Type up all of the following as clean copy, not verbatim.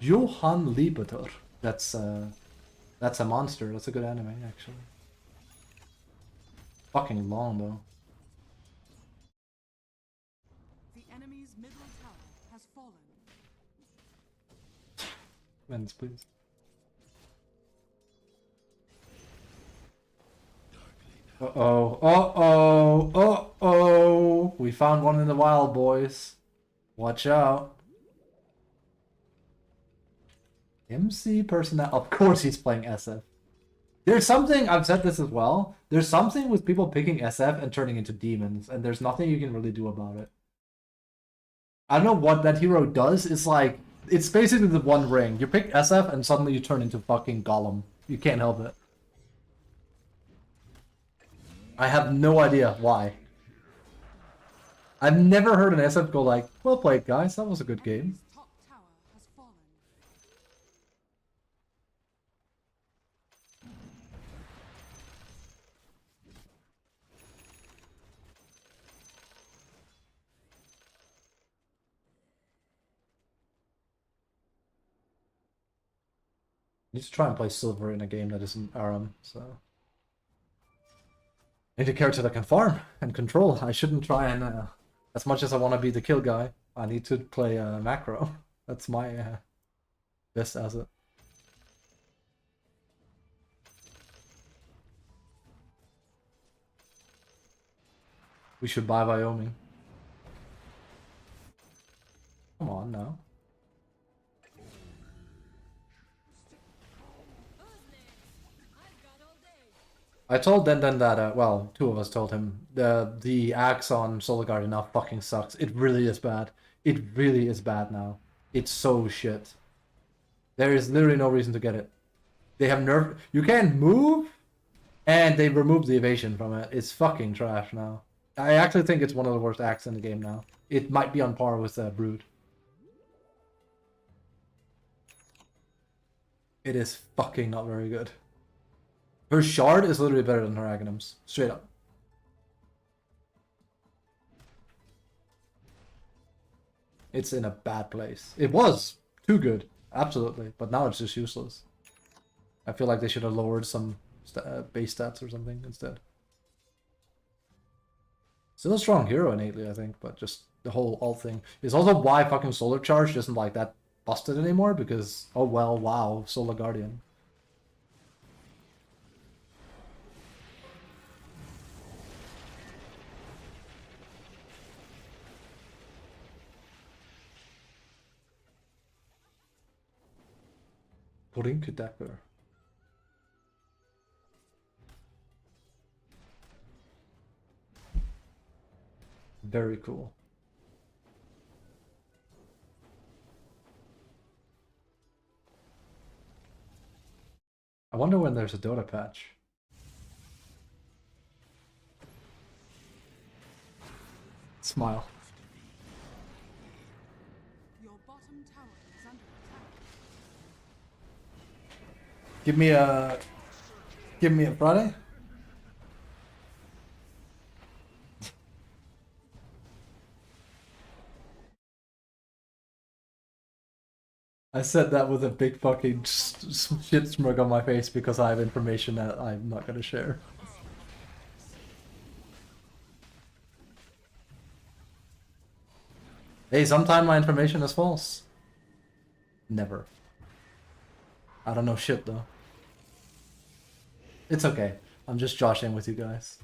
Johann Liebeter. That's a monster. That's a good anime, actually. Fucking long though. The enemy's middle tower has fallen. Vents, please. Uh-oh. Uh-oh. Uh-oh. We found one in the wild, boys. Watch out. MC personnel. Of course he's playing SF. There's something, I've said this as well. There's something with people picking SF and turning into demons, and there's nothing you can really do about it. I don't know what that hero does. It's like, it's basically the One Ring. You pick SF and suddenly you turn into fucking Gollum. You can't help it. I have no idea why. I've never heard an SF go like, well played guys, that was a good game. Top tower has fallen. I need to try and play silver in a game that isn't Aram, so. I need a character that can farm and control. I shouldn't try and, as much as I want to be the kill guy, I need to play macro. That's my best asset. We should buy Wyoming. Come on now. I told Den that, well, two of us told him, the axe on Solar Guardian now fucking sucks. It really is bad. It really is bad now. It's so shit. There is literally no reason to get it. They have nerf. You can't move, and they removed the evasion from it. It's fucking trash now. I actually think it's one of the worst acts in the game now. It might be on par with Brood. It is fucking not very good. Her shard is literally better than her Aghanims. Straight up. It's in a bad place. It was too good, absolutely, but now it's just useless. I feel like they should have lowered some base stats or something instead. Still a strong hero innately, I think, but just the whole alt thing is also why fucking Solar Charge isn't like that busted anymore, because oh well, wow, Solar Guardian. Brinkdecker. Very cool. I wonder when there's a DotA patch. Smile. Your bottom tower is under attack. Give me a Friday. I said that with a big fucking shit smirk on my face because I have information that I'm not gonna share. Hey, sometimes my information is false. Never. I don't know shit though. It's okay. I'm just joshing with you guys.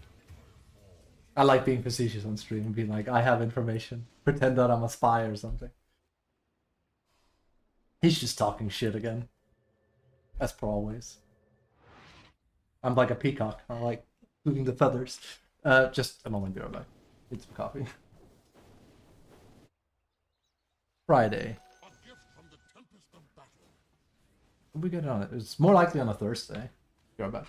I like being facetious on stream and being like, I have information. Pretend that I'm a spy or something. He's just talking shit again. As per always. I'm like a peacock. I like moving the feathers. Just a moment, be right back. Need some coffee. Friday. What we get on it? It's more likely on a Thursday. Be right back.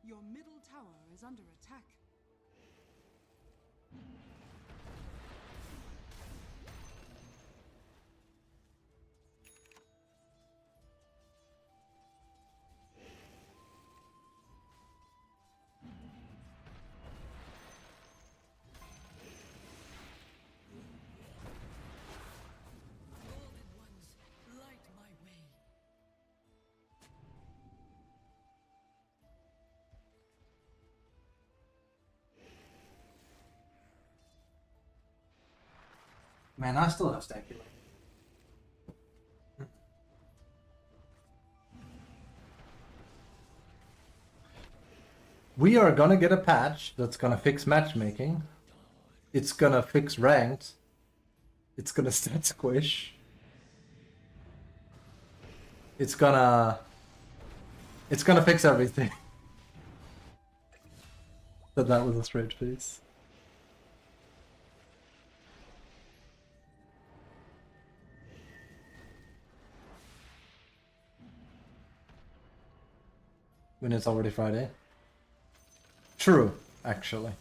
Your middle tower is under attack. Man, I still have Stanky. We are gonna get a patch that's gonna fix matchmaking. It's gonna fix ranked. It's gonna stat squish. It's gonna fix everything. Said that with a straight face. When it's already Friday. True, actually.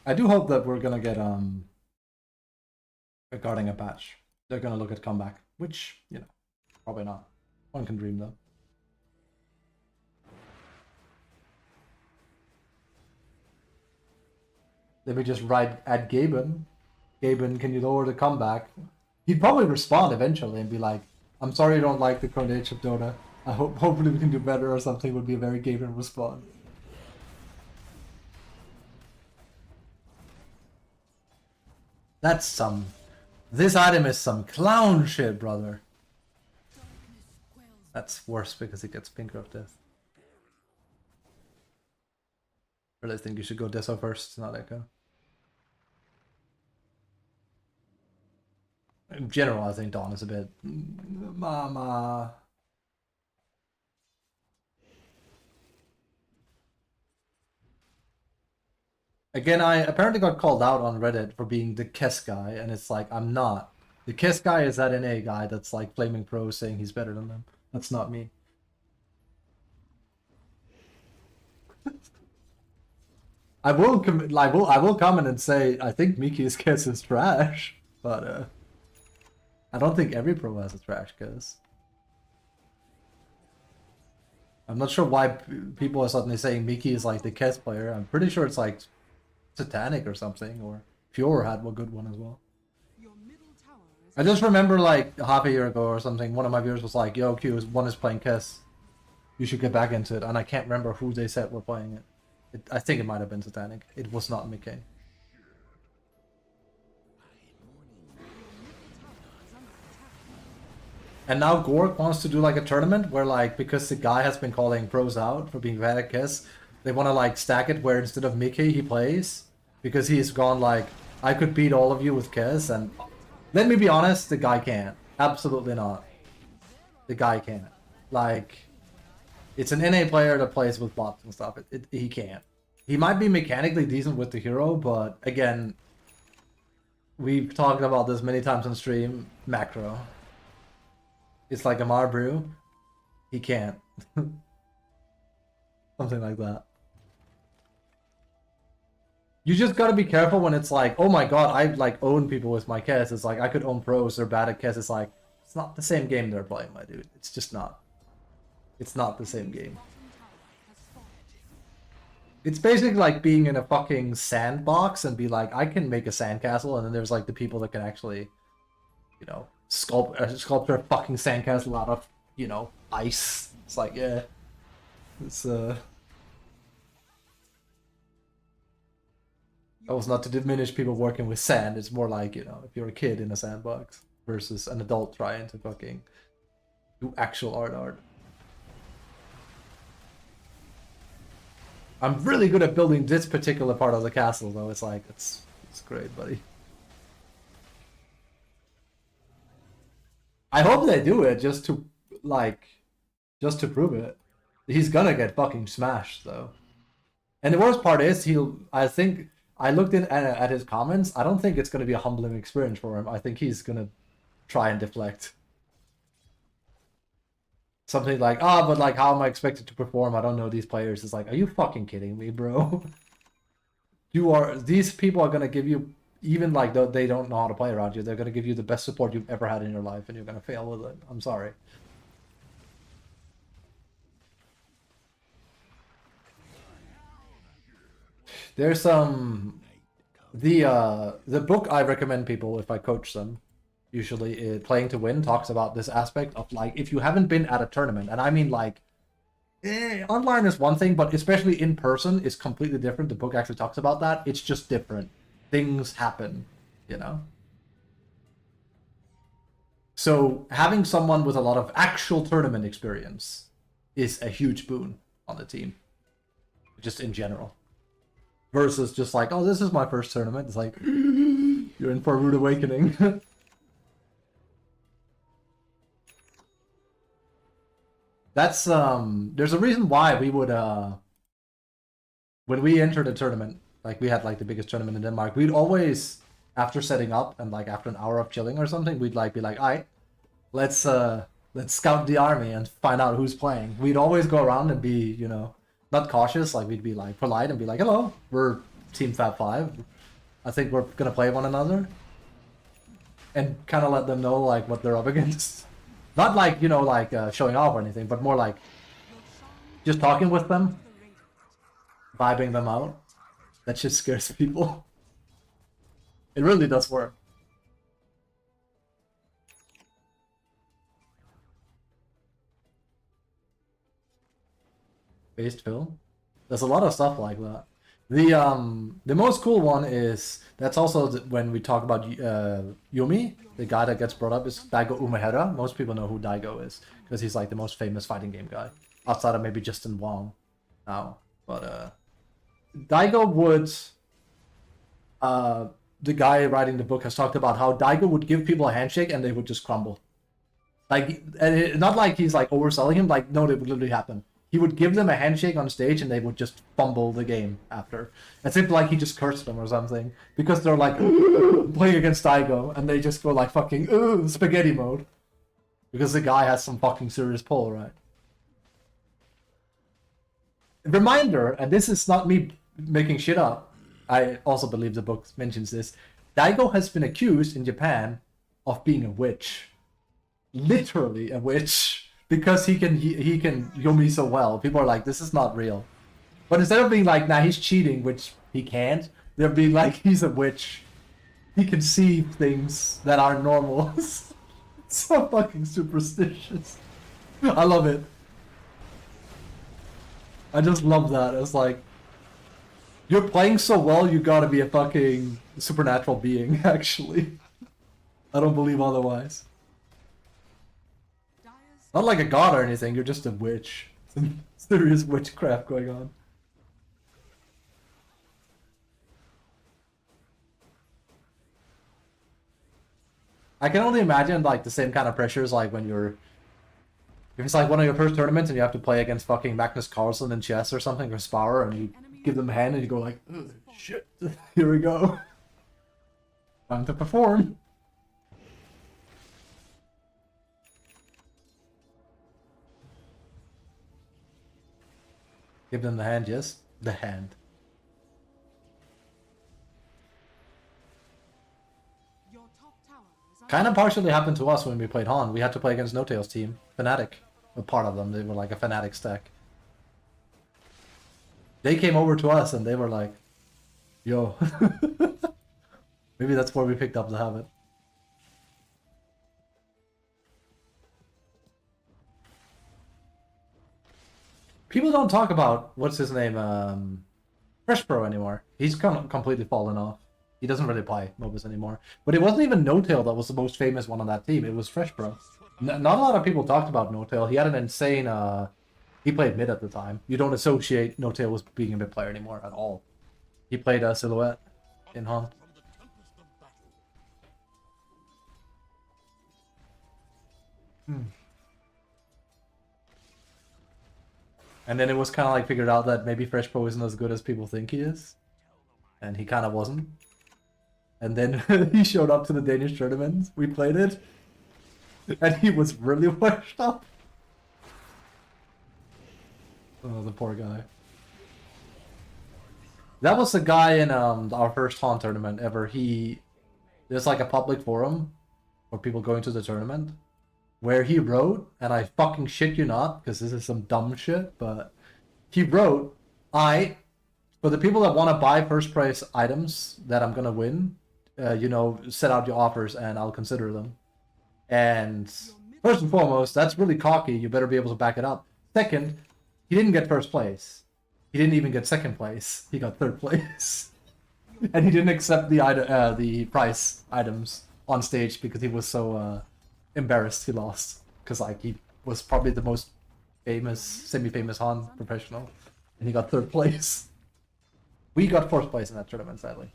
I do hope that we're gonna get regarding a patch. They're gonna look at comeback, which, you know, probably not. One can dream though. Let me just write at Gaben. Gaben, can you lower the comeback? He'd probably respond eventually and be like, I'm sorry you don't like the current age of Dota. I hope hopefully we can do better or something would be a very Gaben response. That's some... This item is some clown shit, brother. That's worse because it gets Pinker of Death. I really think you should go Deso first, not Echo. In general, I think Dawn is a bit... Mama... Again, I apparently got called out on Reddit for being the Kess guy, and it's like, I'm not. The Kess guy is that NA guy that's like flaming pro saying he's better than them. That's not me. I will comment and say I think Miki's Kess is trash, but I don't think every pro has a trash Kess. I'm not sure why people are suddenly saying Miki is like the Kess player. I'm pretty sure it's like Satanic or something, or Fior had a good one as well. I just remember like half a year ago or something, one of my viewers was like, yo, one is playing Kess. You should get back into it. And I can't remember who they said were playing it. I think it might have been Satanic. It was not Mickey. And now Gork wants to do like a tournament where like, because the guy has been calling pros out for being bad at Kess, they want to like stack it where instead of Mickey he plays, because he's gone like, I could beat all of you with Kess, and let me be honest, the guy can't. Absolutely not. The guy can't. Like, it's an NA player that plays with bots and stuff. He can't. He might be mechanically decent with the hero, but again, we've talked about this many times on stream, macro. It's like a Marbrew. He can't. Something like that. You just gotta be careful when it's like, oh my god, I like own people with my Kess. It's like, I could own pros, they're bad at Kess. It's like, it's not the same game they're playing, my dude. It's just not. It's not the same game. It's basically like being in a fucking sandbox and be like, I can make a sandcastle, and then there's like the people that can actually, you know, sculpt a fucking sandcastle out of, you know, ice. It's like, yeah. It's That was not to diminish people working with sand. It's more like, you know, if you're a kid in a sandbox versus an adult trying to fucking do actual art. I'm really good at building this particular part of the castle, though. It's like, it's great, buddy. I hope they do it just to, like, just to prove it. He's gonna get fucking smashed, though. And the worst part is, I think, I looked at his comments, I don't think it's gonna be a humbling experience for him. I think he's gonna try and deflect. Something like, but like, how am I expected to perform? I don't know these players. It's like, are you fucking kidding me, bro? These people are gonna give you, even like though they don't know how to play around you, they're gonna give you the best support you've ever had in your life, and you're gonna fail with it. I'm sorry. There's some the book I recommend people if I coach them, usually Playing to Win, talks about this aspect of like, if you haven't been at a tournament, and I mean like Online is one thing, but especially in person is completely different. The book actually talks about that. It's just different. Things happen, you know? So having someone with a lot of actual tournament experience is a huge boon on the team, just in general. Versus just like, oh, this is my first tournament. It's like, you're in for a rude awakening. That's, there's a reason why we would, when we entered a tournament, like we had like the biggest tournament in Denmark, we'd always, after setting up and like after an hour of chilling or something, we'd like be like, alright, let's scout the army and find out who's playing. We'd always go around and be, you know, not cautious, like we'd be like polite and be like, hello, we're Team Fab 5. I think we're gonna play one another. And kind of let them know like what they're up against. Not like, you know, like showing off or anything, but more like just talking with them, vibing them out. That shit scares people. It really does work. Based film. There's a lot of stuff like that. The most cool one is that's also when we talk about Yumi, the guy that gets brought up is Daigo Umehara. Most people know who Daigo is because he's like the most famous fighting game guy outside of maybe Justin Wong now. But Daigo would the guy writing the book has talked about how Daigo would give people a handshake and they would just crumble. Like, and not like he's like overselling him. Like, no, it would literally happen. He would give them a handshake on stage and they would just fumble the game after. As if like he just cursed them or something. Because they're like playing against Daigo and they just go like fucking spaghetti mode. Because the guy has some fucking serious pull, right? Reminder, and this is not me making shit up. I also believe the book mentions this. Daigo has been accused in Japan of being a witch. Literally a witch. Because he can Yumi so well. People are like, this is not real. But instead of being like, nah, he's cheating, which he can't, they're being like, he's a witch. He can see things that aren't normal. So fucking superstitious. I love it. I just love that. It's like, you're playing so well, you gotta be a fucking supernatural being, actually. I don't believe otherwise. Not like a god or anything, you're just a witch. Some serious witchcraft going on. I can only imagine like the same kind of pressures like when you're... If it's like one of your first tournaments and you have to play against fucking Magnus Carlsen in chess or something, or Spar, and you give them a hand and you go like, shit, here we go. Time to perform. Give them the hand, yes? The hand. Kind of partially happened to us when we played Han. We had to play against No Tail's team. Fnatic. A part of them. They were like a Fnatic stack. They came over to us and they were like, yo. Maybe that's where we picked up the habit. People don't talk about, what's his name, Fresh Pro anymore. He's completely fallen off. He doesn't really play MOBAs anymore. But it wasn't even No-Tail that was the most famous one on that team. It was Fresh Pro. Not a lot of people talked about No-Tail. He had an insane, he played mid at the time. You don't associate No-Tail with being a mid player anymore at all. He played a Silhouette in Han. And then it was kind of like figured out that maybe Fresh Pro isn't as good as people think he is. And he kind of wasn't. And then he showed up to the Danish tournament. We played it. And he was really washed up. Oh, the poor guy. That was the guy in our first Han tournament ever. There's like a public forum for people going to the tournament where he wrote, and I fucking shit you not, because this is some dumb shit, but he wrote, for the people that want to buy first price items that I'm gonna win, you know, set out your offers and I'll consider them. And first and foremost, that's really cocky. You better be able to back it up. Second, he didn't get first place. He didn't even get second place. He got third place. And he didn't accept the prize items on stage because he was so embarrassed he lost. Because like he was probably the most famous, semi-famous Han professional, and he got third place. We got fourth place in that tournament, sadly.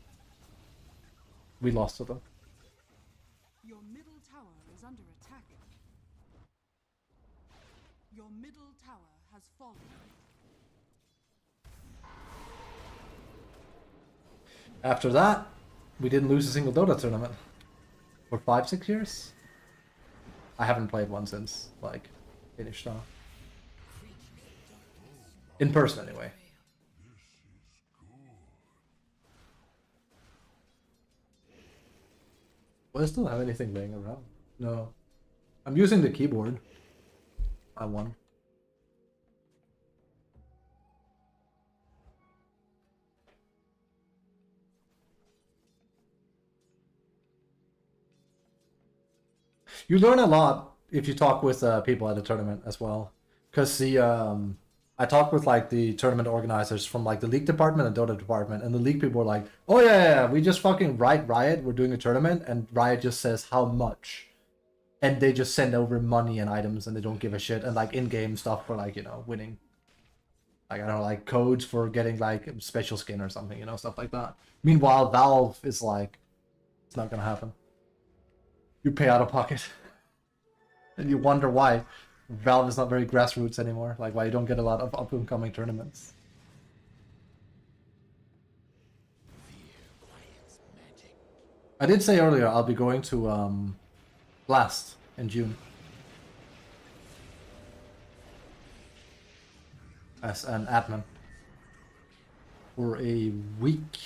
We lost to them. Your middle tower is under attack. Your middle tower has fallen. After that, we didn't lose a single Dota tournament for 5-6 years. I haven't played one since like finished off. In person, anyway. Do I still have anything laying around? No. I'm using the keyboard. I won. You learn a lot if you talk with people at a tournament as well. Because I talked with like the tournament organizers from like the league department and Dota department, and the league people were like, "Oh yeah, we just fucking write Riot. We're doing a tournament, and Riot just says how much, and they just send over money and items, and they don't give a shit, and like in-game stuff for like winning, like I don't know, like codes for getting like a special skin or something, stuff like that. Meanwhile, Valve is like, it's not gonna happen. You pay out of pocket, and you wonder why Valve is not very grassroots anymore. Like why you don't get a lot of up-and-coming tournaments. I did say earlier I'll be going to Blast in June as an admin for a week.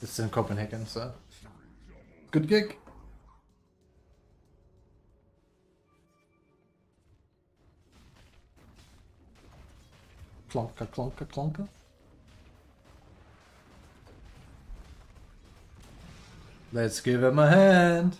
It's in Copenhagen, so good gig. Clonka, clonka, clonka. Let's give him a hand.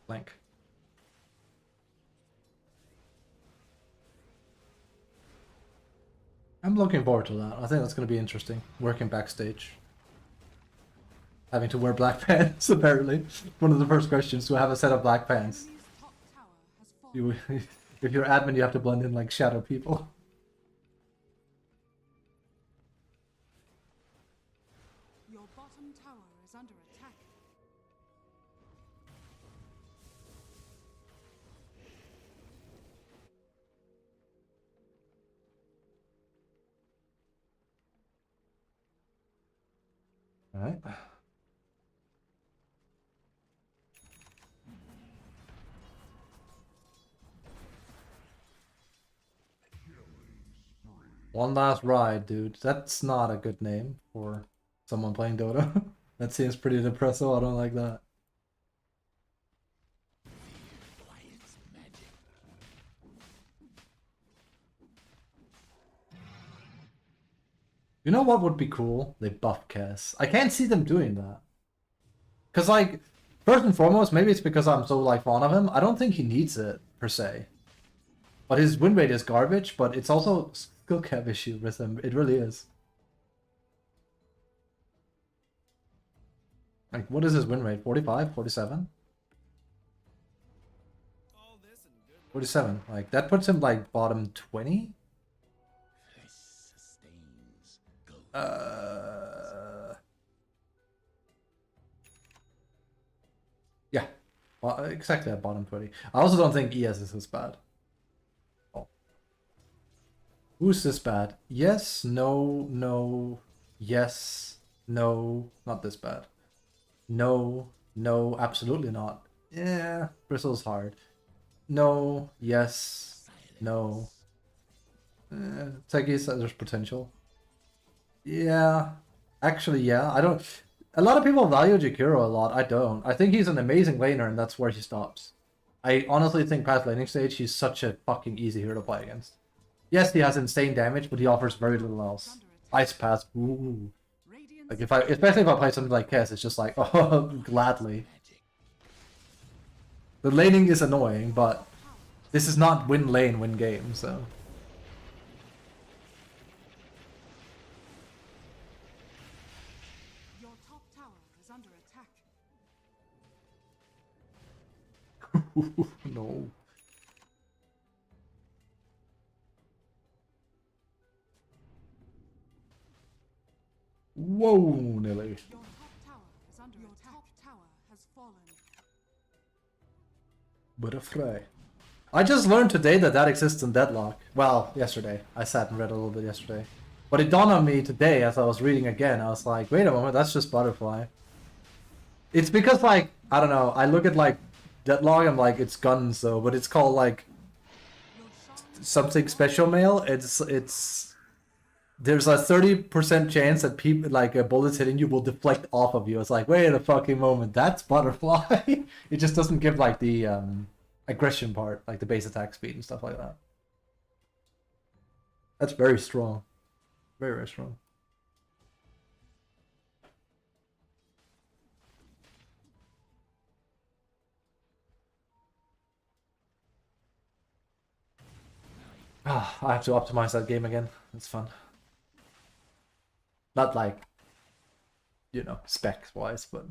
Blank. I'm looking forward to that. I think that's going to be interesting. Working backstage. Having to wear black pants, apparently. One of the first questions, do I have a set of black pants? You, if you're admin, you have to blend in like shadow people. Your bottom tower is under attack. Alright. One last ride, dude. That's not a good name for someone playing Dota. That seems pretty depressive. I don't like that. You know what would be cool? They buff Cass. I can't see them doing that. Because, like, first and foremost, maybe it's because I'm so, like, fond of him. I don't think he needs it, per se. But his win rate is garbage, but it's also a skill cap issue with him. It really is. Like, what is his win rate? 45? 47? 47. Like, that puts him, like, bottom 20? Yeah. Well, exactly at bottom 20. I also don't think ES is this bad. Oh. Who's this bad? Yes, no, no, yes, no, not this bad. No, no, absolutely not. Yeah, Bristle's hard. No, yes, no. Tegis, there's potential. Yeah, actually, yeah. I don't. A lot of people value Jakiro a lot. I don't. I think he's an amazing laner, and that's where he stops. I honestly think past laning stage, he's such a fucking easy hero to play against. Yes, he has insane damage, but he offers very little else. Ice Pass, ooh. Like if I, especially if I play something like Kess, it's just like, oh, gladly. The laning is annoying, but this is not win lane, win game, so. Your top tower is under attack. No. Whoa, nearly. Your top tower is under attack. Your top tower has fallen. Butterfly. I just learned today that that exists in Deadlock. Well, yesterday. I sat and read a little bit yesterday. But it dawned on me today as I was reading again. I was like, wait a moment, that's just Butterfly. It's because, like, I don't know, I look at, like, Deadlock and, like, it's guns, though, but it's called, like, something special mail. It's... There's a 30% chance that people, like, bullets hitting you will deflect off of you. It's like, wait a fucking moment, that's Butterfly? It just doesn't give, like, the, aggression part, like the base attack speed and stuff like that. That's very strong. Very, very strong. Ah, I have to optimize that game again. It's fun. Not like, you know, specs-wise, but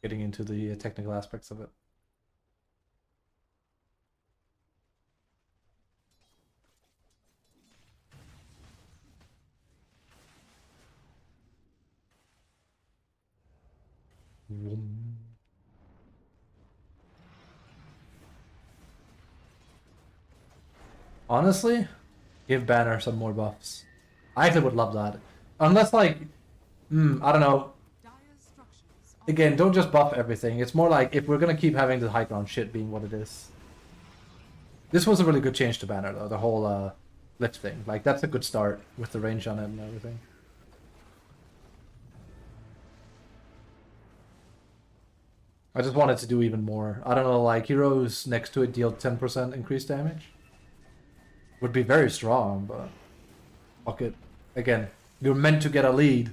getting into the technical aspects of it. Honestly, give Banner some more buffs. I actually would love that. Unless, like, I don't know. Again, don't just buff everything. It's more like if we're gonna keep having the high ground shit being what it is. This was a really good change to Banner, though. The whole lift thing. Like, that's a good start with the range on it and everything. I just wanted to do even more. I don't know, like, heroes next to it deal 10% increased damage. Would be very strong, but fuck it. Again, you're meant to get a lead.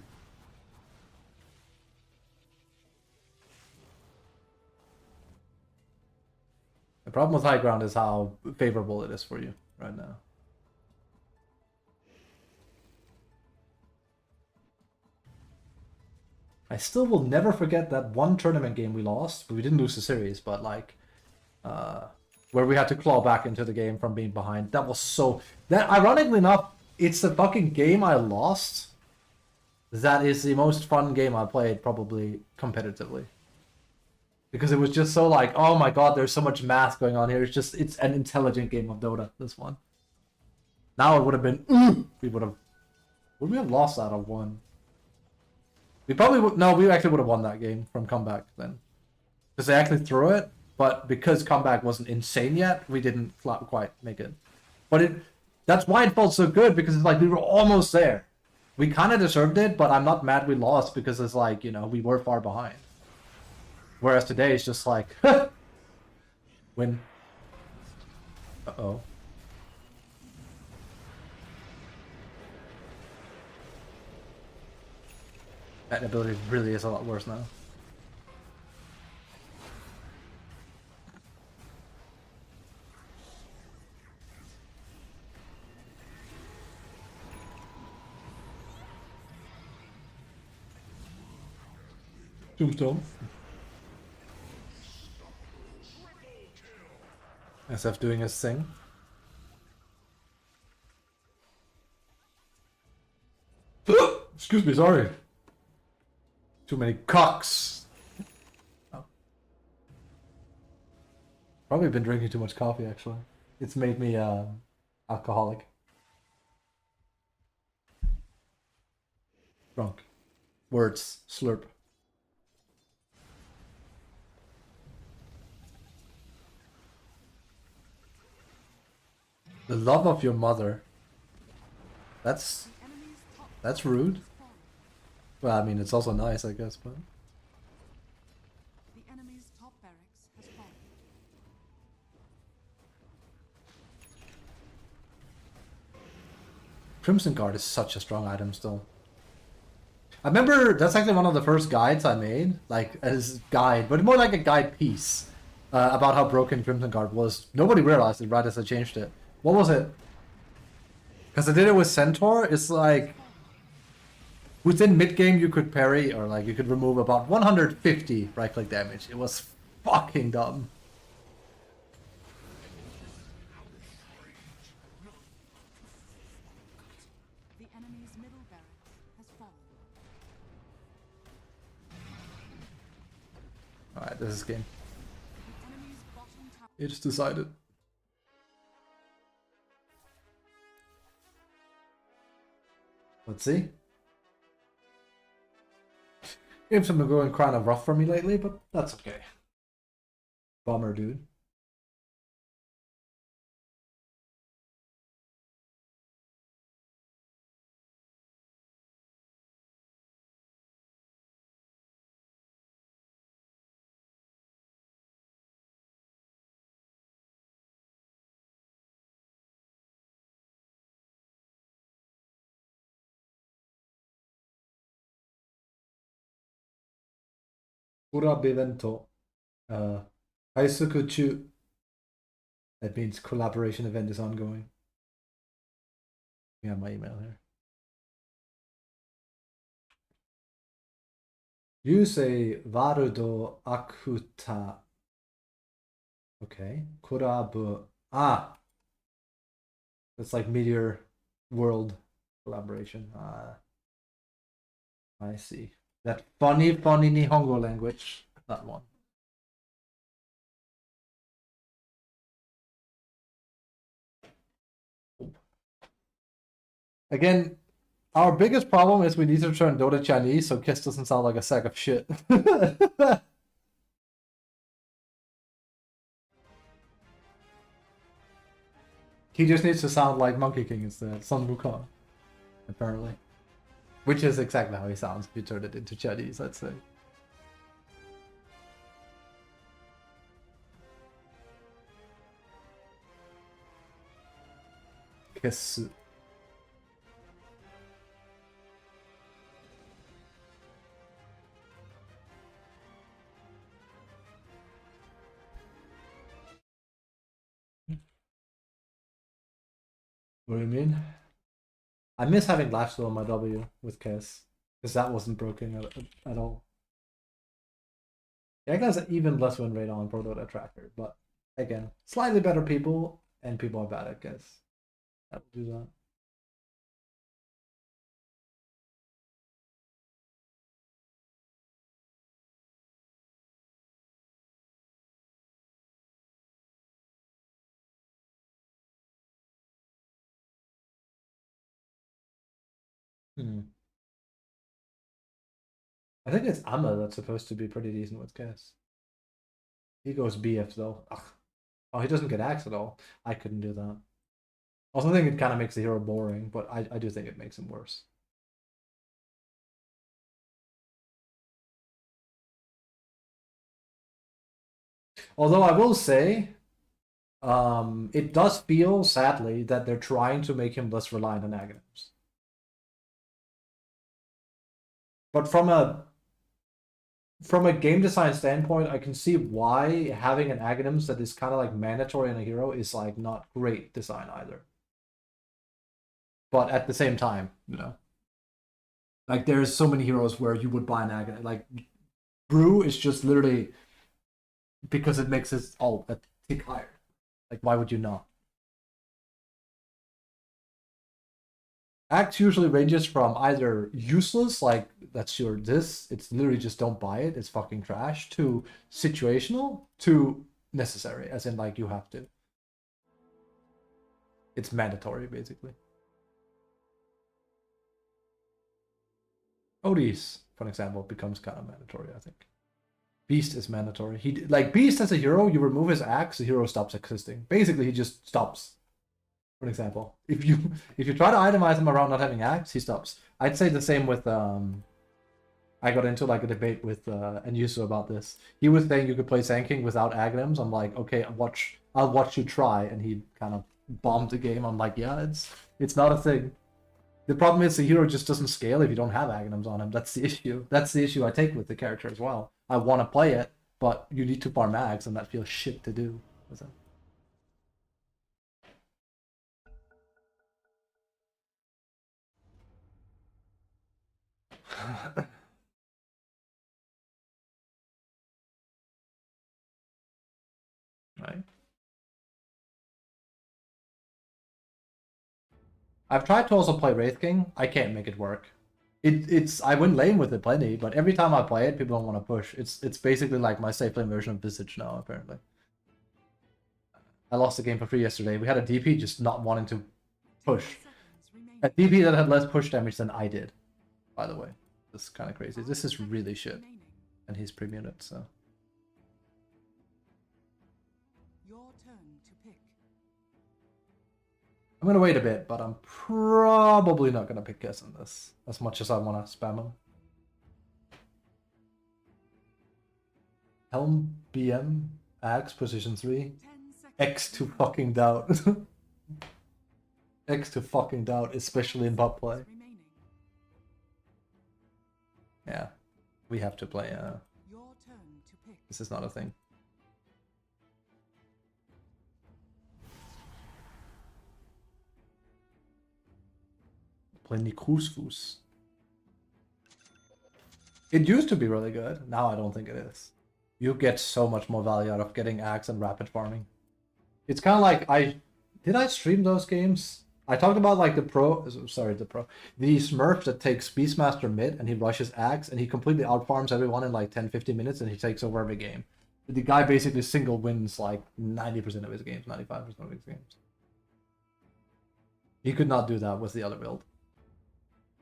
The problem with high ground is how favorable it is for you right now. I still will never forget that one tournament game we lost. We didn't lose the series, but like, where we had to claw back into the game from being behind. That was so... That, ironically enough, it's the fucking game I lost that is the most fun game I played, probably, competitively. Because it was just so like, oh my god, there's so much math going on here. It's an intelligent game of Dota, this one. Now it would have been... would we have lost that or won? We probably would... No, we actually would have won that game from comeback then. Because they actually threw it. But because comeback wasn't insane yet, we didn't quite make it. But that's why it felt so good, because it's like we were almost there. We kind of deserved it, but I'm not mad we lost, because it's like, you know, we were far behind. Whereas today it's just like, win. Uh-oh. That ability really is a lot worse now. Tombstone. SF doing his thing. Excuse me, sorry. Too many cocks. Oh. Probably been drinking too much coffee, actually. It's made me alcoholic. Drunk. Words. Slurp. The love of your mother. That's rude. Well, I mean, it's also nice, I guess, but... The enemy's top top barracks has fallen. Crimson Guard is such a strong item still. I remember that's actually one of the first guides I made, like as guide, but more like a guide piece about how broken Crimson Guard was. Nobody realized it right as I changed it. What was it? Because I did it with Centaur. It's like within mid game you could parry or like you could remove about 150 right click damage. It was fucking dumb. The enemy's middle barracks has fallen. Alright, this is game. The enemy's bottom tower. It's decided. Let's see. Games have been going kind of rough for me lately, but that's okay. Bummer, dude. Ura bevento. Haisukuchu. That means collaboration event is ongoing. We have my email here. Yusei Varudo Akuta. Okay. Kurabu. Ah! It's like Meteor World collaboration. I see. That funny Nihongo language. That one. Again, our biggest problem is we need to turn Dota Chinese so Kiss doesn't sound like a sack of shit. He just needs to sound like Monkey King instead, Sun Wukong, apparently. Which is exactly how he sounds if you turn it into Chinese, I'd say. Kiss. What do you mean? I miss having lifesteal on my W with Kiss, because that wasn't broken at all. Yeah, it has an even less win rate on Pro Dota Tracker, but again, slightly better people, and people are bad at Kiss. That will do that. I think it's Amma that's supposed to be pretty decent with Kiss. He goes BF though. Ugh. Oh, he doesn't get axe at all. I couldn't do that. Also, I think it kind of makes the hero boring, but I do think it makes him worse. Although I will say, it does feel, sadly, that they're trying to make him less reliant on aghanims. But from a game design standpoint, I can see why having an aghanims that is kind of like mandatory in a hero is like not great design either. But at the same time, you know, like there's so many heroes where you would buy an aghanim. Like Brew is just literally because it makes his ult a tick higher. Like why would you not? Axe usually ranges from either useless, like that's your this, it's literally just don't buy it, it's fucking trash, to situational, to necessary, as in like you have to. It's mandatory, basically. Odis, for example, becomes kind of mandatory, I think. Beast is mandatory. He like Beast as a hero, you remove his axe, the hero stops existing. Basically, he just stops. For example, if you try to itemize him around not having axe, he stops. I'd say the same with I got into like a debate with Enyusu about this. He was saying you could play Sand King without Aghanim's. I'm like, okay, I'll watch you try, and he kind of bombed the game. I'm like, yeah, it's not a thing. The problem is the hero just doesn't scale if you don't have Aghanim's on him. That's the issue. That's the issue I take with the character as well. I want to play it, but you need to farm Ags, and that feels shit to do with him. Right. I've tried to also play Wraith King. I can't make it work. It's I win lane with it plenty, but every time I play it, people don't want to push. It's basically like my safe lane version of Visage now, apparently. I lost the game for free yesterday. We had a DP just not wanting to push. A DP that had less push damage than I did, by the way. This is kind of crazy. This is really shit. And he's premium it, so. Your turn to pick. I'm gonna wait a bit, but I'm probably not gonna pick Guess in this, as much as I want to spam him. Helm BM Axe position 3. X to fucking doubt. X to fucking doubt, especially in bot play. Yeah, we have to play. Your turn to pick. This is not a thing. Play Nikusfus. It used to be really good. Now I don't think it is. You get so much more value out of getting axe and rapid farming. It's kind of like did I stream those games? I talked about like the Smurf that takes Beastmaster mid and he rushes axe and he completely outfarms everyone in like 10-15 minutes and he takes over every game. The guy basically single wins like 90% of his games, 95% of his games. He could not do that with the other build.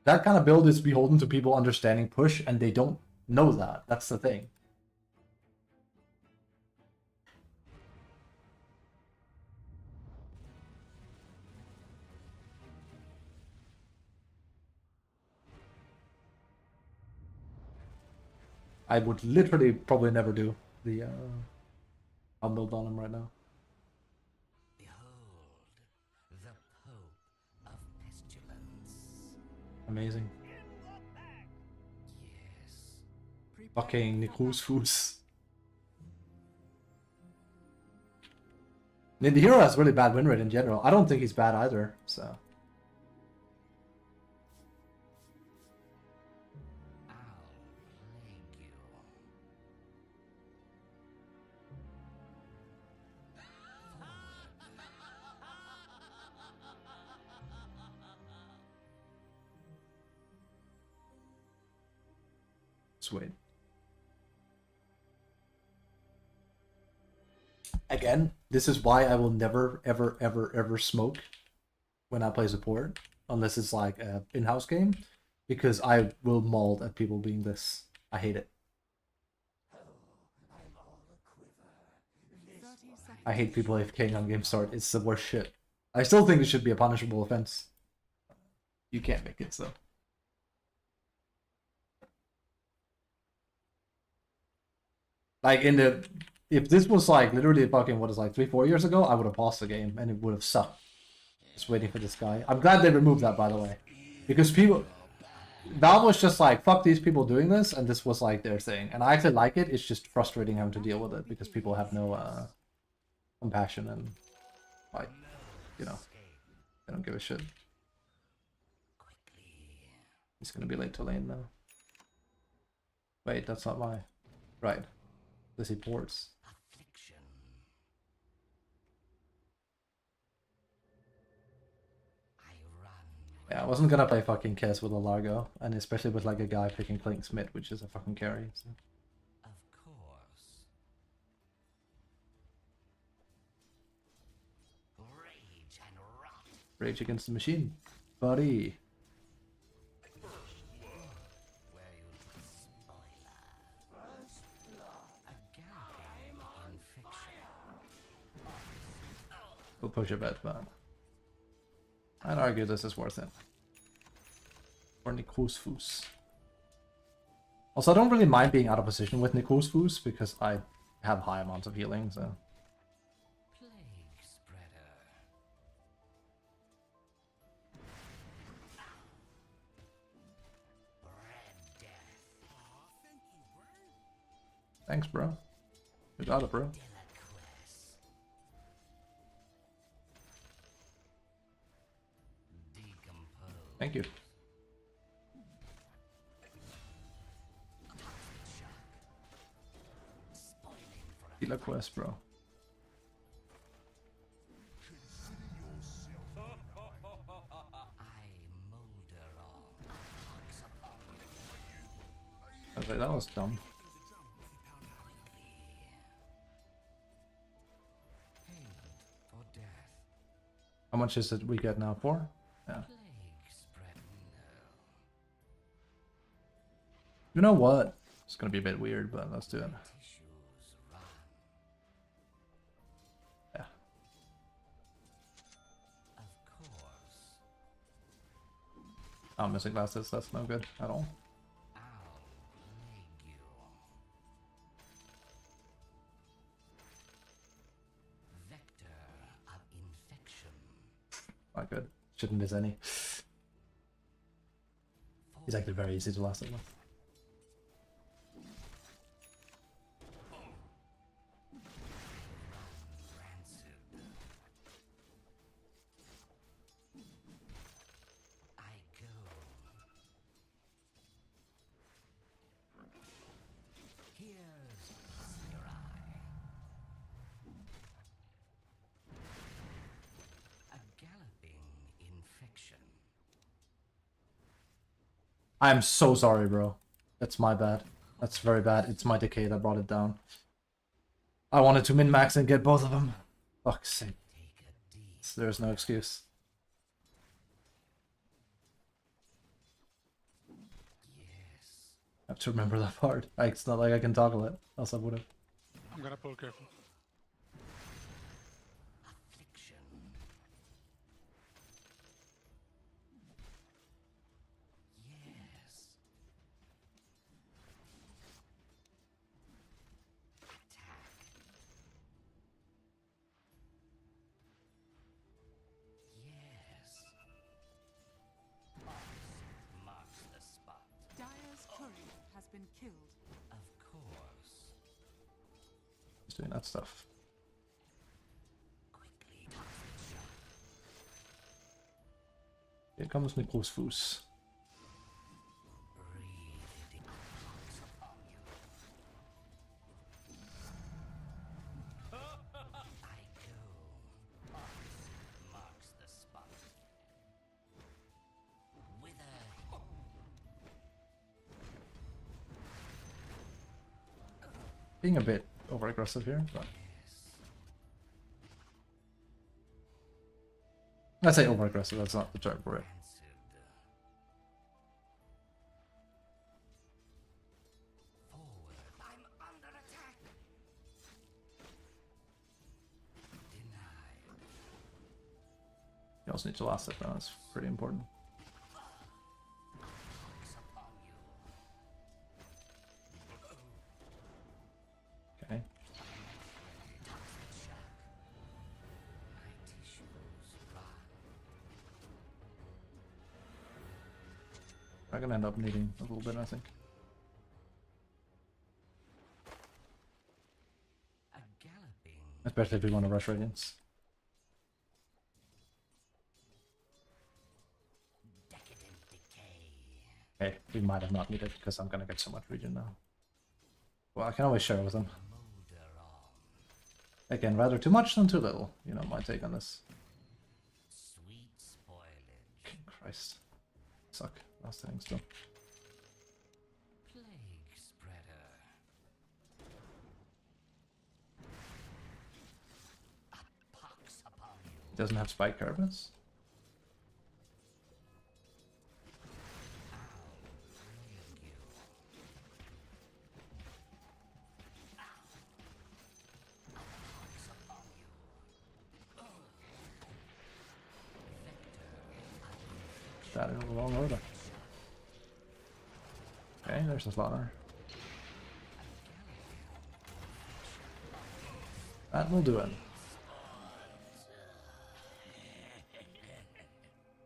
That kind of build is beholden to people understanding push, and they don't know that. That's the thing. I would literally probably never do the I'll build on him right now. Behold, the Pope of Pestilence. Amazing. Yes. Fucking Nikusfus. I mean, the hero has really bad win rate in general. I don't think he's bad either, so. Wait. Again, this is why I will never, ever, ever, ever smoke when I play support, unless it's like an in-house game, because I will maul at people being this. I hate it. I hate people AFKing on game start. It's the worst shit. I still think it should be a punishable offense. You can't make it so. Like if this was like literally fucking what is like 3-4 years ago, I would have paused the game and it would have sucked. Just waiting for this guy. I'm glad they removed that, by the way, because people, Valve was just like fuck these people doing this, and this was like their thing, and I actually like it. It's just frustrating having to deal with it because people have no compassion and like they don't give a shit. He's gonna be late to lane now. Wait, that's not my right. Does he ports? Yeah, I wasn't gonna play fucking Kess with a Largo, and especially with like a guy picking Clink's mid, which is a fucking carry. So. Of course. Rage and rot. Rage against the machine, buddy. We'll push a bit, but I'd argue this is worth it. For Nikusfus. Also, I don't really mind being out of position with Nico's Foos because I have high amounts of healing, so... Plague spreader. Bread death. Thanks, bro. You got it, bro. Delaquest. Decompose. Thank you. Spoiling for a Healer quest, bro. I molder on. Pox upon you. I was like, that was dumb. Payment for death. How much is it we get now? 4? Yeah. Plague spread. No. You know what? It's gonna be a bit weird, but let's do it. Tissues run. Yeah. Of course. I'm missing glasses, that's no good at all. I'll plague you. Vector of infection. Not good. Shouldn't miss any. He's actually very easy to last with. Rancid. I go. Here's your eye. A galloping infection. I'm so sorry, bro. That's my bad. That's very bad. It's my decay that brought it down. I wanted to min-max and get both of them. Fuck's sake. Take a deep There's no excuse. yes. I have to remember that part. It's not like I can toggle it, else I would've. I'm gonna pull careful. Affliction. Yes. Attack. Yes. Marks the spot. Dire's courier has been killed. Of course. Just doing that stuff. Quickly toxic shock. Here comes Nico's Foos. Breathe it pox upon you. I go. Pox marks the spot. Wither. Being a bit over-aggressive here, but... Yes. I say over-aggressive, that's not the term for it. Rancid. Forward. I'm under attack. Denied. You also need to last it, though, that's pretty important. Pox upon you. Okay. Toxic shock. My tissues run. I'm gonna end up needing a little bit, I think. A galloping. Especially if we want to rush Radiance. Decadent decay. Okay, we might have not needed because I'm gonna get so much regen now. Well, I can always share with them. Molder on. Again, rather too much than too little. You know, my take on this. Sweet spoilage. King Christ. Suck. Last thing still. Plague spreader. A pox upon you. Doesn't have spike carbons. I'll plague you. A pox upon you. Vector. That in the wrong order. Okay, there's the slaughter. That will do it.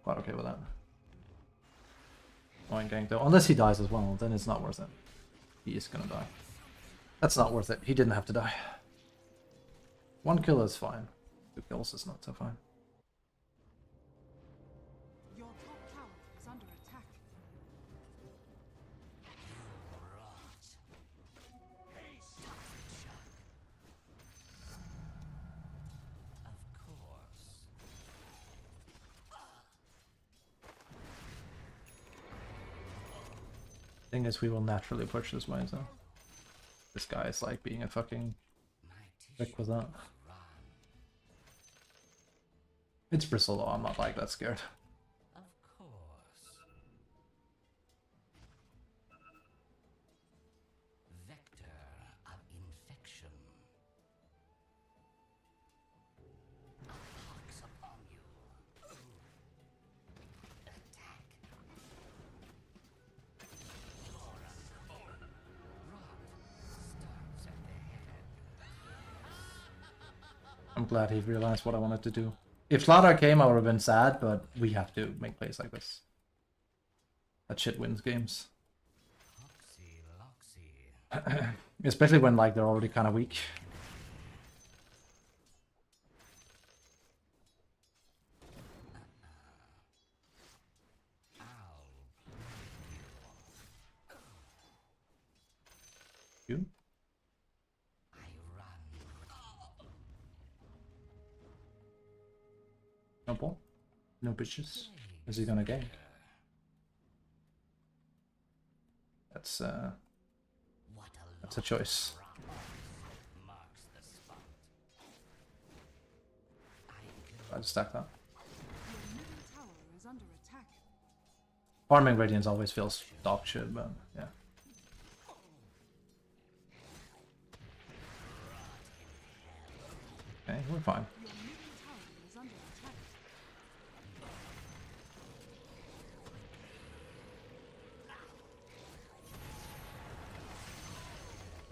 Quite okay with that. Going gank though. Unless he dies as well, then it's not worth it. He is gonna die. That's not worth it. He didn't have to die. 1 kill is fine. 2 kills is not so fine. Your top tower is under attack. Of course. Thing is, we will naturally push this way, so this guy is like being a fucking My dick with that. run. It's Bristle though, I'm not like that scared. Of course. Vector of infection. A pox upon you. Attack. Starts at the head. I'm glad he realized what I wanted to do. If Slaughter came, I would have been sad, but we have to make plays like this. That shit wins games. Loxy. Especially when like they're already kind of weak. Ow. You? I run. No ball? No bitches? Is he gonna gank? That's What a that's a choice. marks the spot. I just stack that. Your middle tower is under attack. Farming Radiance always feels dog shit, but yeah. Okay, we're fine. Your middle tower is under attack.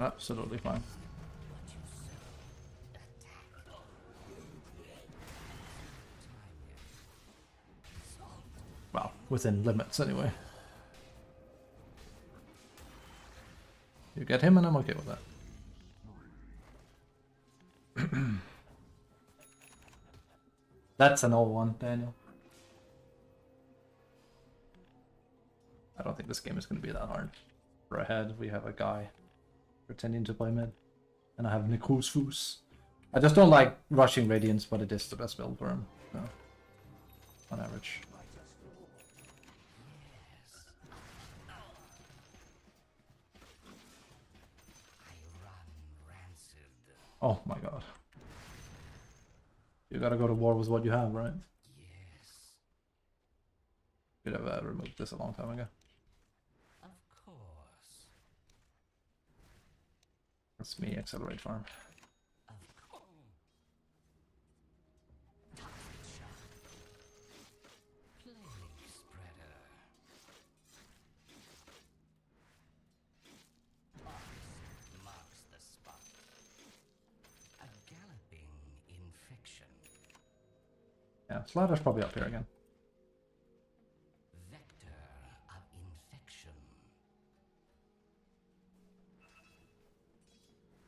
Absolutely fine. Well, within limits anyway. You get him and I'm okay with that. That's an old one, Daniel. I don't think this game is going to be that hard. We're ahead, we have a guy pretending to play mid. And I have Nikus Fus. I just don't like rushing Radiance, but it is the best build for him. So, on average. I run rancid. Oh my god. You gotta go to war with what you have, right? Yes. Could have removed this a long time ago. Of course. That's me, accelerate farm. Of course. Plague spreader. Marks the spot. A galloping infection. Yeah, Slaughter's probably up here again. Vector of infection.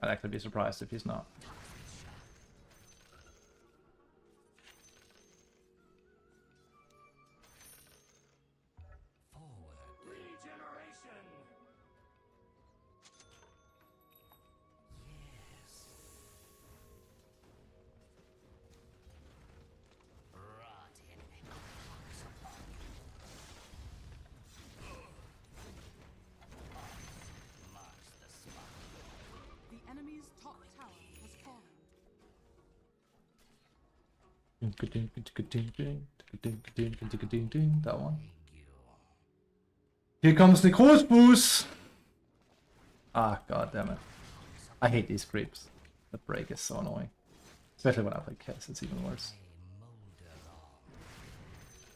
I'd actually be surprised if he's not. Forward. Regeneration! Yes. Rotten pox upon you. Marks the spot. The enemy's top tower has fallen. That one. Thank you. Here comes the Boost! Ah, god damn it. I hate these creeps. The break is so annoying. Especially when I play Kiss, it's even worse. I molder on.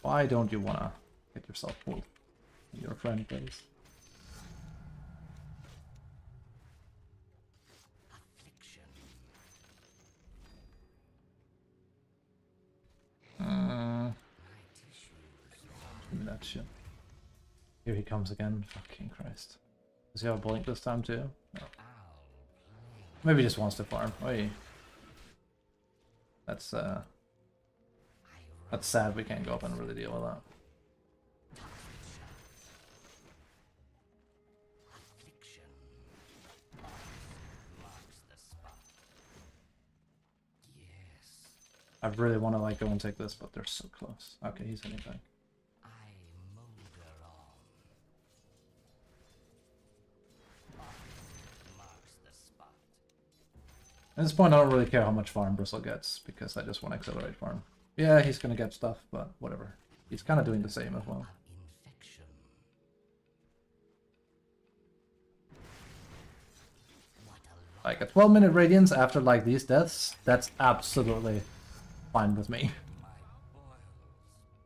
Why don't you wanna get yourself pulled? Your friend plays. Affliction. that shit. Here he comes again. Fucking Christ. Does he have a blink this time too? No. Maybe he just wants to farm. Oi. That's sad we can't go up and really deal with that. Affliction marks the spot. Yes, I really want to like go and take this, but they're so close. Okay, he's hitting back. I molder on. Marks the spot. At this point, I don't really care how much farm Bristle gets, because I just want to accelerate farm. Yeah, he's gonna get stuff, but whatever. He's kind of doing the same as well. Infection. What a Like a 12-minute radiance after like these deaths, that's absolutely fine with me. my boils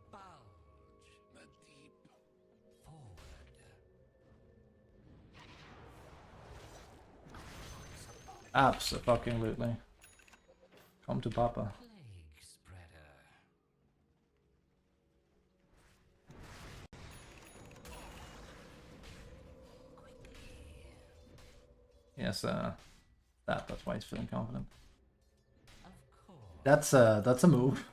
bulge. The deep forward. Absolutely. Come to Papa. Plague spreader. Yes, that's why he's feeling confident. Of course. That's a move.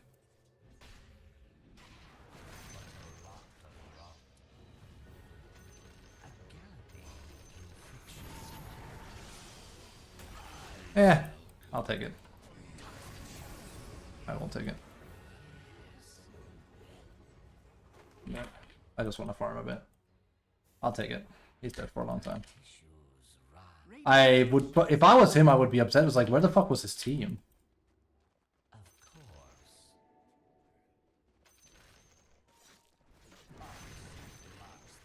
A galloping infection. Yeah, I'll take it. I will take it. Yeah, I just want to farm a bit. I'll take it. He's dead for a long time. Tissues run. I would, but if I was him, I would be upset. It was like, where the fuck was his team? Of course. Marks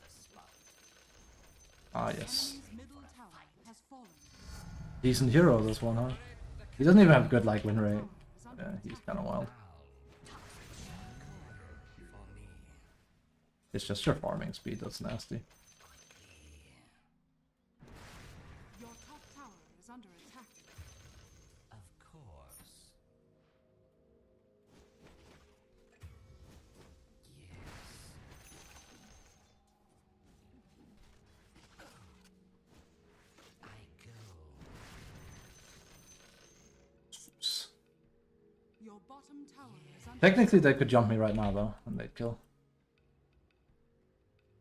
the spot. Ah, yes. Enemy's middle tower has fallen. Decent hero, this one, huh? He doesn't even have good, like, win rate. Is under Yeah, he's kind of wild. For me. It's just your farming speed that's nasty. Your top tower is under attack. Of course. Yes. I go. Your bottom tower is under Technically, they could jump me right now, though, and they'd kill.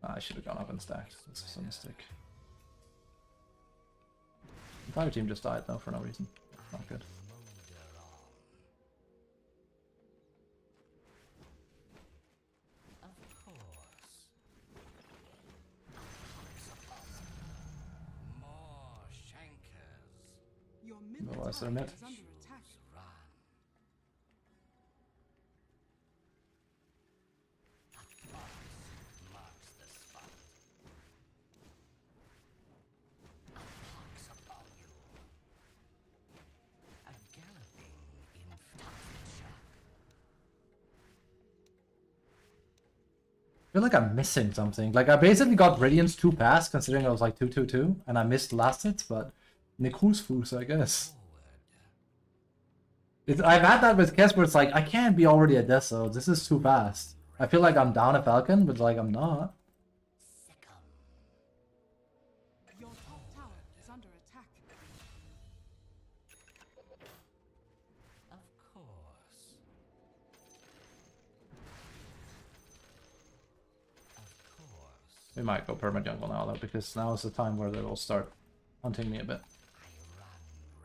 Ah, I should have gone up and stacked. This is a mistake. The entire team just died, though, for no reason. Not good. Molder on. Of course. More shankers. Your middle Oh, is there tower mid? is under attack. Run. A fox marks the spot. A fox upon you. A galloping infection. I feel like I'm missing something. Like, I basically got Radiance 2 pass, considering I was like 2-2-2, and I missed last hits, but Nikusfus, I guess. Forward. I've had that with Kess where it's like, I can't be already at death, so this is too fast. I feel like I'm down a Falcon, but like, I'm not. Second. Your top tower is under attack. Of course. Of course. We might go perma jungle now, though, because now is the time where they will start hunting me a bit. I run.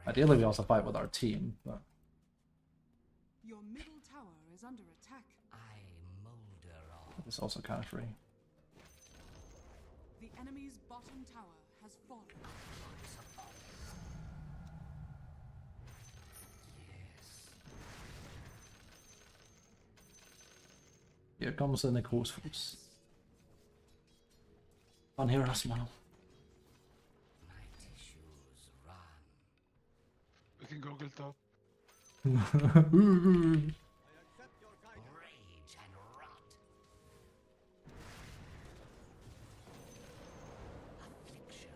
Ideally, we also fight with our team, but Your middle tower is under attack. I molder on. it's also kind of free. The enemy's bottom tower has fallen. Yes. Here comes the Nikusfus. On here as well. My tissues run. We can Google top. Rage and rot. Affliction.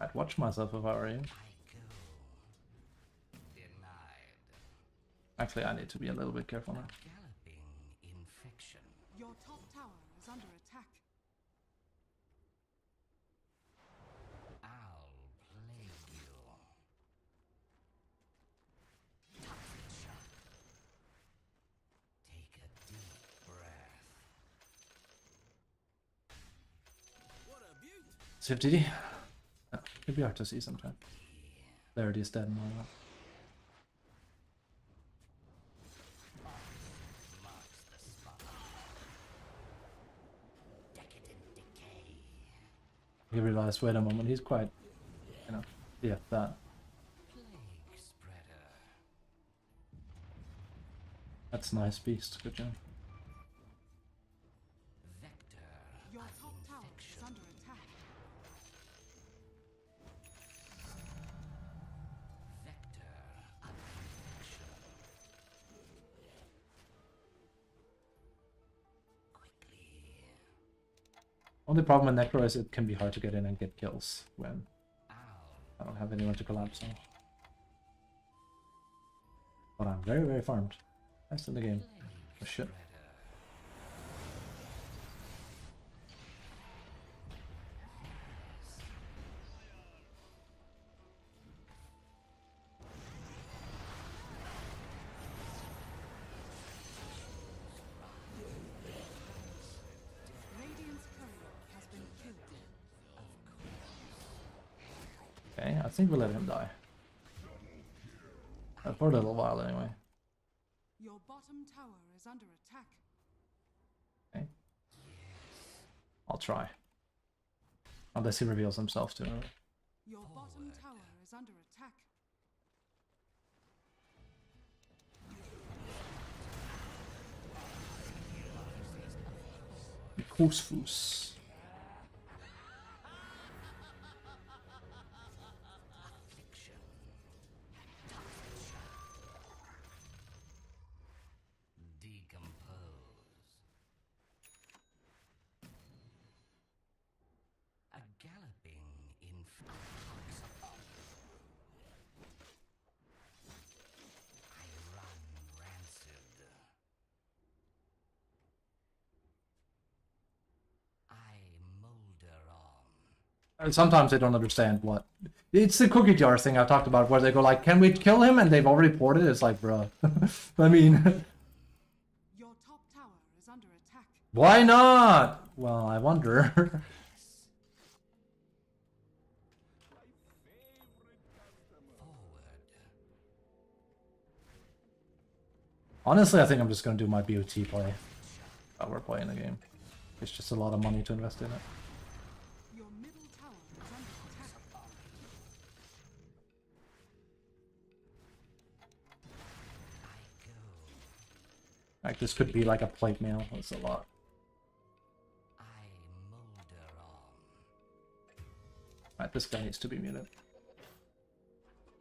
I'd watch myself if I were you. I go. Denied. Actually, I need to be a little bit careful now. Galloping Your top tower is under attack. I'll plague you. Toxic shock. Take a deep breath. What a beaut! 50D. Oh, could be hard to see sometimes. Clarity is dead and all that. Marks the spot. Decadent decay. He realized, wait a moment, he's quite, you know, yeah, that. Plague spreader. That's nice, beast. Good job. Vector Your of top tower is infection. under attack. Vector of infection. Quickly. Only problem with Necro is it can be hard to get in and get kills when Ow. I don't have anyone to collapse on. But I'm very, very farmed. Best in the game. Plague Oh shit. spreader. Radiant's courier has been killed. Okay, I think we'll let him die. For a little while anyway. Your bottom tower is under attack. Okay. I'll try. Unless he reveals himself to her. Your bottom tower is under attack. Cousfous. Affliction. Decompose. A galloping I run rancid. I molder on. And sometimes they don't understand what. It's the cookie jar thing I talked about where they go like, can we kill him? And they've already ported it. It's like, bruh. I mean, Your top tower is under attack. why not? Well, I wonder. Forward. Honestly, I think I'm just going to do my BOT play while we're playing the game. It's just a lot of money to invest in it. Your middle tower is under attack. I go. Like, this could be like a plate mail. That's a lot. I molder on. Right, this guy needs to be muted.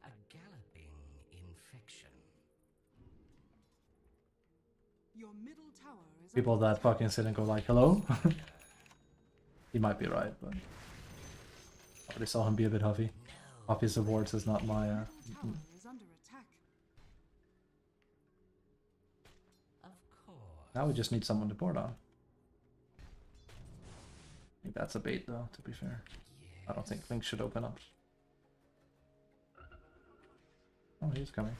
A galloping infection. Your middle tower is People under that attack. fucking sit and go like, hello? He might be right, but I already saw him be a bit huffy. Huffy's awards is not my, Middle tower is under attack. Of course. Now we just need someone to board on. I think that's a bait though, to be fair. I don't think Link should open up. Oh, he's coming.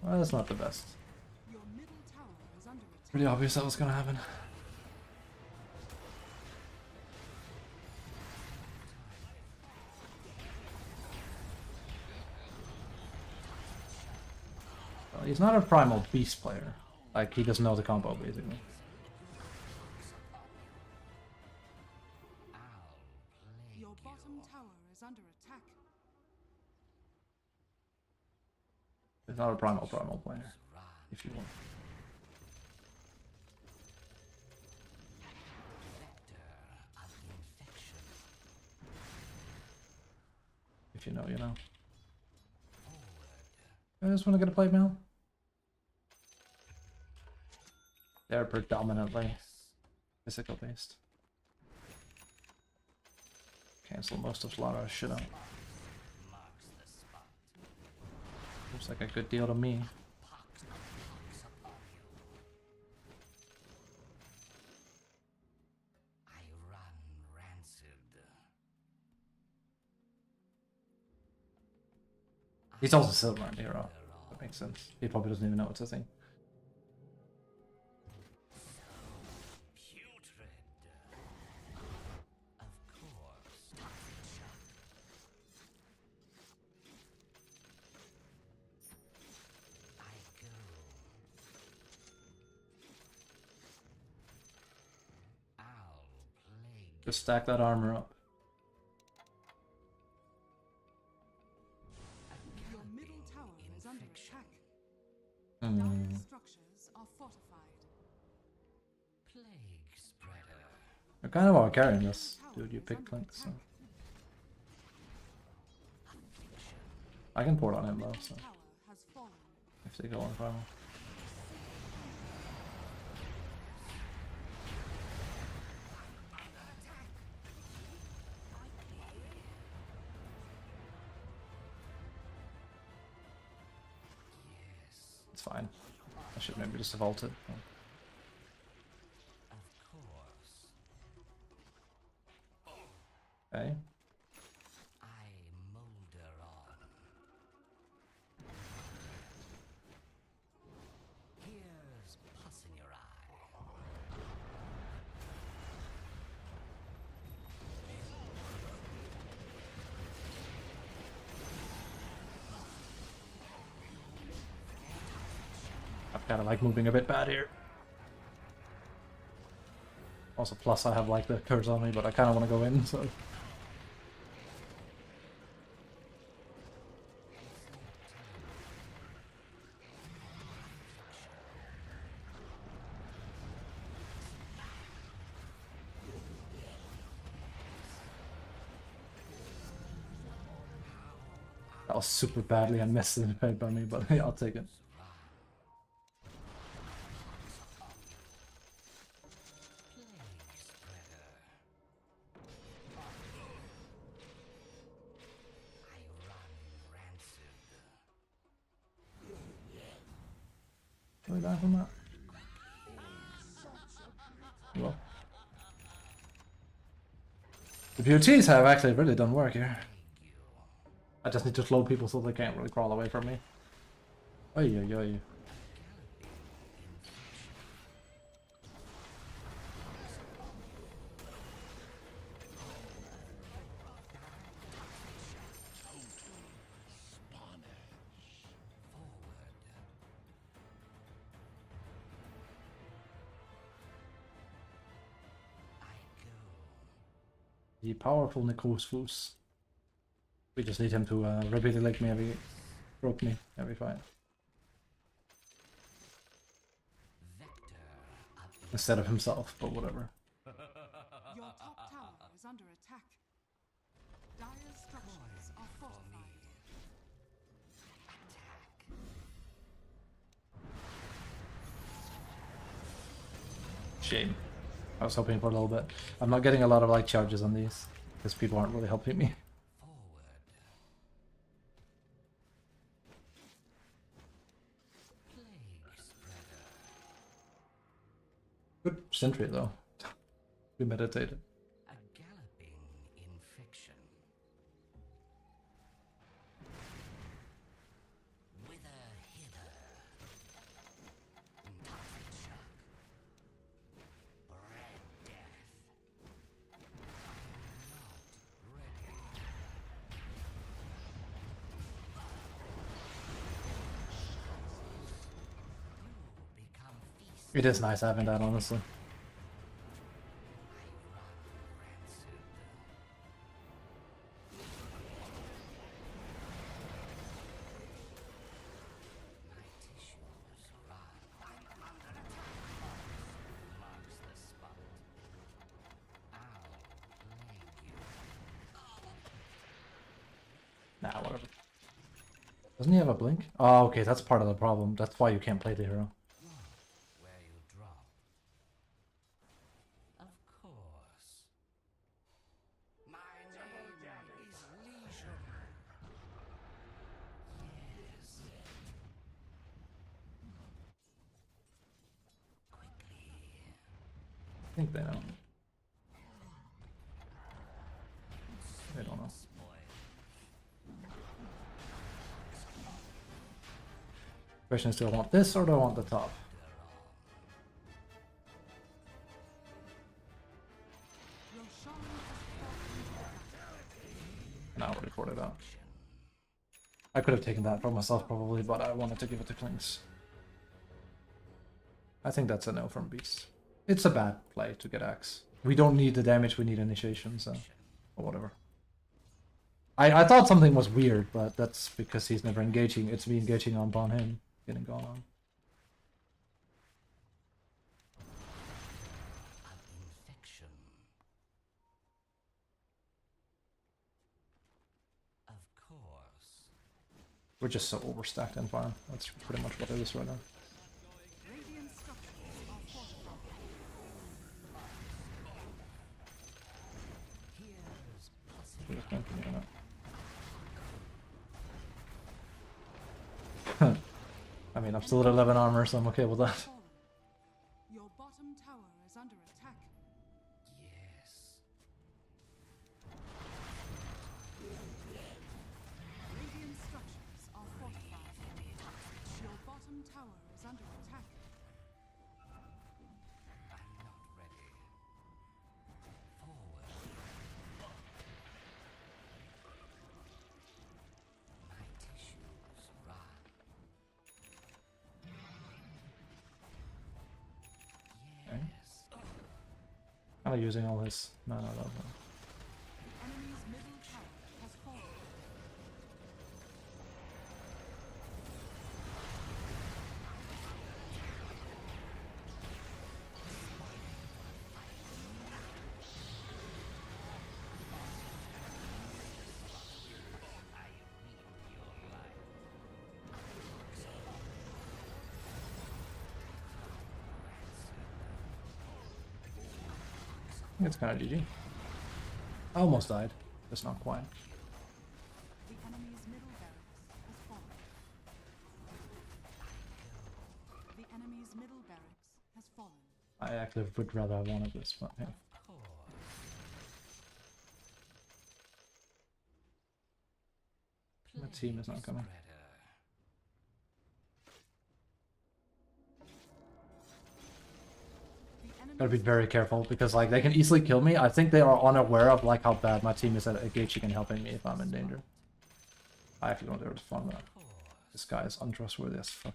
Well, that's not the best. Your middle tower is under attack. Pretty obvious that was gonna happen. Well, he's not a primal beast player. Like, he doesn't know the combo, basically. I'll plague Your bottom you. tower is under attack. He's not a primal player, Run. if you want. Vector of infection. If you know, you know. Forward. I just want to get a plate mail. They're predominantly physical based. Cancel most of Lara's shit out. Seems like a good deal to me. pox upon you. I run rancid. He's also silver and hero. That makes sense. He probably doesn't even know what's a thing. Putrid. Of course, toxic shock. I go. I'll plague. Just stack that armor up. Your middle tower is under attack. Hmm. Dire structures are fortified. Plague spreader. You're kind of all carrying this, dude. You pick Clink, so I can port on him though. So Tower has fallen. if they go on final, it's fine. I should maybe just vault it. Oh. Of course. Okay. I molder on. Here's pus in your eye. I'm kind of like moving a bit bad here. Also, plus I have like the curse on me, but I kind of want to go in, so. That was super badly unmessaged by me, but yeah, I'll take it. Plague spreader. I run rancid. Can we die from that? Well. The BOTs have actually really done work here. Plague you. I just need to slow people so they can't really crawl away from me. Oy, oy, oy. I go. The powerful Necrosfus. We just need him to repeatedly like me every broke me every fight. Vector of Instead of himself, but whatever. Your top tower is under attack. Dire structures are fortified. attack. Shame. I was hoping for a little bit. I'm not getting a lot of like charges on these because people aren't really helping me. Forward. Plague spreader. Good sentry though. We meditated. A galloping infection. Wither hither. Toxic shock. Bread death. Not ready. You become feast. It is nice having that, honestly. I run rancid. My tissues run. I'm under attack. Marks the spot. I'll plague you. Nah, whatever. Doesn't he have a blink? Oh, okay, that's part of the problem. That's why you can't play the hero. Where you drop. Of course. My name is Legion. Yes, think they know. They don't know. Question is, do I want this or do I want the top? Roshan has fallen. Now I'll record it out. I could have taken that for myself probably, but I wanted to give it to Klings. I think that's a no from Beast. It's a bad play to get Axe. We don't need the damage, we need initiation, so... or whatever. I thought something was weird, but that's because he's never engaging. It's me engaging on him, getting gone on. Infection. Of course. We're just so overstacked in farm. That's pretty much what it is right now. Radiant structures are fortified. Here's We're just continuing it. I mean, I'm still at 11 armor, so I'm okay with that. Fallen. Your bottom tower is under attack. yes. Radiant structures are fortified. Your bottom tower is under attack. I'm not ready. Forward. My tissues run. Okay. Yes. Kind of using all his mana though. The enemy's middle tower has fallen. I reap your life. I think it's kind of GG. I almost died, just not quite. The enemy's middle barracks has fallen. The enemy's middle barracks has fallen. I actually would rather have wanted this, but hey. Of course. The team is not coming. Spreader. The enemy's Gotta be very careful because like they can easily kill me. I think they are unaware of like how bad my team is at engaging and helping me if I'm in danger. I actually don't dare to farm that. Of course. This guy is untrustworthy as fuck.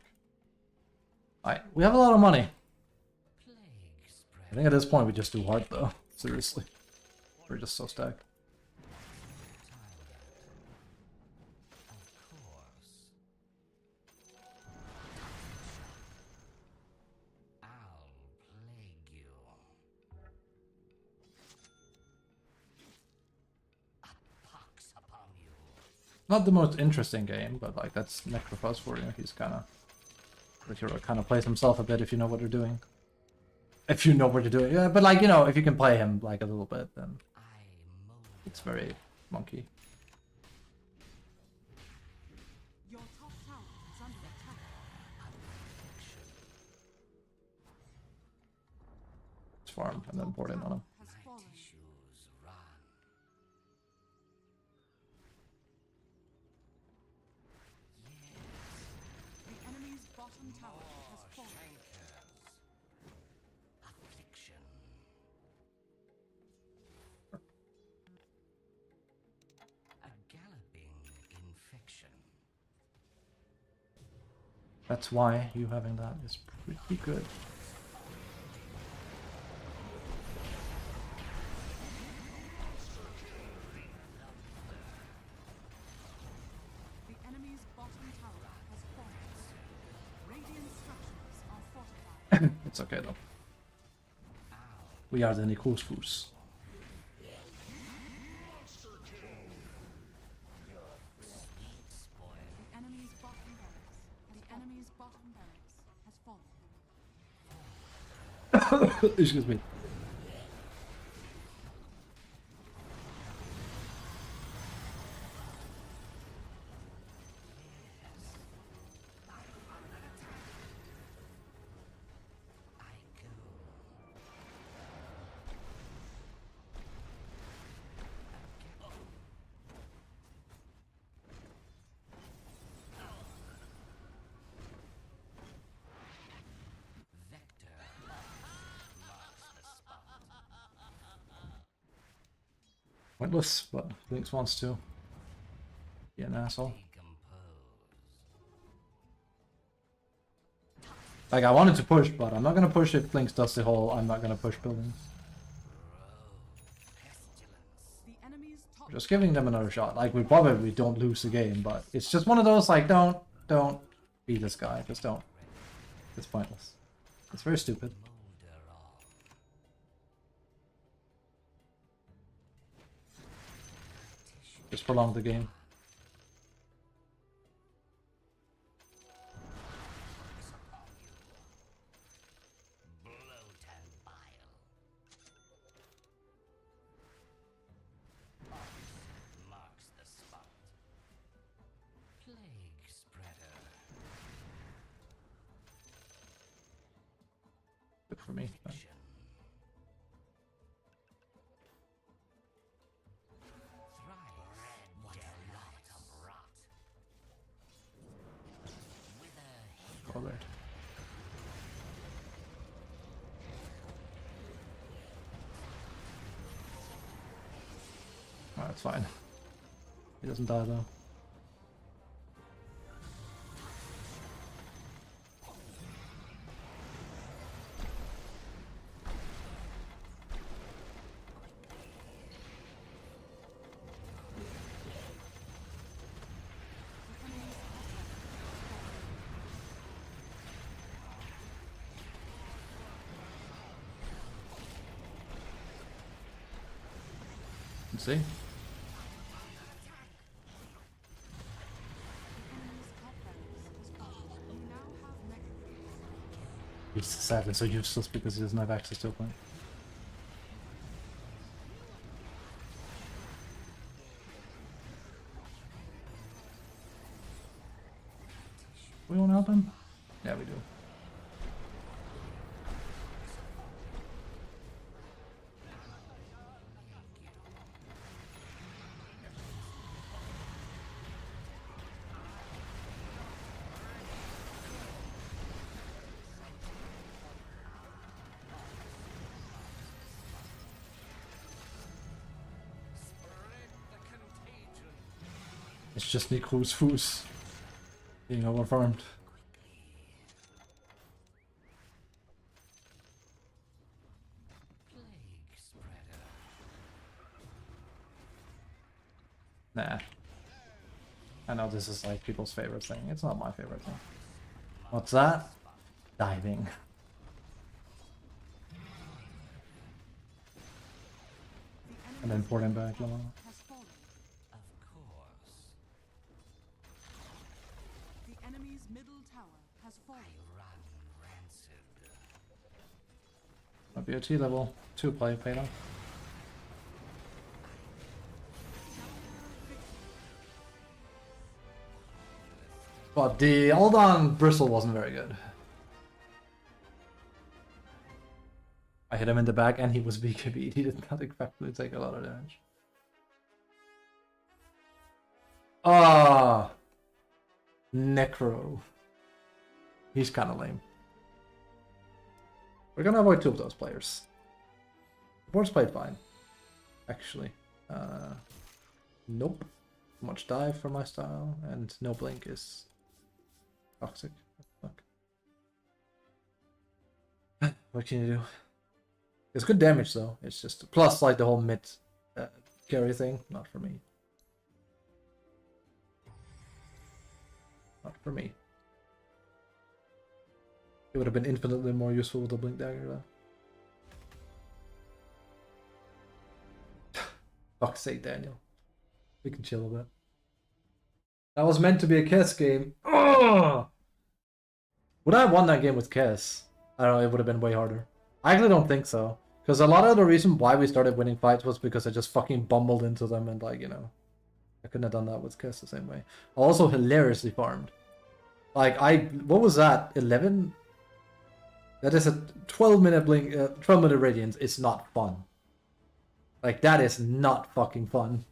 Alright, we have a lot of money. Plague I spreader. think at this point we just do hard though. Seriously. We're just so stacked. Of course. I'll plague you. A pox upon you. Not the most interesting game, but like that's Necrophos for you. He's kinda the hero kinda plays himself a bit if you know what you're doing. If you know what you're doing. Yeah, but like, you know, if you can play him like a little bit, then I mold it's very monkey. Your top tower is under attack. Let's farm and then Top board in on tower him. has my fallen. tissues run. The enemy's bottom tower has fallen. Shankers. Affliction. A galloping infection. That's why you having that is pretty good. The enemy's bottom tower has fallen. Radiant structures are fortified. It's okay though. We are the Nikolsfus. The enemy's bottom barracks. The enemy's bottom barracks has fallen. Excuse me. I go. Pointless, but Lynx wants to. Be an asshole. Like, I wanted to push, but I'm not gonna push if Lynx does the whole I'm not gonna push buildings. The enemy's top Just giving them another shot. Like, we probably don't lose the game, but it's just one of those, like, don't be this guy. Just don't. It's pointless. It's very stupid. Just prolong the game. Marks the spot. Plague spreader. Good for me. But go there. Oh, that's fine. He doesn't die though. Let's see. enemy's top barracks is fallen. You now have mega creeps. He's sadly so useless because he doesn't have access to a point. We want to help him? Yeah, we do. It's just Nikru's Foos being overfarmed. Plague spreader. Nah. I know this is like people's favorite thing. It's not my favorite thing. What's that? Diving. The And then enemy's port him back, Lamar. has fallen. Of course. The enemy's middle tower has fallen. Run rancid. Might be a T level 2 play paid off. But the ult on Bristle wasn't very good. I hit him in the back and he was BKB'd. He did not effectively take a lot of damage. Ah, Necro. He's kind of lame. We're gonna avoid two of those players. The board's played fine, actually. Nope. Too much dive for my style, and no blink is toxic. Fuck. What can you do? It's good damage though. It's just plus like the whole mid carry thing. Not for me. Not for me. It would have been infinitely more useful with the blink dagger though. Fuck's sake, Daniel. We can chill a bit. That was meant to be a Kess game. Ugh! Would I have won that game with Kess? I don't know, it would have been way harder. I actually don't think so. Because a lot of the reason why we started winning fights was because I just fucking bumbled into them and like, you know. I couldn't have done that with Kess the same way. I also hilariously farmed. Like, what was that? 11? That is a 12-minute blink, 12-minute radiance. It's not fun. Like, that is not fucking fun.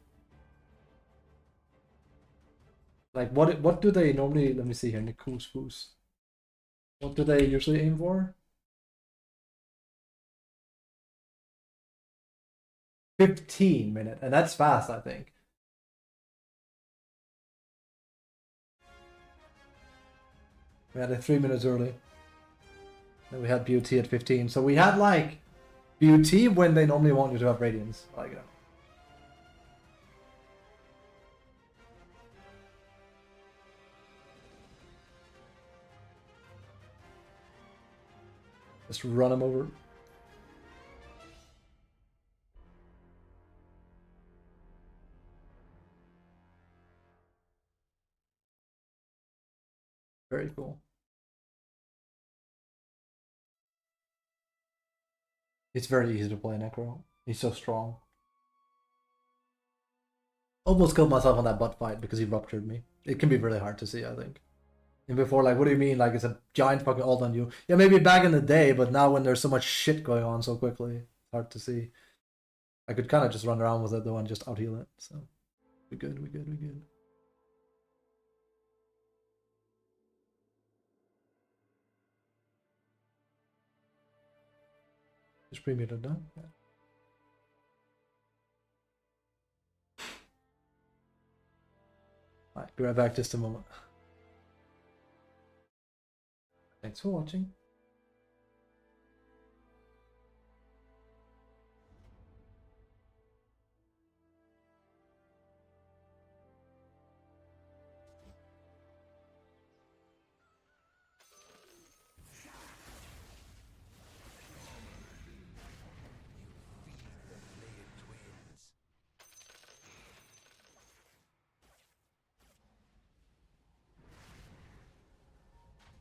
Like, what do they normally... Let me see here. Nikus Foos. What do they usually aim for? 15 minutes, and that's fast, I think. We had it 3 minutes early. Then we had BOT at 15. So we had like BOT when they normally want you to have radiance. Like that. Just run him over. Very cool. It's very easy to play Necro. He's so strong. Almost killed myself on that butt fight because he ruptured me. It can be really hard to see, I think. And before, like, what do you mean? Like, it's a giant fucking ult on you. Yeah, maybe back in the day, but now when there's so much shit going on so quickly, it's hard to see. I could kind of just run around with it though and just out heal it. So, we good, we good, we good. Just pre-muted, no? Yeah. Alright, be right back just a moment. Thanks for watching.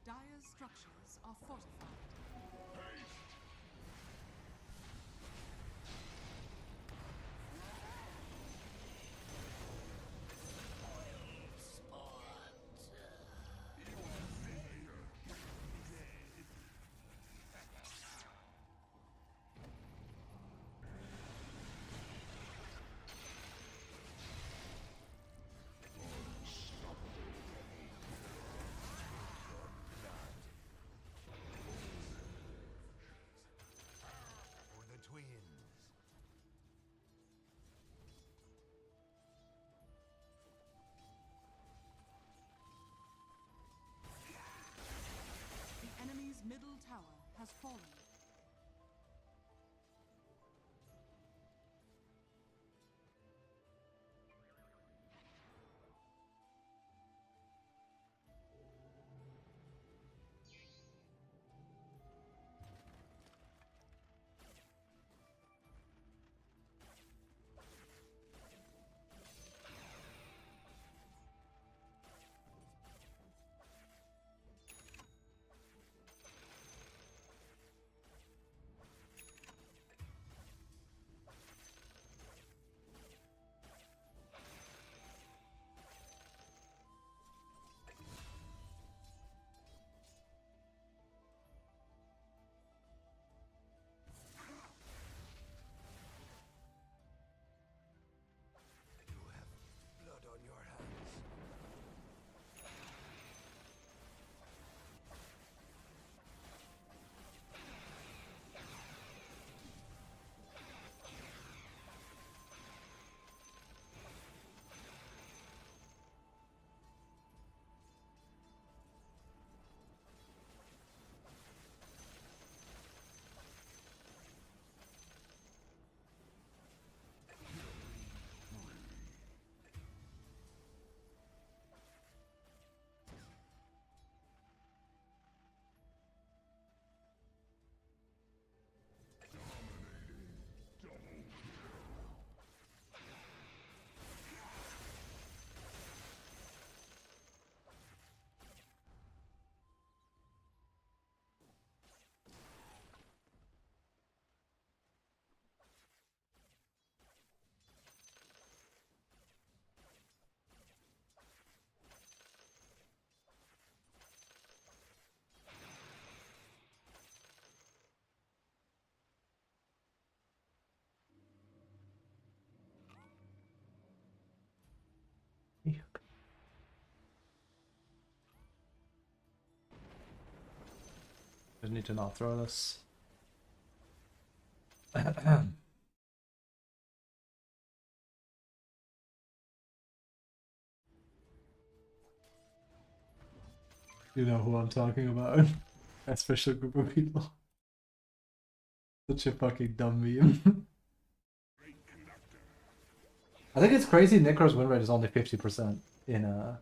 Dire's structures are fortified. The enemy's middle tower has fallen. Just need to not throw this. You know who I'm talking about. A special group of people. Such a fucking dumb meme. I think it's crazy Necro's win rate is only 50% in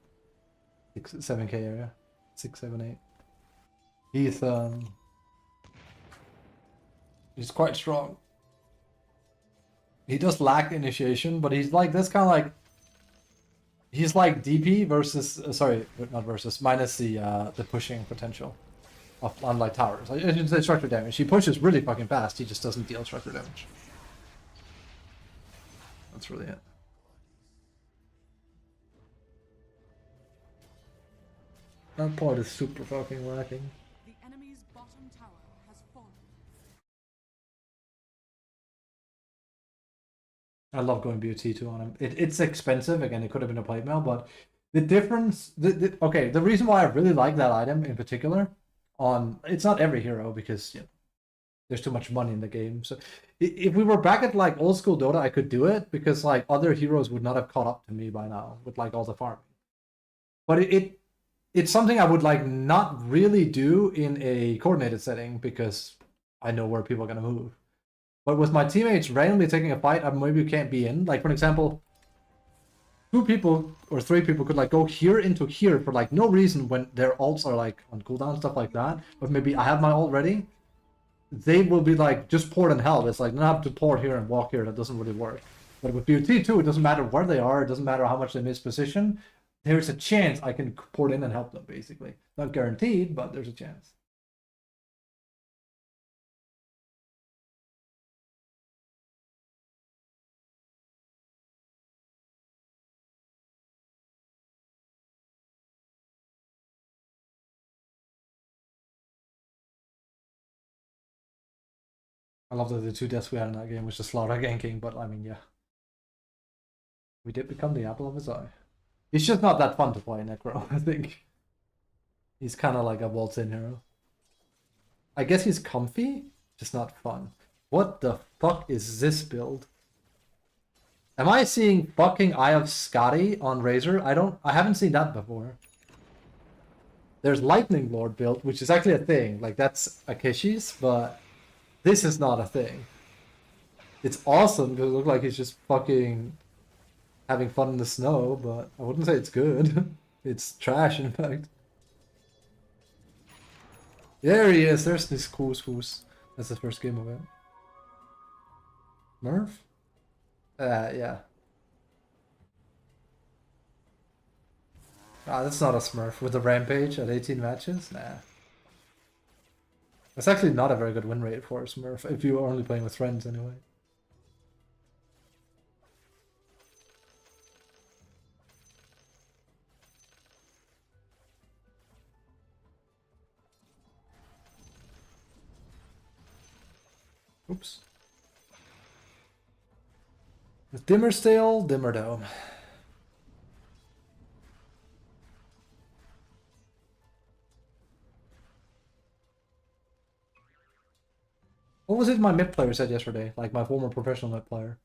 7k area. 6, 7, 8. He's quite strong. He does lack initiation, but he's like this kind of like he's like DP versus sorry, not versus minus the pushing potential of unlike towers. I should say structure damage. He pushes really fucking fast. He just doesn't deal structure damage. That's really it. That part is super fucking lacking. The enemy's bottom tower has fallen. I love going BOT2 on him. It's expensive. Again, it could have been a plate mail, but the difference... okay, the reason why I really like that item in particular on... It's not every hero because, you know, there's too much money in the game. So if we were back at, like, old school Dota, I could do it because, like, other heroes would not have caught up to me by now with, like, all the farming. But it's something I would, like, not really do in a coordinated setting because I know where people are going to move. But with my teammates randomly taking a fight I maybe can't be in, like for example, 2 people or 3 people could like go here into here for like no reason when their ults are like on cooldown, stuff like that. But maybe I have my ult ready. They will be like, just port in hell. It's like, no, I have to port here and walk here. That doesn't really work. But with BOT2, it doesn't matter where they are. It doesn't matter how much they miss position. There's a chance I can port in and help them, basically. Not guaranteed, but there's a chance. I love that the 2 deaths we had in that game was just Slaughter ganking, but I mean, yeah. We did become the apple of his eye. He's just not that fun to play, Necro, I think. He's kind of like a waltz-in hero. I guess he's comfy, just not fun. What the fuck is this build? Am I seeing fucking Eye of Scotty on Razor? I haven't seen that before. There's Lightning Lord build, which is actually a thing. Like, that's Akeshi's, but this is not a thing. It's awesome because it looks like he's just fucking having fun in the snow, but I wouldn't say it's good. It's trash, in fact. There he is. There's this cool Swoos. That's the first game of it. Murph? Yeah. Ah, that's not a Smurf with a Rampage at 18 matches? Nah. That's actually not a very good win rate for a Smurf, if you are only playing with friends anyway. Oops. With Dimmerstale, Dimmerdome. What was it my mid player said yesterday? Like my former professional mid player.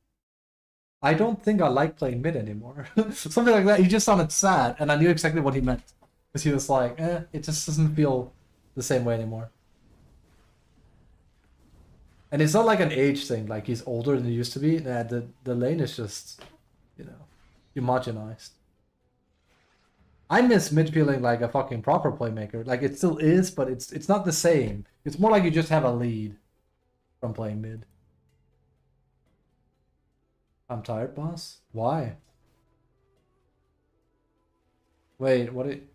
I don't think I like playing mid anymore. Something like that. He just sounded sad, and I knew exactly what he meant. Because he was like, it just doesn't feel the same way anymore. And it's not like an age thing, like he's older than he used to be. Nah, the lane is just, you know, homogenized. I miss mid feeling like a fucking proper playmaker. Like it still is, but it's not the same. It's more like you just have a lead from playing mid. I'm tired, boss. Why? Wait, what it?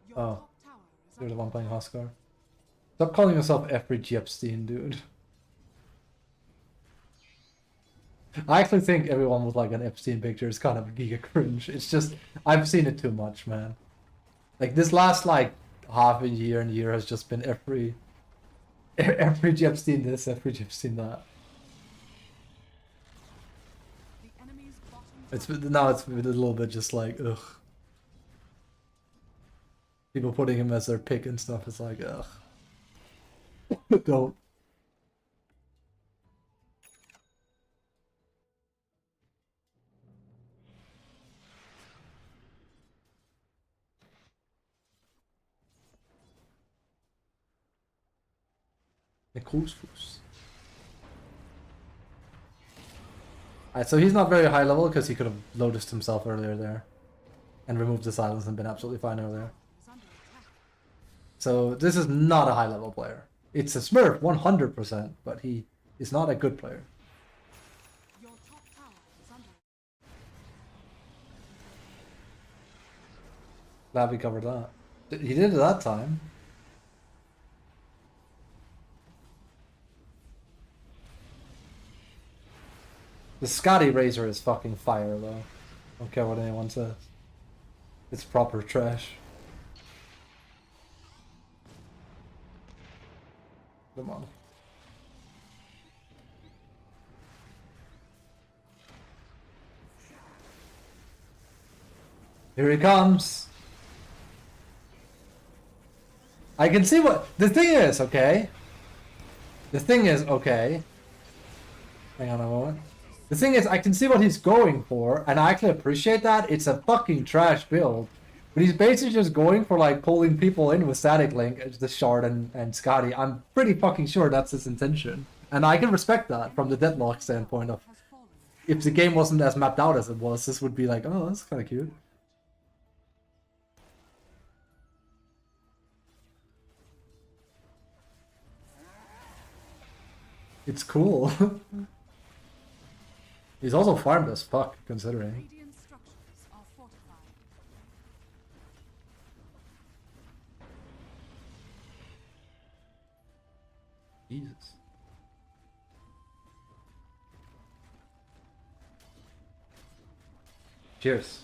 Your Oh, top tower is you're the under one playing attack. Huskar. Stop calling yourself Efridge Epstein, dude. I actually think everyone with like an Epstein picture is kind of giga cringe. It's just, I've seen it too much, man. Like this last like half a year and year has just been every Epstein this, every Epstein that. The enemy's bottom It's tower now it's a little bit just like ugh. People putting him as their pick and stuff is like ugh. Don't. Necrosfus. Alright, so he's not very high level because he could have lotused himself earlier there. And removed the silence and been absolutely fine earlier. Is under attack. So this is not a high level player. It's a Smurf 100%, but he is not a good player. Your top tower is under. Glad we covered that. He did it that time. The Scotty Razor is fucking fire though. Don't care what anyone says. It's proper trash. Come on. Here he comes. I can see what the thing is, okay? The thing is, okay. Hang on a moment. The thing is, I can see what he's going for, and I actually appreciate that. It's a fucking trash build. But he's basically just going for, like, pulling people in with Static Link, the Shard and Scotty. I'm pretty fucking sure that's his intention. And I can respect that from the Deadlock standpoint of, Has fallen. if the game wasn't as mapped out as it was, this would be like, oh, that's kind of cute. It's cool. He's also farmed as fuck, considering. Radiant structures are fortified. Jesus. Cheers.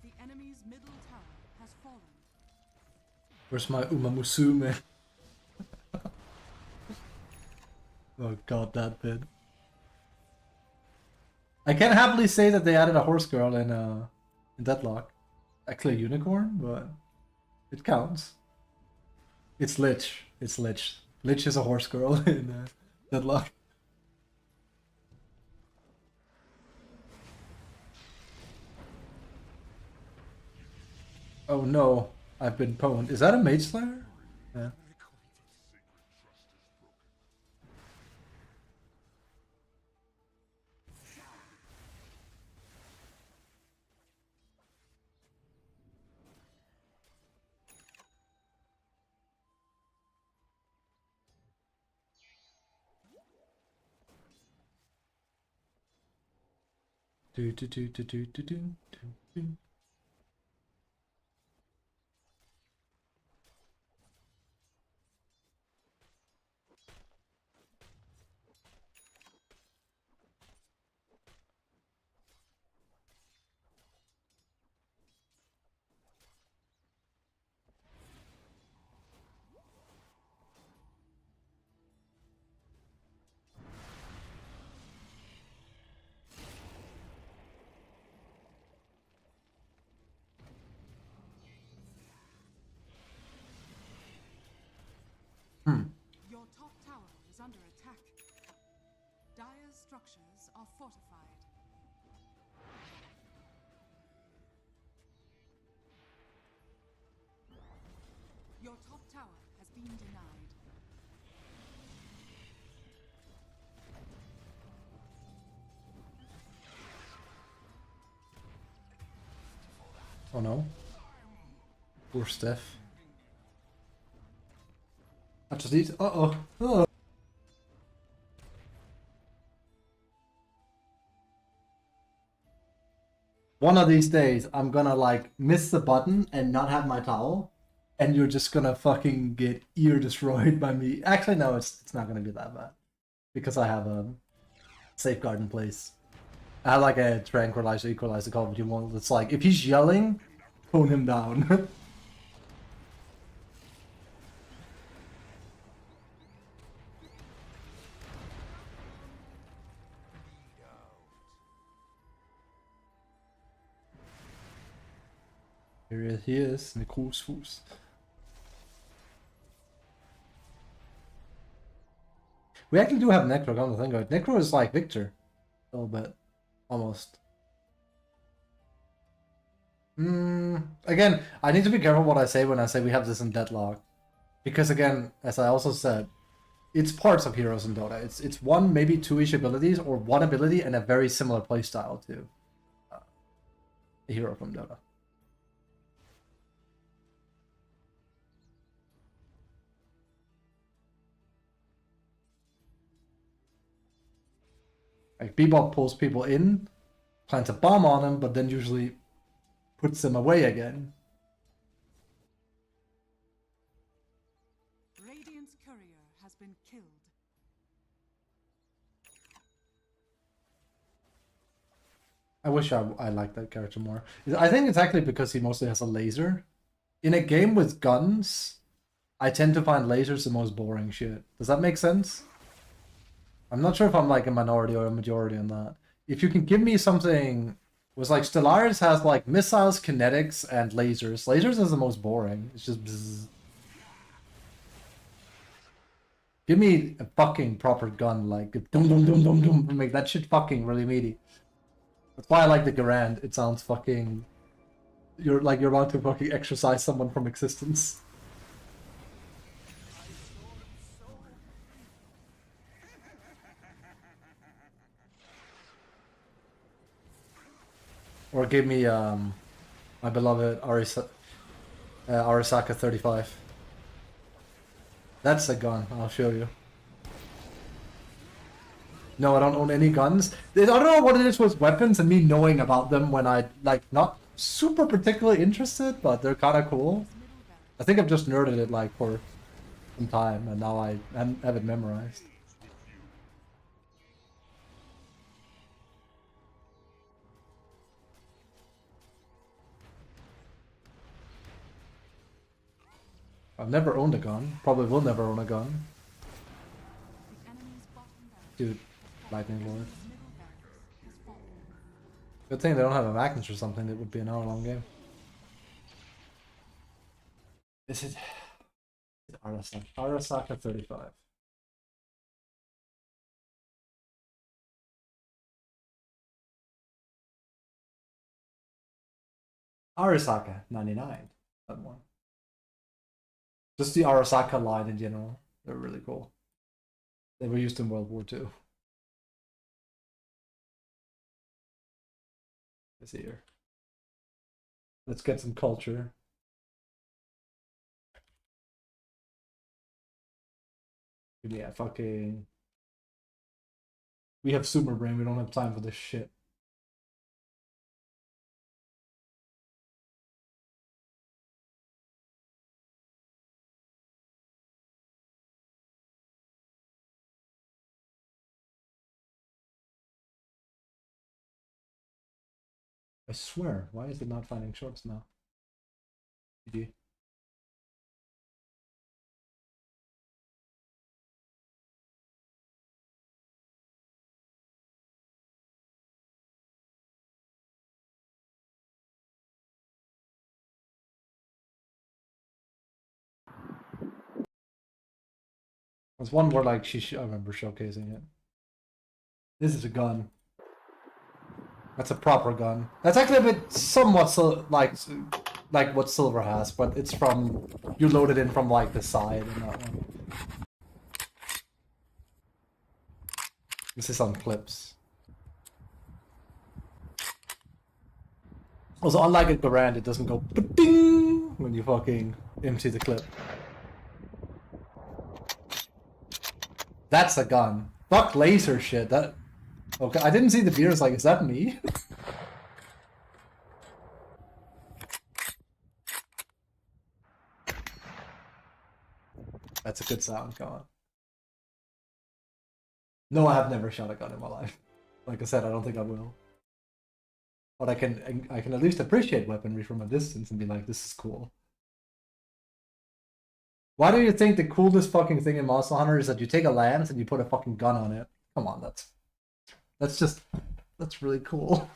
The enemy's middle tower has fallen. Where's my Umamusume? Oh god, that bit. I can happily say that they added a horse girl in Deadlock. Actually a unicorn, but it counts. It's Lich. It's Lich. Lich is a horse girl in Deadlock. Oh no, I've been pwned. Is that a Mage Slayer? Yeah. Do do do do do do do do. Your top tower is under attack. Dire's structures are fortified. Your top tower has been denied. Oh no. Poor Steph. I just need. Uh oh. One of these days, I'm gonna like miss the button and not have my towel, and you're just gonna fucking get ear destroyed by me. Actually, no, it's not gonna be that bad because I have a safeguard in place. I have like a tranquilizer, equalizer, call what you want. It's like if he's yelling, tone him down. Here he is, Necrosfus. We actually do have Necro, come to think of it. Necro is like Victor. A little bit. Almost. Again, I need to be careful what I say when I say we have this in deadlock. Because again, as I also said, it's parts of heroes in Dota. It's one, maybe two-ish abilities, or one ability and a very similar playstyle to a hero from Dota. Like Bebop pulls people in, plants a bomb on them, but then usually puts them away again. Radiant's courier has been killed. I wish I liked that character more. I think it's actually because he mostly has a laser. In a game with guns, I tend to find lasers the most boring shit. Does that make sense? I'm not sure if I'm like a minority or a majority on that. If you can give me something... It was like Stellaris has like missiles, kinetics, and lasers. Lasers is the most boring. It's just bzzz. Give me a fucking proper gun, like dum dum dum dum dum, make that shit fucking really meaty. That's why I like the Garand. It sounds fucking... You're about to fucking exorcise someone from existence. Or give me my beloved Arisaka 35. That's a gun, I'll show you. No, I don't own any guns. I don't know what it is with weapons and me knowing about them when I, like, not super particularly interested, but they're kind of cool. I think I've just nerded it, like, for some time, and now I have it memorized. I've never owned a gun. Probably will never own a gun. The enemy's bottom barracks. Dude, Lightning Lord. Middle barracks has fallen. Good thing they don't have a Magnus or something. It would be an hour-long game. Is it Arasaka? Arasaka 35. Arasaka 99. That one. Just the Arasaka line in general. They're really cool. They were used in World War II. Let's see here. Let's get some culture. Yeah, fucking... We have super brain, we don't have time for this shit. I swear, why is it not finding shorts now? GG. There's one where like I remember showcasing it. This is a gun. That's a proper gun. That's actually a bit somewhat like what Silver has, but it's from you load it in from like the side in that one. This is on clips. Also, unlike a Garand, it doesn't go ding when you fucking empty the clip. That's a gun. Fuck laser shit. That. Okay, I didn't see the beers. Like, is that me? That's a good sound. Come on. No, I have never shot a gun in my life. Like I said, I don't think I will. But I can at least appreciate weaponry from a distance and be like, this is cool. Why do you think the coolest fucking thing in Monster Hunter is that you take a lance and you put a fucking gun on it? Come on, that's really cool.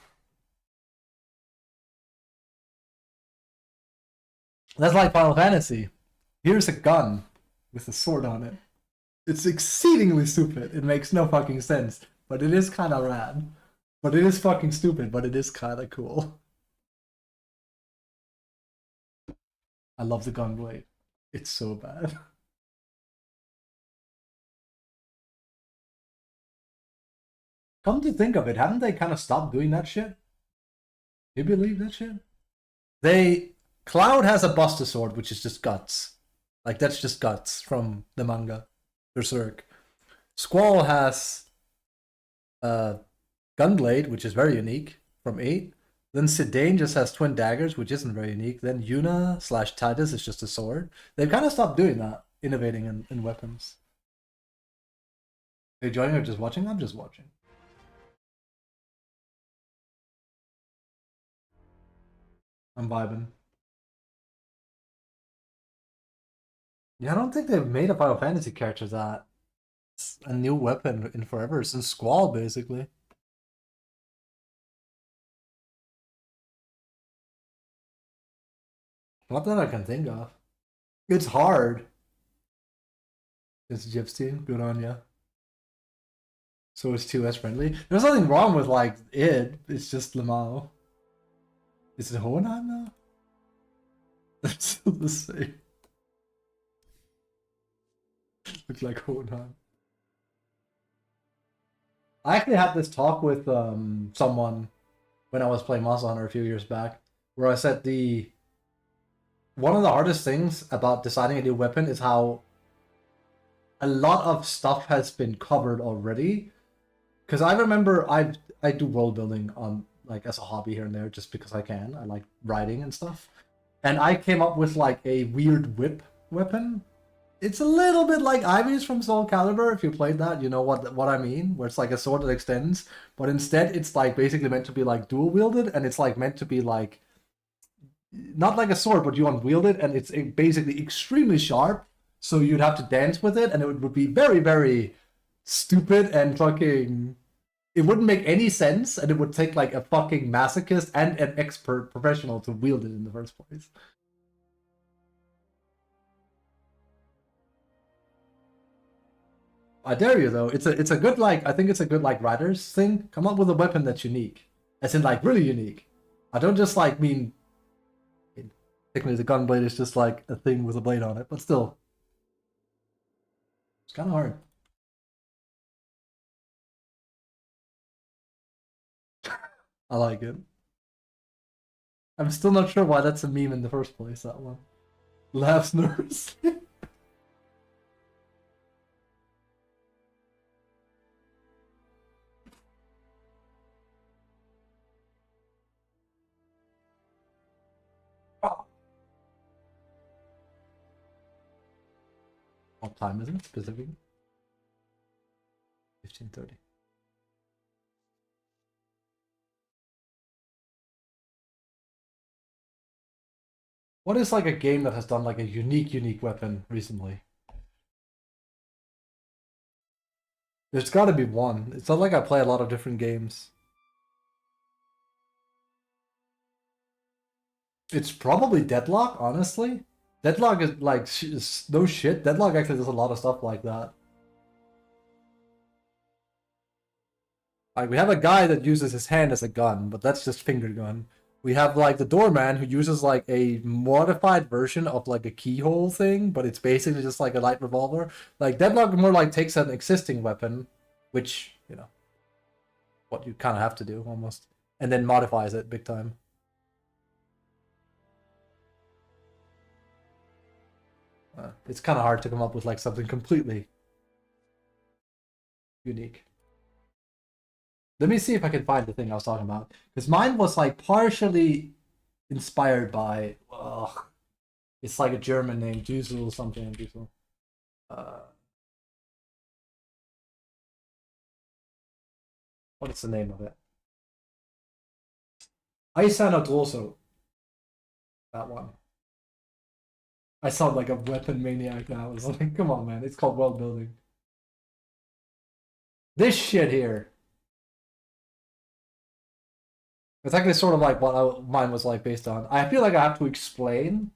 That's like Final Fantasy. Here's a gun with a sword on it. It's exceedingly stupid. It makes no fucking sense, but it is kind of rad. But it is fucking stupid, but it is kind of cool. I love the gunblade. It's so bad. Come to think of it, haven't they kind of stopped doing that shit? You believe that shit? Cloud has a Buster Sword, which is just guts. Like, that's just guts from the manga. Berserk. Squall has Gunblade, which is very unique, from 8. Then Zidane just has twin daggers, which isn't very unique. Then Yuna / Titus is just a sword. They've kind of stopped doing that, innovating in weapons. Are you joining or just watching? I'm just watching. I'm vibing. Yeah, I don't think they've made a Final Fantasy character that's a new weapon in forever, since Squall, basically. Not that I can think of. It's hard. It's Gypsy. Good on ya. So is 2S friendly. There's nothing wrong with, like, it. It's just Lamau. Is it Hohenheim now? That's still the same. Looks like Hohenheim. I actually had this talk with someone when I was playing Monster Hunter a few years back, where I said one of the hardest things about designing a new weapon is how a lot of stuff has been covered already. Because I remember I do world building on, like, as a hobby here and there, just because I can. I like writing and stuff. And I came up with, like, a weird whip weapon. It's a little bit like Ivy's from Soul Calibur. If you played that, you know what I mean. Where it's like a sword that extends, but instead it's like basically meant to be like dual wielded, and it's like meant to be like not like a sword, but you unwield it, and it's basically extremely sharp. So you'd have to dance with it, and it would be very, very stupid and fucking. It wouldn't make any sense, and it would take like a fucking masochist and an expert professional to wield it in the first place. I dare you though. It's a good, like, I think it's a good, like, writers thing. Come up with a weapon that's unique, as in like really unique. I don't just like mean. Technically, the gunblade is just like a thing with a blade on it, but still, it's kind of hard. I like it. I'm still not sure why that's a meme in the first place. That one laughs nervously. What time is it specifically? 15:30. What is like a game that has done like a unique weapon recently? There's got to be one. It's not like I play a lot of different games. It's probably Deadlock, honestly. Deadlock is like no shit. Deadlock actually does a lot of stuff like that. Like, we have a guy that uses his hand as a gun, but that's just finger gun. We have like the doorman who uses like a modified version of like a keyhole thing, but it's basically just like a light revolver. Like, Deadlock more like takes an existing weapon, which, you know, what you kind of have to do almost, and then modifies it big time. It's kind of hard to come up with like something completely unique. Let me see if I can find the thing I was talking about, because mine was like partially inspired by. It's like a German name, Düsel something. Düsel. What is the name of it? Eiserne Drosso. That one. I sound like a weapon maniac now. It's like, come on, man. It's called world building. This shit here. It's actually sort of like what mine was like based on. I feel like I have to explain.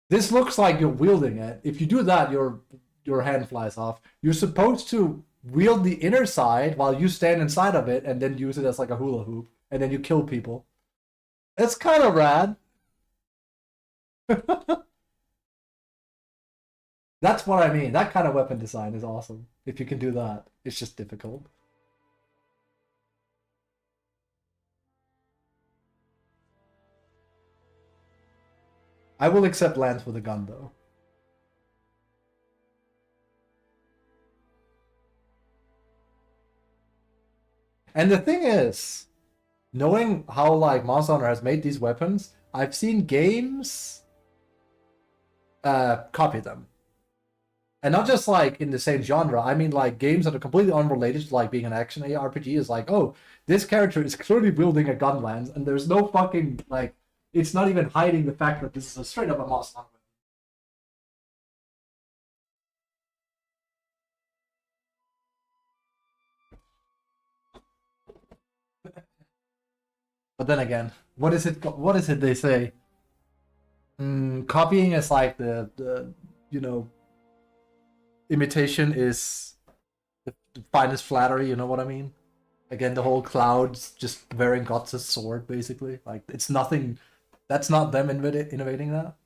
This looks like you're wielding it. If you do that, your hand flies off. You're supposed to wield the inner side while you stand inside of it and then use it as like a hula hoop. And then you kill people. It's kind of rad. That's what I mean. That kind of weapon design is awesome. If you can do that, it's just difficult. I will accept Lance with a gun, though. And the thing is, knowing how like Monster Hunter has made these weapons, I've seen games copy them. And not just like in the same genre, I mean like games that are completely unrelated to like being an action RPG is like, oh, this character is clearly wielding a gun lance, and there's no fucking like, it's not even hiding the fact that this is a straight up a Monster Hunter. But then again, what is it? What is it they say? Copying is like the you know, imitation is the finest flattery. You know what I mean? Again, the whole Cloud's just wearing Guts' sword, basically. Like it's nothing. That's not them innovating that.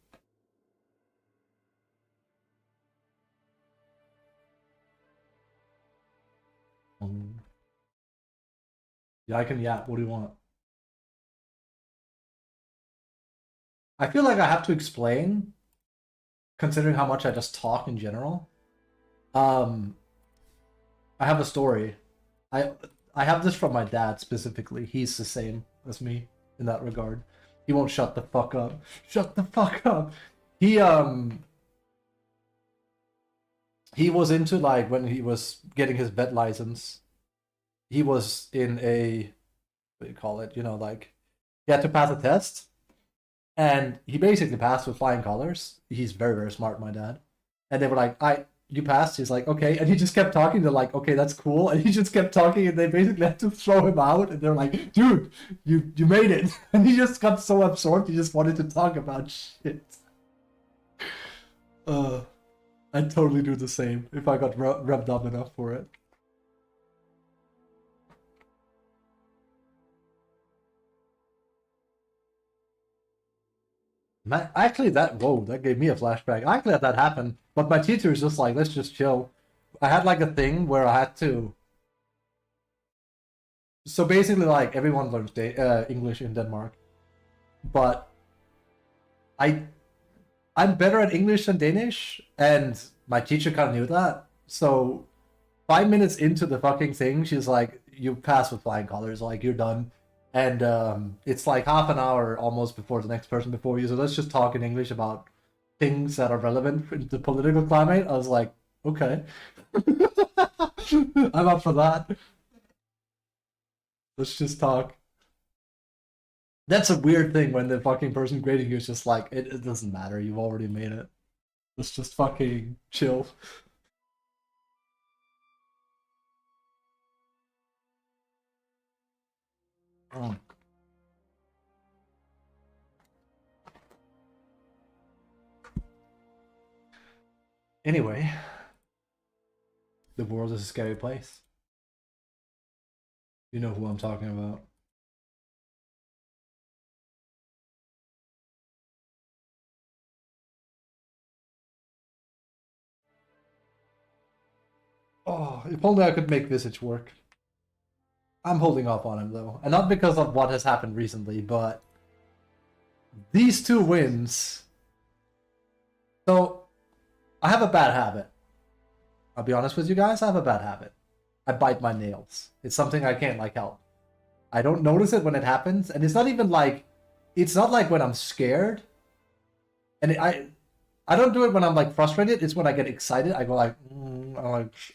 Yeah, I can. Yeah, what do you want? I feel like I have to explain, considering how much I just talk in general. I have a story. I I have this from my dad specifically. He's the same as me in that regard. He won't shut the fuck up. Shut the fuck up. He was into like when he was getting his vet license. He was in a what do you call it? You know, like he had to pass a test. And he basically passed with flying colors. He's very, very smart, my dad. And they were like, you passed? He's like, okay. And he just kept talking. They're like, okay, that's cool. And he just kept talking, and they basically had to throw him out. And they're like, dude, you made it. And he just got so absorbed, he just wanted to talk about shit. I'd totally do the same if I got revved up enough for it. Actually, that gave me a flashback. Actually, that happened, but my teacher was just like, "Let's just chill." I had like a thing where I had to. So basically, like everyone learns English in Denmark, but I'm better at English than Danish, and my teacher kind of knew that. So 5 minutes into the fucking thing, she's like, "You pass with flying colors. Like you're done." And it's like half an hour almost before the next person before you, so let's just talk in English about things that are relevant in the political climate. I was like, okay. I'm up for that. Let's just talk. That's a weird thing when the fucking person grading you is just like, it doesn't matter, you've already made it. Let's just fucking chill. Oh. Anyway, the world is a scary place. You know who I'm talking about. Oh, if only I could make Visage work. I'm holding off on him though, and not because of what has happened recently, but these two wins. So, I have a bad habit. I'll be honest with you guys, I have a bad habit. I bite my nails. It's something I can't like help. I don't notice it when it happens, and it's not even like, it's not like when I'm scared. And I don't do it when I'm like frustrated. It's when I get excited. I go like,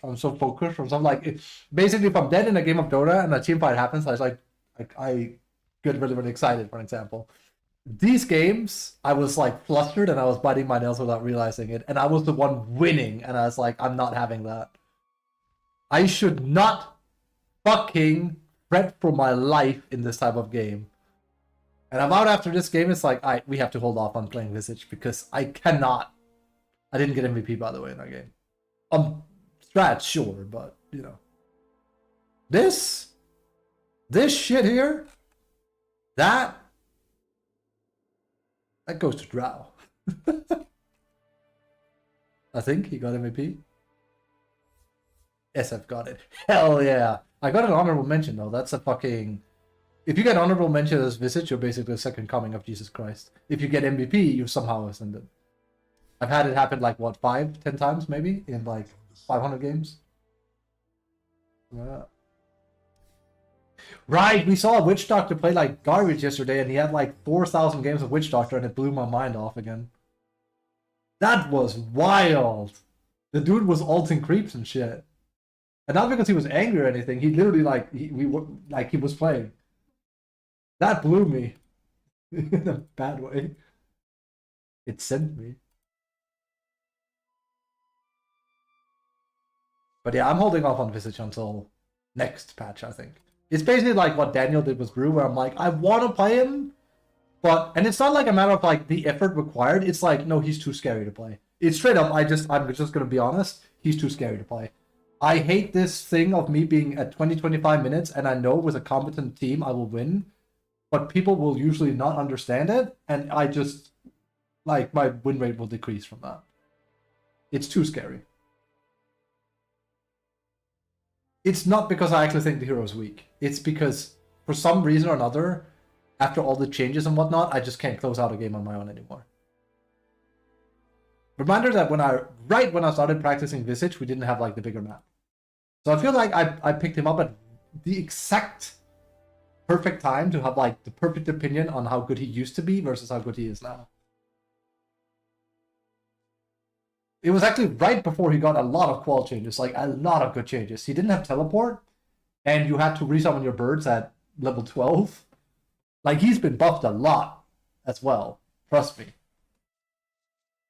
I'm so focused or something. Like, basically, if I'm dead in a game of Dota and a team fight happens, I get really, really excited. For example, these games, I was like flustered and I was biting my nails without realizing it, and I was the one winning, and I was like, I'm not having that. I should not fucking fret for my life in this type of game. And I'm out after this game. It's like, we have to hold off on playing Visage because I cannot. I didn't get MVP, by the way, in that game. Strat, sure, but, you know. This shit here, that goes to Drow. I think he got MVP. SF got it. Hell yeah. I got an honorable mention though. That's a fucking... If you get honorable mention as Visage, you're basically the second coming of Jesus Christ. If you get MVP, you somehow ascended. I've had it happen like, what, 5-10 times maybe? In like 500 games? Yeah. Right, we saw a Witch Doctor play like garbage yesterday and he had like 4,000 games of Witch Doctor and it blew my mind off again. That was wild! The dude was ulting creeps and shit. And not because he was angry or anything, he literally like, he was playing. That blew me. In a bad way. It sent me. But yeah, I'm holding off on Visage until next patch, I think. It's basically like what Daniel did with Brew, where I'm like, I want to play him, but... And it's not like a matter of like the effort required, it's like, no, he's too scary to play. It's straight up, I'm just going to be honest, he's too scary to play. I hate this thing of me being at 20-25 minutes, and I know with a competent team I will win, but people will usually not understand it, and I just... Like, my win rate will decrease from that. It's too scary. It's not because I actually think the hero is weak. It's because, for some reason or another, after all the changes and whatnot, I just can't close out a game on my own anymore. Reminder that right when I started practicing Visage, we didn't have like the bigger map. So I feel like I picked him up at the exact perfect time to have like the perfect opinion on how good he used to be versus how good he is now. It was actually right before he got a lot of qual changes, like a lot of good changes. He didn't have teleport, and you had to resummon your birds at level 12. Like, he's been buffed a lot as well. Trust me.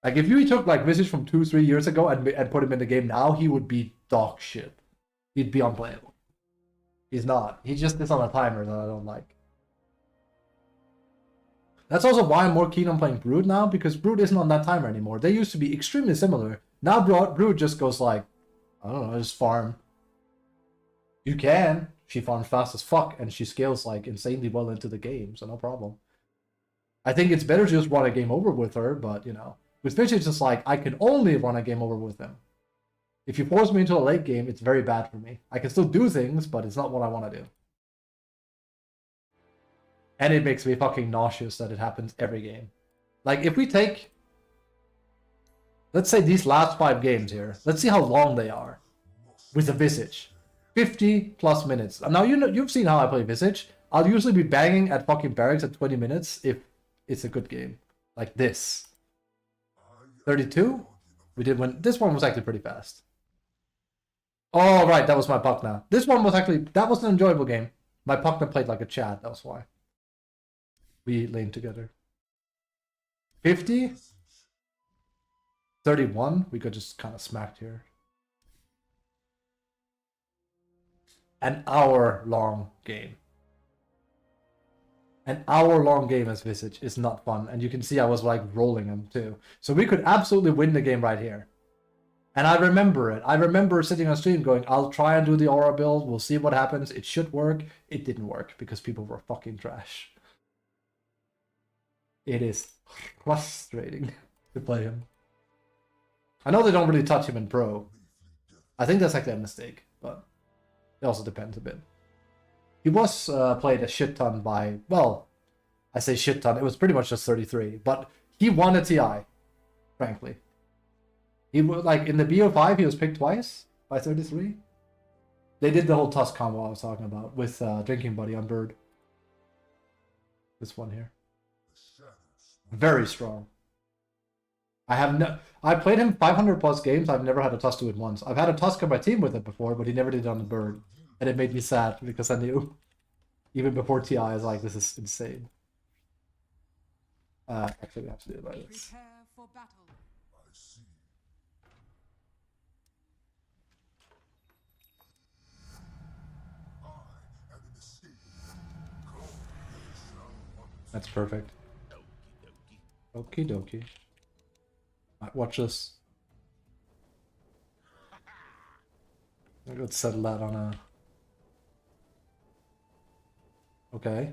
Like, if you took, like, Visage from 2-3 years ago and put him in the game now, he would be dog shit. He'd be unplayable. He's not. He just is on a timer that I don't like. That's also why I'm more keen on playing Brood now, because Brood isn't on that timer anymore. They used to be extremely similar. Now Brood just goes like, I don't know, just farm. You can. She farms fast as fuck, and she scales like insanely well into the game, so no problem. I think it's better to just run a game over with her, but you know. With Fish, it's just like, I can only run a game over with him. If you force me into a late game, it's very bad for me. I can still do things, but it's not what I want to do. And it makes me fucking nauseous that it happens every game. Like, if we take... Let's say these last 5 games here. Let's see how long they are. With the Visage. 50 plus minutes. Now, you've seen how I play Visage. I'll usually be banging at fucking barracks at 20 minutes if it's a good game. Like this. 32? We did win. This one was actually pretty fast. Oh, right. That was my Puckna. This one was actually... That was an enjoyable game. My Puckna played like a Chad. That was why. We lane together. 50? 31? We got just kind of smacked here. An hour-long game. An hour-long game as Visage is not fun. And you can see I was like rolling him too. So we could absolutely win the game right here. And I remember it. I remember sitting on stream going, I'll try and do the aura build. We'll see what happens. It should work. It didn't work because people were fucking trash. It is frustrating to play him. I know they don't really touch him in Pro. I think that's actually a mistake, but it also depends a bit. He was played a shit ton by, well, I say shit ton, it was pretty much just 33, but he won a TI, frankly. He was like, in the BO5, he was picked twice by 33. They did the whole Tusk combo I was talking about with Drinking Buddy on Bird. This one here. Very strong. I played him 500 plus games. I've never had a Tusk do it once. I've had a Tusk on my team with it before, but he never did it on the Bird. And it made me sad because I knew, even before TI, I was like, this is insane. Actually, we have to do it like this. Prepare for battle. That's perfect. Okie dokie. Right, watch this. Let's settle that on a... Okay.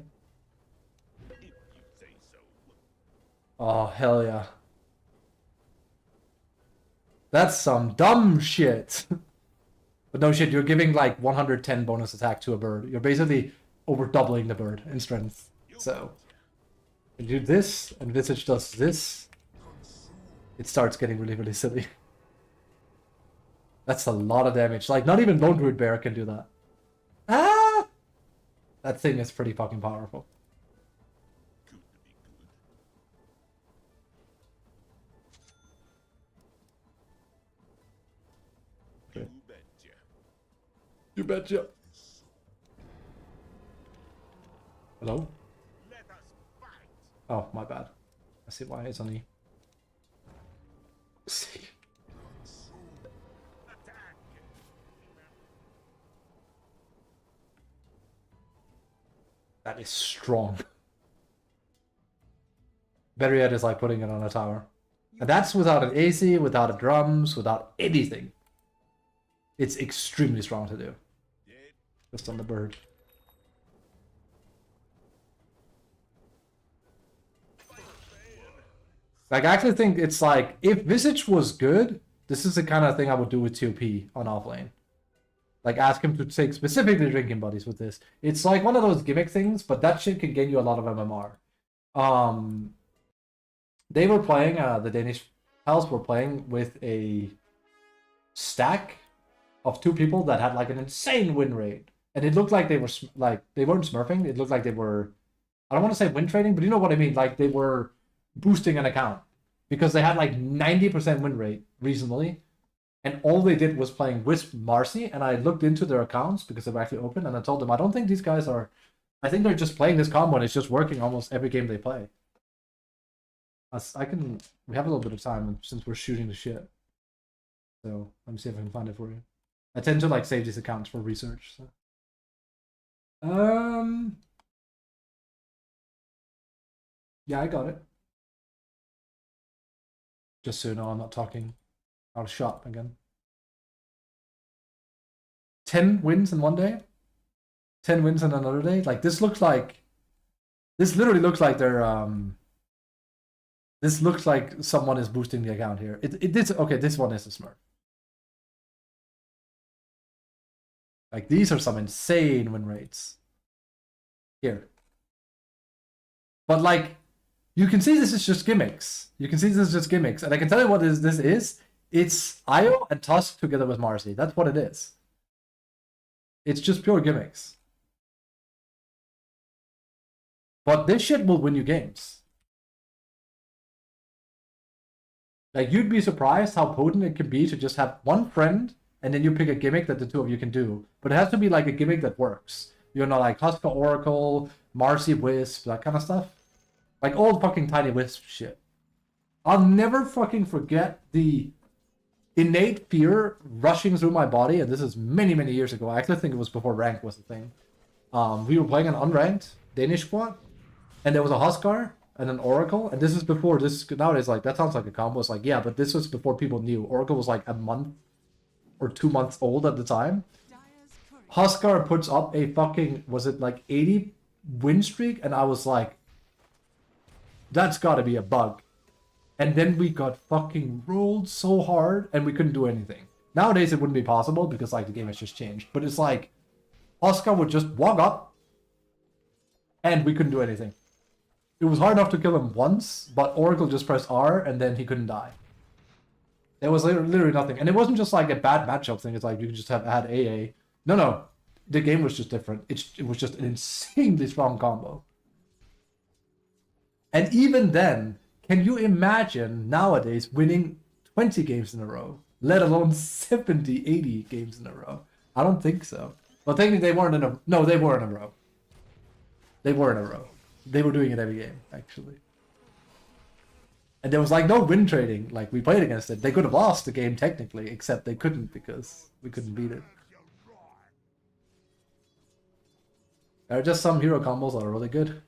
Oh, hell yeah. That's some dumb shit. But no shit, you're giving like 110 bonus attack to a bird. You're basically over doubling the bird in strength. So, you do this, and Visage does this. It starts getting really, really silly. That's a lot of damage. Like, not even Lone Druid Bear can do that. Ah! That thing is pretty fucking powerful. Okay. You betcha. Hello? Oh, my bad. I see why it's on E. See. That is strong. Better yet is like putting it on a tower. And that's without an AC, without a drums, without anything. It's extremely strong to do. Just on the bird. Like, I actually think it's like, if Visage was good, this is the kind of thing I would do with TOP on offlane. Like, ask him to take specifically drinking buddies with this. It's like one of those gimmick things, but that shit can gain you a lot of MMR. They were playing, the Danish pals were playing with a stack of 2 people that had like an insane win rate. And it looked like they were, like, they weren't smurfing. It looked like they were, I don't want to say win trading, but you know what I mean? Like, they were boosting an account. Because they had like 90% win rate, reasonably. And all they did was playing Wisp Marcy, and I looked into their accounts because they were actually open, and I told them, I don't think these guys are... I think they're just playing this combo, and it's just working almost every game they play. We have a little bit of time, since we're shooting the shit. So, let me see if I can find it for you. I tend to, like, save these accounts for research, so... Yeah, I got it. Just so you know, I'm not talking out of shop again. 10 wins in one day? 10 wins in another day? Like, this looks like... This literally looks like they're, This looks like someone is boosting the account here. Okay, this one is a smurf. Like, these are some insane win rates. Here. But, like... You can see this is just gimmicks. You can see this is just gimmicks. And I can tell you what this is. It's Io and Tusk together with Marcy. That's what it is. It's just pure gimmicks. But this shit will win you games. Like, you'd be surprised how potent it can be to just have one friend and then you pick a gimmick that the 2 of you can do. But it has to be like a gimmick that works. You know, like Tusk Oracle, Marcy Wisp, that kind of stuff. Like old fucking Tiny Wisp shit. I'll never fucking forget the innate fear rushing through my body, and this is many, many years ago. I actually think it was before rank was a thing. We were playing an unranked Danish squad, and there was a Huskar and an Oracle, and this is before this. Nowadays, like, that sounds like a combo. It's like, yeah, but this was before people knew. Oracle was like a month or 2 months old at the time. Huskar puts up a fucking, was it like 80 win streak, and I was like, that's gotta be a bug. And then we got fucking rolled so hard and we couldn't do anything. Nowadays it wouldn't be possible because like the game has just changed. But it's like Oscar would just walk up and we couldn't do anything. It was hard enough to kill him once, but Oracle just pressed R and then he couldn't die. There was literally nothing. And it wasn't just like a bad matchup thing. It's like you could just have had AA. No. The game was just different. It was just an insanely strong combo. And even then, can you imagine nowadays winning 20 games in a row, let alone 70, 80 games in a row? I don't think so. Well, technically they weren't in a... No, they were in a row. They were in a row. They were doing it every game, actually. And there was like no win trading. Like, we played against it. They could have lost the game technically, except they couldn't because we couldn't beat it. There are just some hero combos that are really good.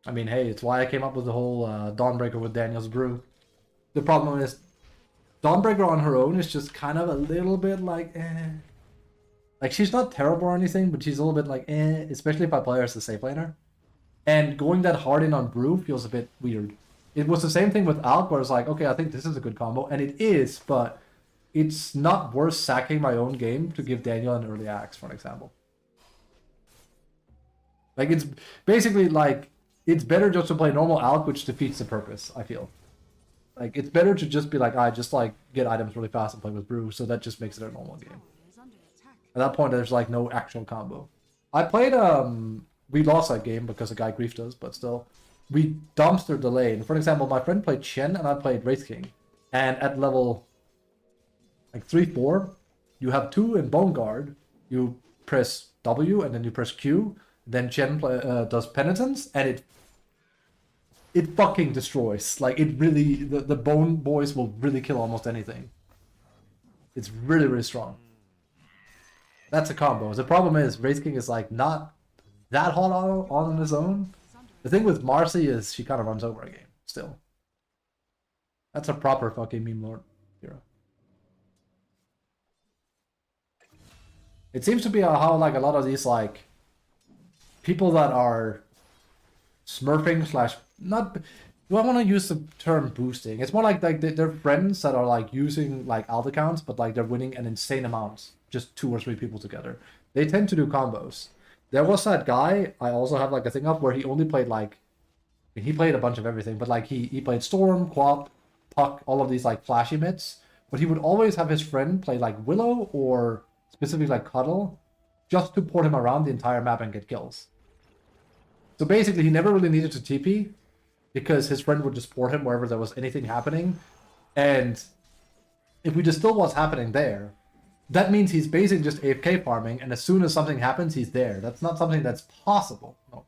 I mean, hey, it's why I came up with the whole Dawnbreaker with Daniel's brew. The problem is, Dawnbreaker on her own is just kind of a little bit like, eh. Like, she's not terrible or anything, but she's a little bit like, eh, especially if I play her as a safe laner. And going that hard in on Brew feels a bit weird. It was the same thing with Alk, where it's like, okay, I think this is a good combo, and it is, but it's not worth sacking my own game to give Daniel an early axe, for an example. Like, it's basically like, it's better just to play normal Alk, which defeats the purpose, I feel. Like, it's better to just be like, I just like get items really fast and play with Brew, so that just makes it a normal game. Is under attack. At that point, there's like no actual combo. I played, we lost that game because the guy griefed us, but still. We dumpstered the lane. For example, my friend played Chen and I played Wraith King. And at level like 3-4, you have 2 in Bone Guard. You press W and then you press Q. Then Chen does Penitence and it fucking destroys. Like, it really, the Bone Boys will really kill almost anything. It's really, really strong. That's a combo. The problem is Wraith King is like not that hot on his own. The thing with Marcy is she kind of runs over a game still. That's a proper fucking meme lord hero. It seems to be how like a lot of these like people that are smurfing slash not. Do I want to use the term boosting? It's more like they're friends that are like using like alt accounts, but like they're winning an insane amount, just 2 or 3 people together. They tend to do combos. There was that guy, I also have like a thing up where he only played like, I mean, he played a bunch of everything, but like he played Storm, Quap, Puck, all of these like flashy mids, but he would always have his friend play like Willow or specifically like Cuddle, just to port him around the entire map and get kills. So basically he never really needed to TP, because his friend would just port him wherever there was anything happening, and if we distill what's happening there, that means he's basically just AFK farming, and as soon as something happens, he's there. That's not something that's possible, no,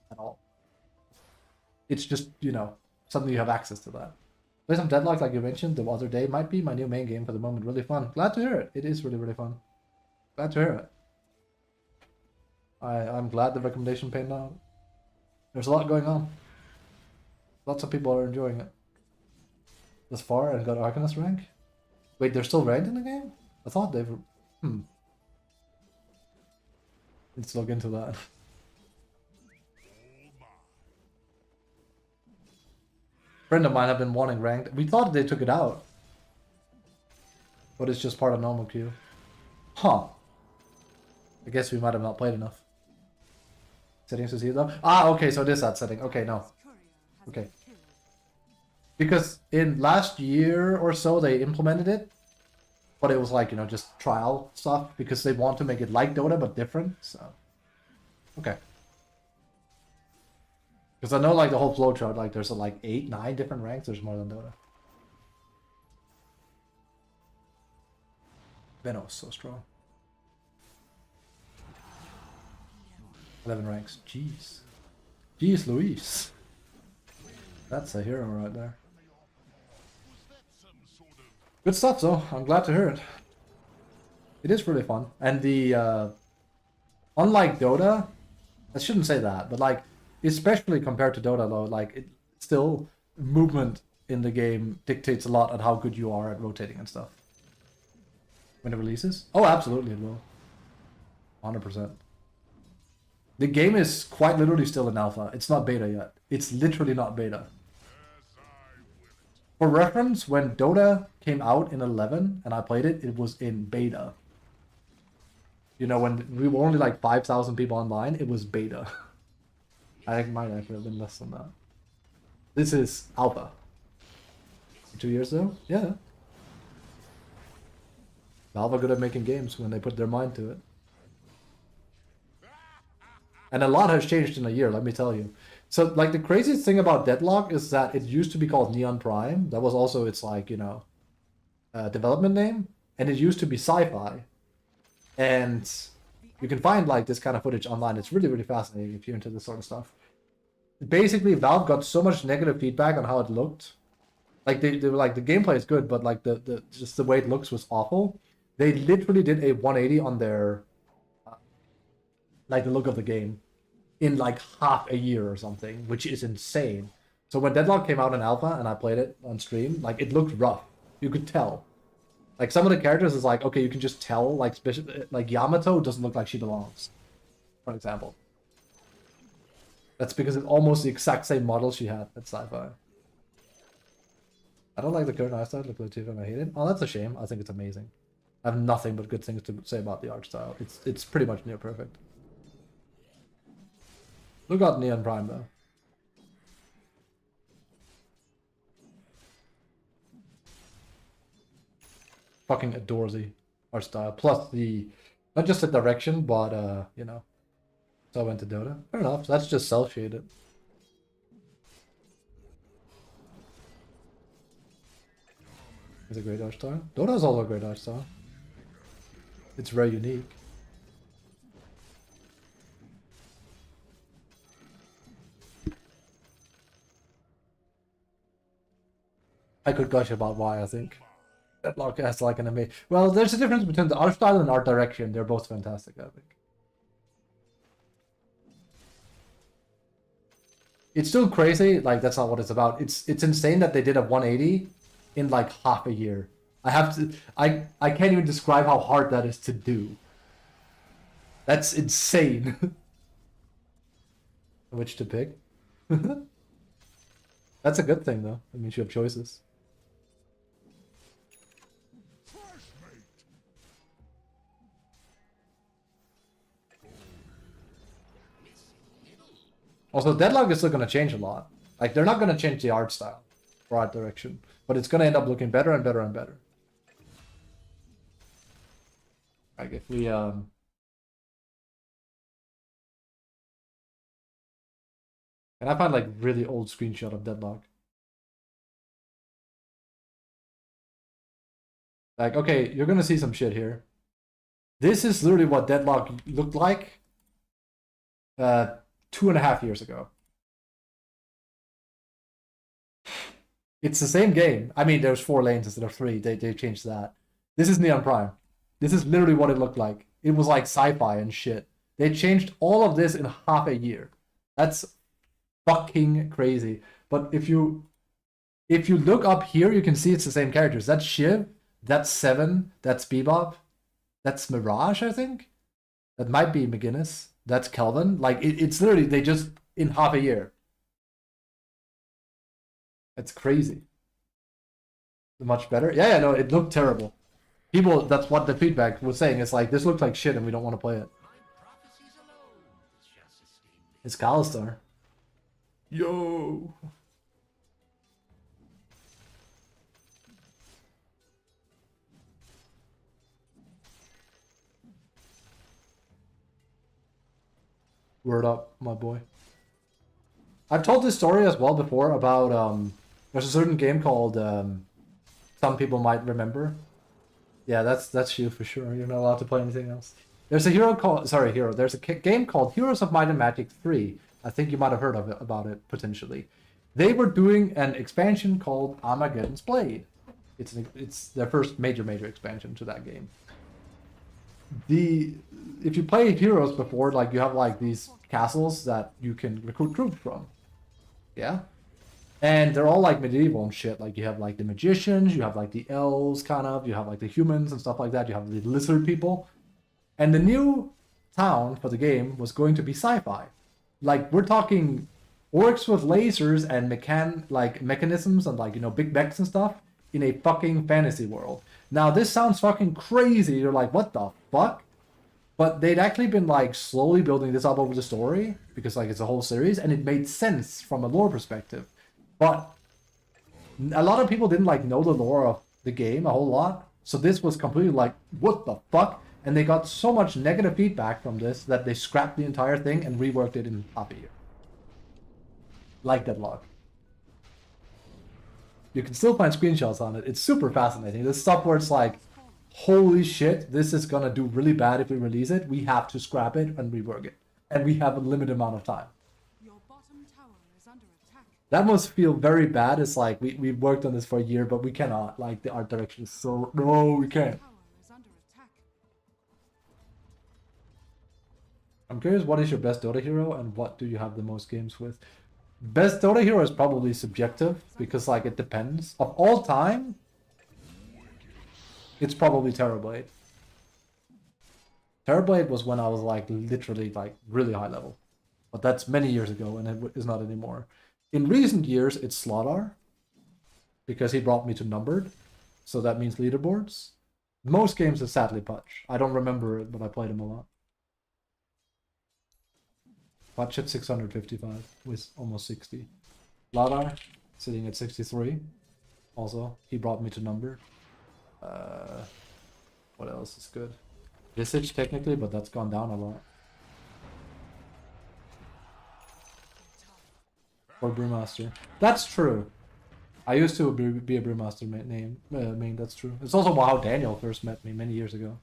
at all. It's just, you know, something you have access to that. Play some Deadlock, like you mentioned the other day, might be my new main game for the moment. Really fun. Glad to hear it. It is really, really fun. Glad to hear it. I'm glad the recommendation paid out. There's a lot going on. Lots of people are enjoying it. Thus far, and got Arcanist rank. Wait, they're still ranked in the game? I thought they were... Let's look into that. Friend of mine have been wanting ranked. We thought they took it out. But it's just part of normal queue. Huh. I guess we might have not played enough. Settings to see it though? Ah, okay, so it is that setting. Okay, no. Okay. Because in last year or so they implemented it, but it was like, you know, just trial stuff because they want to make it like Dota but different, so. Okay. Because I know like the whole flowchart, like there's like 8, 9 different ranks, there's more than Dota. Venom's so strong. 11 ranks. Jeez. Jeez Louise. That's a hero right there. Good stuff though. I'm glad to hear it. It is really fun. And the unlike Dota, I shouldn't say that, but like especially compared to Dota though, like it still movement in the game dictates a lot on how good you are at rotating and stuff. When it releases? Oh, absolutely it will. 100%. The game is quite literally still in alpha. It's not beta yet. It's literally not beta. For reference, when Dota came out in 11 and I played it, it was in beta. You know, when we were only like 5,000 people online, it was beta. I think it might actually have been less than that. This is alpha. 2 years though? Yeah. Valve are good at making games when they put their mind to it. And a lot has changed in a year, let me tell you. So, like, the craziest thing about Deadlock is that it used to be called Neon Prime. That was also its, like, you know, development name. And it used to be Sci-Fi. And you can find, like, this kind of footage online. It's really, really fascinating if you're into this sort of stuff. Basically, Valve got so much negative feedback on how it looked. Like, they were like, the gameplay is good, but, like, just the way it looks was awful. They literally did a 180 on their, like, the look of the game in, like, half a year or something, which is insane. So when Deadlock came out in alpha and I played it on stream, like, it looked rough. You could tell. Like some of the characters is like, okay, you can just tell, like Yamato doesn't look like she belongs, for example. That's because it's almost the exact same model she had at sci-fi. I don't like the current art style, look too, and I hate it. Oh, that's a shame. I think it's amazing. I have nothing but good things to say about the art style. It's pretty much near perfect. Look at Neon Prime though. Fucking adores the art style. Plus the, not just the direction, but you know. So I went to Dota. Fair enough. That's just self-shaded. It's a great art style. Dota is also a great art style. It's very unique. I could gush about why I think Deadlock has like an amazing. Well, there's a difference between the art style and art direction. They're both fantastic, I think. It's still crazy. Like that's not what it's about. It's insane that they did a 180 in like half a year. I can't even describe how hard that is to do. That's insane. Which to pick? That's a good thing though. It means you have choices. Also, Deadlock is still going to change a lot. Like, they're not going to change the art style or art direction, but it's going to end up looking better and better and better. Like, if we, Can I find, like, really old screenshot of Deadlock? Like, okay, you're going to see some shit here. This is literally what Deadlock looked like 2.5 years ago. It's the same game. I mean, there's 4 lanes instead of 3. They changed that. This is Neon Prime. This is literally what it looked like. It was like sci-fi and shit. They changed all of this in half a year. That's fucking crazy. But if you look up here, you can see it's the same characters. That's Shiv. That's Seven. That's Bebop. That's Mirage, I think. That might be McGinnis. That's Kelvin. Like, it's literally, they just, in half a year. It's crazy. Much better? Yeah, no, it looked terrible. People, that's what the feedback was saying. It's like, this looked like shit and we don't want to play it. It's Kalistar. Yo! Word up, my boy. I've told this story as well before about, there's a certain game called, some people might remember. Yeah, that's you for sure. You're not allowed to play anything else. There's a there's a game called Heroes of Might and Magic 3. I think you might have heard of it, about it, potentially. They were doing an expansion called Armageddon's Blade. It's their first major expansion to that game. If you play Heroes before, like, you have like these castles that you can recruit troops from. Yeah? And they're all like medieval and shit. Like, you have like the magicians, you have like the elves, kind of, you have like the humans and stuff like that, you have the lizard people. And the new town for the game was going to be sci-fi. Like, we're talking orcs with lasers and mechanisms and, like, you know, big mechs and stuff in a fucking fantasy world. Now, this sounds fucking crazy. You're like, what the fuck? But they'd actually been, like, slowly building this up over the story, because, like, it's a whole series, and it made sense from a lore perspective. But a lot of people didn't, like, know the lore of the game a whole lot, so this was completely like, what the fuck? And they got so much negative feedback from this that they scrapped the entire thing and reworked it in half a year. Like Deadlock. You can still find screenshots on it. It's super fascinating. This stuff where it's like, holy shit, this is gonna do really bad if we release it. We have to scrap it and rework it. And we have a limited amount of time. Your bottom tower is under attack. That must feel very bad. It's like, we worked on this for a year, but we cannot. Like, the art direction is so... No, we can't. Tower is under attack. I'm curious, what is your best Dota hero and what do you have the most games with? Best Dota hero is probably subjective because, like, it depends. Of all time, It's probably Terrorblade. Terrorblade was when I was like literally like really high level. But that's many years ago and it is not anymore. In recent years, it's Slardar. Because he brought me to numbered. So that means leaderboards. Most games is sadly Putch. I don't remember it, but I played him a lot. Putch at 655 with almost 60. Slardar sitting at 63. Also, he brought me to numbered. What else is good? Visage technically, but that's gone down a lot. Or Brewmaster. That's true. I used to be a Brewmaster main, that's true. It's also how Daniel first met me many years ago.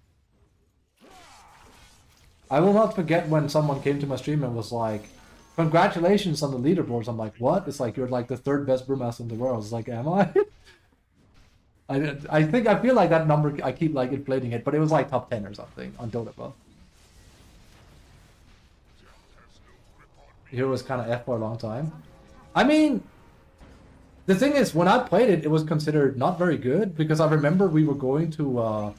I will not forget when someone came to my stream and was like, congratulations on the leaderboards. I'm like, what? It's like, you're like the third best Brewmaster in the world. It's like, am I? I feel like that number, I keep like inflating it, but it was like top 10 or something on DotA. Hero was kind of F for a long time. I mean, the thing is, when I played it, it was considered not very good, because I remember we were going to,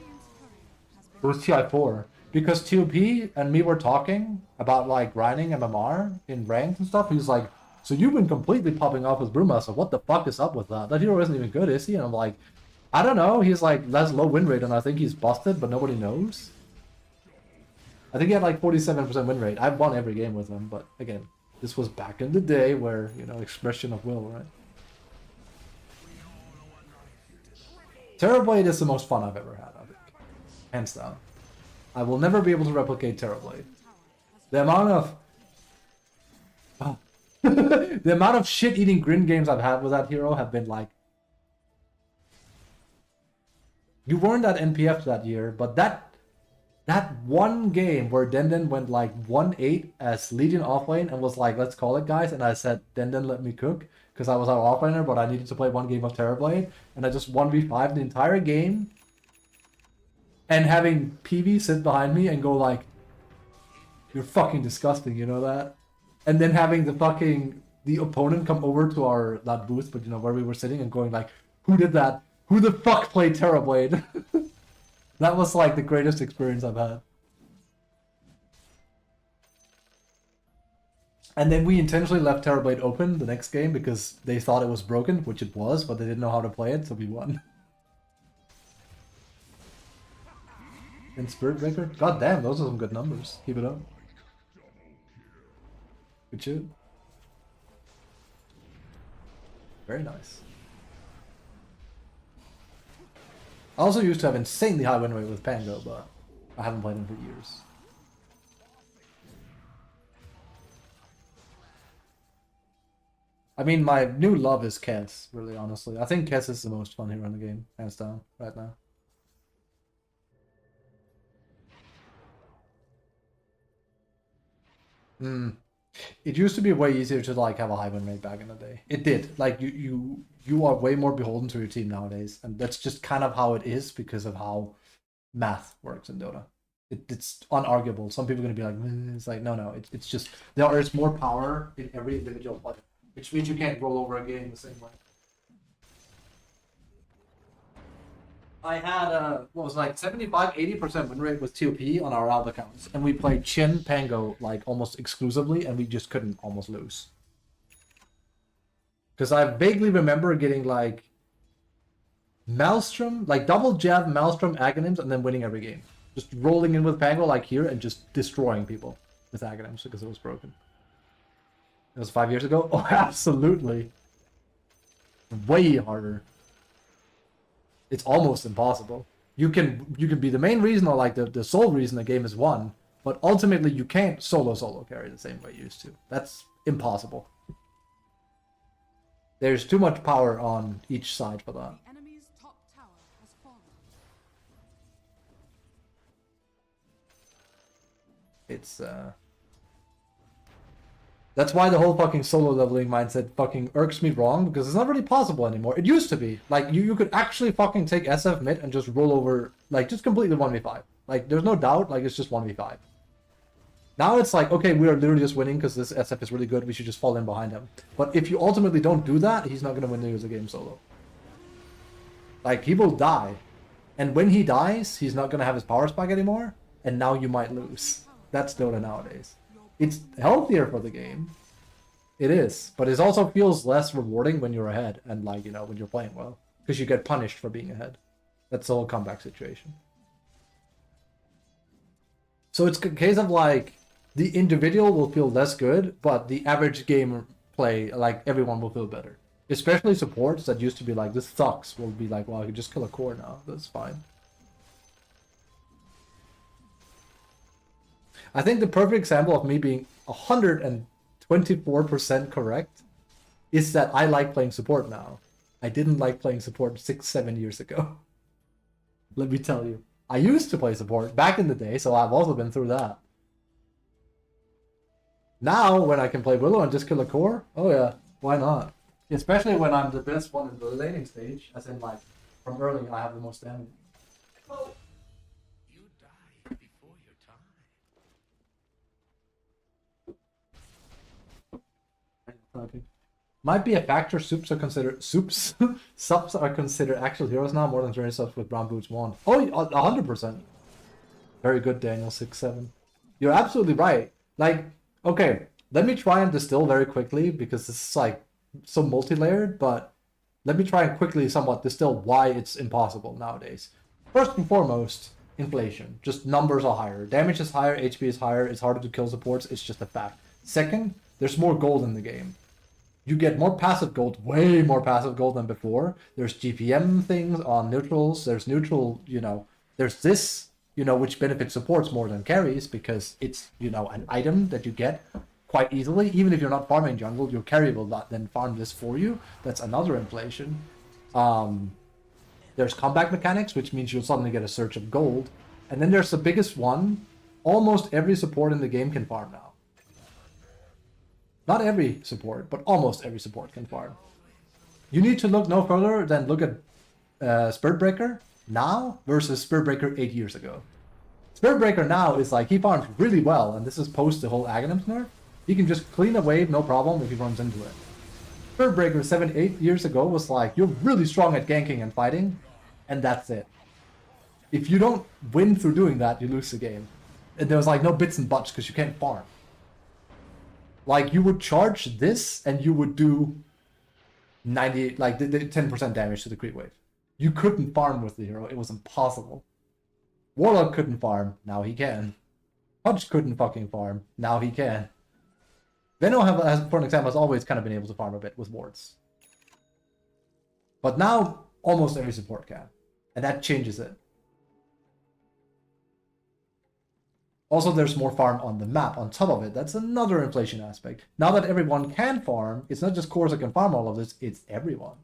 it was TI4, because TOP and me were talking about like grinding MMR in ranked and stuff. He's like, so you've been completely popping off with Brewmaster, what the fuck is up with that? That hero isn't even good, is he? And I'm like, I don't know, he's like less low win rate and I think he's busted, but nobody knows. I think he had like 47% win rate. I've won every game with him, but again, this was back in the day where, you know, expression of will, right? Terrorblade is the most fun I've ever had, I think. Hands down. I will never be able to replicate Terrorblade. The amount of... Oh. The amount of shit-eating grin games I've had with that hero have been like... You weren't at NPF that year, but that one game where Denden went like 1-8 as leading offlane and was like, let's call it, guys, and I said, Denden, let me cook, because I was our offlaner, but I needed to play one game of Terrorblade, and I just 1v5 the entire game, and having PV sit behind me and go like, you're fucking disgusting, you know that? And then having the opponent come over to our, not booth, but you know, where we were sitting and going like, who did that? Who the fuck played Terrorblade? That was like the greatest experience I've had. And then we intentionally left Terrorblade open the next game because they thought it was broken, which it was, but they didn't know how to play it, so we won. And Spirit Breaker? God damn, those are some good numbers. Keep it up. Good shit. Very nice. I also used to have insanely high win rate with Pango, but I haven't played him for years. I mean, my new love is Kess, really, honestly. I think Kess is the most fun hero in the game, hands down, right now. It used to be way easier to like have a high win rate back in the day. It did. Like you are way more beholden to your team nowadays, and that's just kind of how it is because of how math works in Dota. It's unarguable. Some people are gonna be like, it's like no, it's just there is more power in every individual player, which means you can't roll over a game the same way. I had what was like 75-80% win rate with TOP on our alt accounts, and we played Chin Pango like almost exclusively, and we just couldn't almost lose. Because I vaguely remember getting like Maelstrom, like double jab Maelstrom Aghanims, and then winning every game. Just rolling in with Pango like here and just destroying people with Aghanims because it was broken. It was 5 years ago? Oh, absolutely. Way harder. It's almost impossible. You can be the main reason or like the sole reason the game is won, but ultimately you can't solo carry the same way you used to. That's impossible. There's too much power on each side for that. The enemy's top tower has fallen. It's that's why the whole fucking solo leveling mindset fucking irks me wrong, because it's not really possible anymore. It used to be. Like, you could actually fucking take SF mid and just roll over, like, just completely 1v5. Like, there's no doubt, like, it's just 1v5. Now it's like, okay, we are literally just winning because this SF is really good, we should just fall in behind him. But if you ultimately don't do that, he's not going to win you as a game solo. Like, he will die. And when he dies, he's not gonna have his power spike anymore, and now you might lose. That's Dota nowadays. It's healthier for the game. It is, but it also feels less rewarding when you're ahead and like, you know, when you're playing well, because you get punished for being ahead. That's the whole comeback situation. So it's a case of like the individual will feel less good, but the average game play, like everyone will feel better. Especially supports that used to be like, this sucks, will be like, well, I can just kill a core now. That's fine. I think the perfect example of me being 124% correct is that I like playing support now. I didn't like playing support 6-7 years ago. Let me tell you. I used to play support back in the day, so I've also been through that. Now, when I can play Willow and just kill a core, oh yeah, why not? Especially when I'm the best one in the laning stage, as in like, from early I have the most damage. You died before your time. Might be a factor. Subs are considered actual heroes now more than training subs with brown boots won. Oh, 100%. Very good, Daniel 6-7. You're absolutely right. Like, okay, let me try and distill very quickly because this is like so multi-layered. But let me try and quickly somewhat distill why it's impossible nowadays. First and foremost, inflation. Just numbers are higher. Damage is higher. HP is higher. It's harder to kill supports. It's just a fact. Second, there's more gold in the game. You get more passive gold, way more passive gold than before. There's GPM things on neutrals. There's neutral, you know, there's this, you know, which benefits supports more than carries because it's, you know, an item that you get quite easily. Even if you're not farming jungle, your carry will not then farm this for you. That's another inflation. There's comeback mechanics, which means you'll suddenly get a surge of gold. And then there's the biggest one. Almost every support in the game can farm now. Not every support, but almost every support can farm. You need to look no further than look at Spirit Breaker now versus Spirit Breaker 8 years ago. Spirit Breaker now is like, he farms really well, and this is post the whole Aghanims nerf. He can just clean a wave, no problem, if he runs into it. Spirit Breaker 7-8 years ago was like, you're really strong at ganking and fighting, and that's it. If you don't win through doing that, you lose the game. And there was like no bits and buts because you can't farm. Like, you would charge this, and you would do 90, like, the 10% damage to the creep wave. You couldn't farm with the hero. It was impossible. Warlock couldn't farm. Now he can. Punch couldn't fucking farm. Now he can. Venno, for an example, has always kind of been able to farm a bit with wards. But now, almost every support can. And that changes it. Also, there's more farm on the map on top of it. That's another inflation aspect. Now that everyone can farm, it's not just cores that can farm all of this, it's everyone.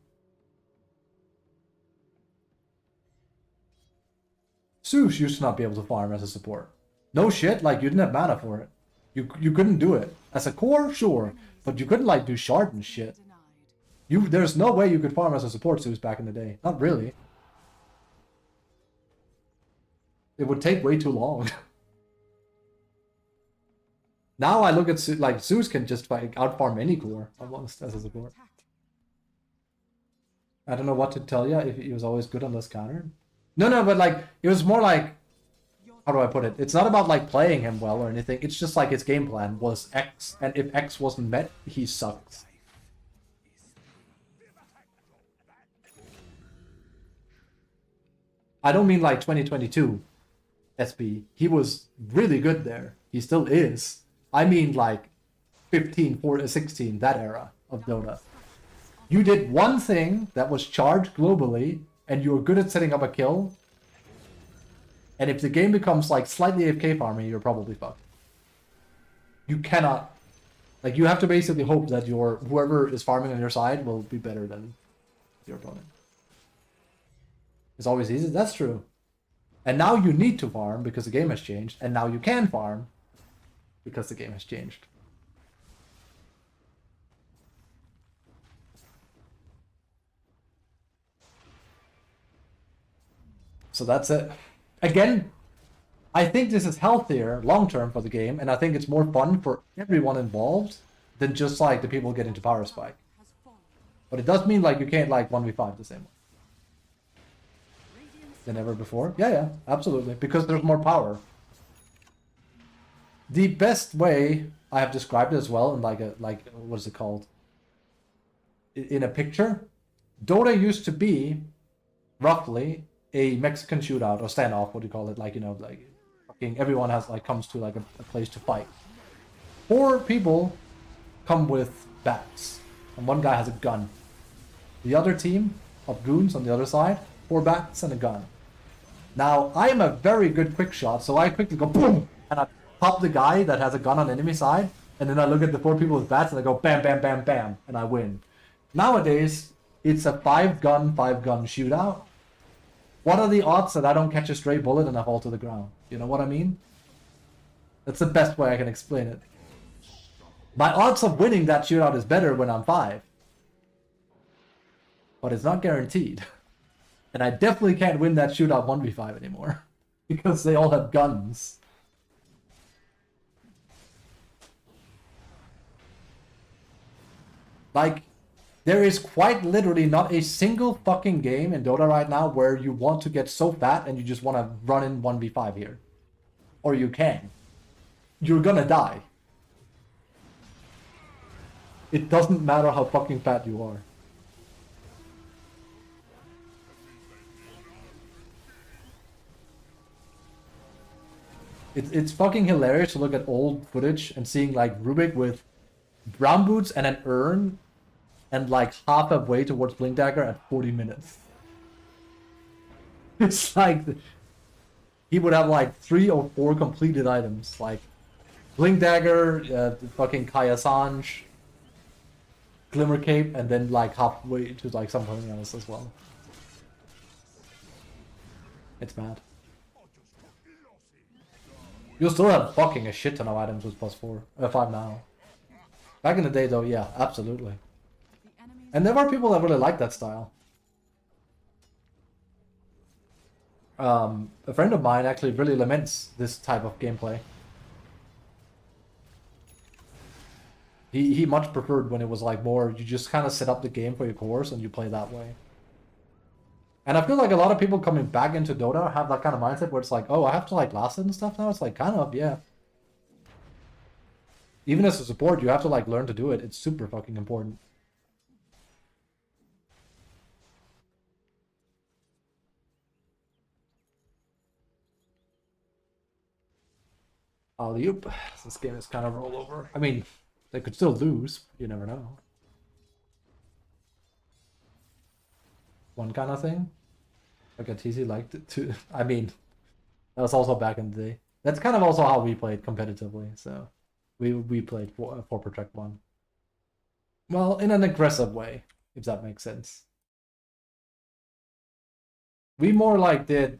Zeus used to not be able to farm as a support. No shit, like, you didn't have mana for it. You couldn't do it. As a core, sure, but you couldn't, like, do shard and shit. There's no way you could farm as a support Zeus back in the day. Not really. It would take way too long. Now I look at, like, Zeus can just like outfarm any core almost as a support. I don't know what to tell you if he was always good unless countered. No, but like, it was more like, how do I put it? It's not about like playing him well or anything. It's just like his game plan was X, and if X wasn't met, he sucks. I don't mean like 2022 SP. He was really good there. He still is. I mean like 15, 14, 16, that era of Dota. You did one thing that was charged globally, and you were good at setting up a kill. And if the game becomes like slightly AFK farming, you're probably fucked. You cannot, like, you have to basically hope that whoever is farming on your side will be better than your opponent. It's always easy. That's true. And now you need to farm because the game has changed, and now you can farm because the game has changed. So that's it. Again, I think this is healthier long-term for the game, and I think it's more fun for everyone involved than just like the people get into Power Spike. But it does mean like you can't like 1v5 the same way. than ever before. Yeah, absolutely. Because there's more power. The best way I have described it as well in like what is it called? In a picture, Dota used to be roughly a Mexican shootout or standoff, what do you call it? Like, you know, like fucking everyone has like comes to like a place to fight. 4 people come with bats, and one guy has a gun. The other team of goons on the other side, 4 bats and a gun. Now, I am a very good quick shot, so I quickly go boom, and I pop the guy that has a gun on enemy side, and then I look at the 4 people with bats and I go bam, bam, bam, bam, and I win. Nowadays, it's a 5-gun shootout. What are the odds that I don't catch a stray bullet and I fall to the ground? You know what I mean? That's the best way I can explain it. My odds of winning that shootout is better when I'm 5. But it's not guaranteed. And I definitely can't win that shootout 1v5 anymore. Because they all have guns. Like, there is quite literally not a single fucking game in Dota right now where you want to get so fat and you just want to run in 1v5 here. Or you can. You're gonna die. It doesn't matter how fucking fat you are. It's fucking hilarious to look at old footage and seeing like Rubik with brown boots and an urn and like half a way towards Blink Dagger at 40 minutes. It's like he would have like 3 or 4 completed items, like Blink Dagger, fucking Kaya Sanj, Glimmer Cape, and then like halfway to like something else as well. It's mad. You'll still have fucking a shit ton of items with +4, 5 now. Back in the day though, yeah, absolutely. And there were people that really like that style. A friend of mine actually really laments this type of gameplay. He much preferred when it was like more, you just kind of set up the game for your course and you play that way. And I feel like a lot of people coming back into Dota have that kind of mindset where it's like, oh, I have to like last it and stuff now. It's like, kind of, yeah. Even as a support, you have to like learn to do it. It's super fucking important. Alley-oop. This game is kind of rollover. I mean, they could still lose. You never know. One kind of thing. Like a TC liked it too. I mean, that was also back in the day. That's kind of also how we played competitively. So we played 4 Protect 1. Well, in an aggressive way, if that makes sense. We more like did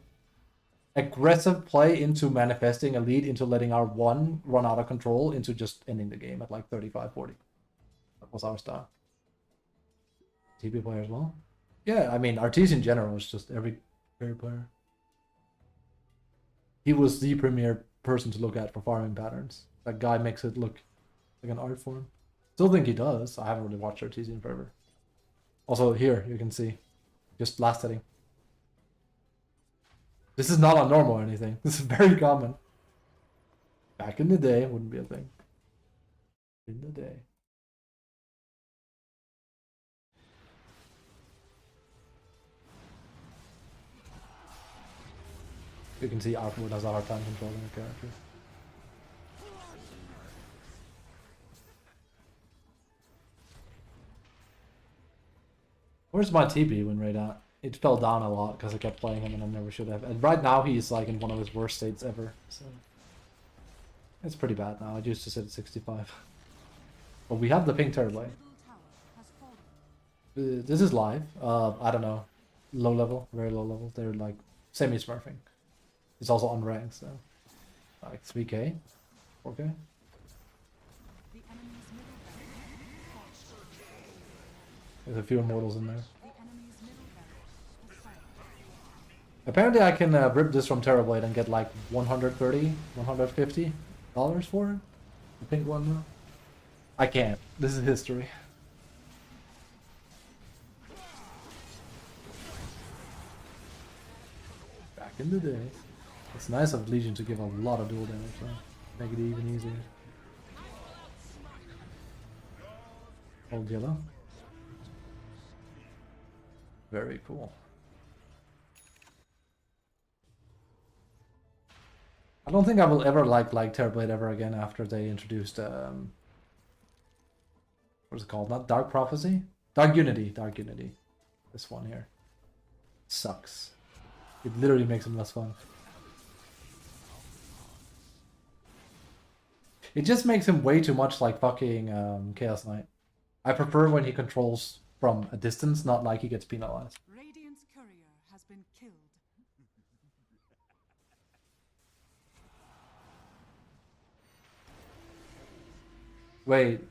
aggressive play into manifesting a lead, into letting our 1 run out of control, into just ending the game at like 35-40. That was our style. TP player as well. Yeah, I mean, Artis in general is just every player. He was the premier person to look at for farming patterns. That guy makes it look like an art form. Still think he does. I haven't really watched Artis in forever. Also here, you can see. Just last setting. This is not abnormal or anything. This is very common. Back in the day, it wouldn't be a thing. In the day. You can see Arkwood has a hard time controlling the character. Where's my TP when right at? It fell down a lot because I kept playing him and I never should have. And right now he's like in one of his worst states ever. So it's pretty bad now. I used to sit at 65. But we have the pink Terrorblade. This is live. I don't know. Low level, very low level. They're like semi-smurfing. It's also unranked, so like 3k, 4k. There's a few immortals in there. Apparently I can rip this from Terrorblade and get like $130, $150 for it. The pink one though. I can't. This is history. in the day. It's nice of Legion to give a lot of dual damage, though. Make it even easier. Hold yellow. Very cool. I don't think I will ever like Terrorblade ever again after they introduced what's it called? Not Dark Prophecy? Dark Unity. Dark Unity. This one here. Sucks. It literally makes them less fun. It just makes him way too much like fucking Chaos Knight. I prefer when he controls from a distance, not like he gets penalized. Radiant's courier has been killed. Wait.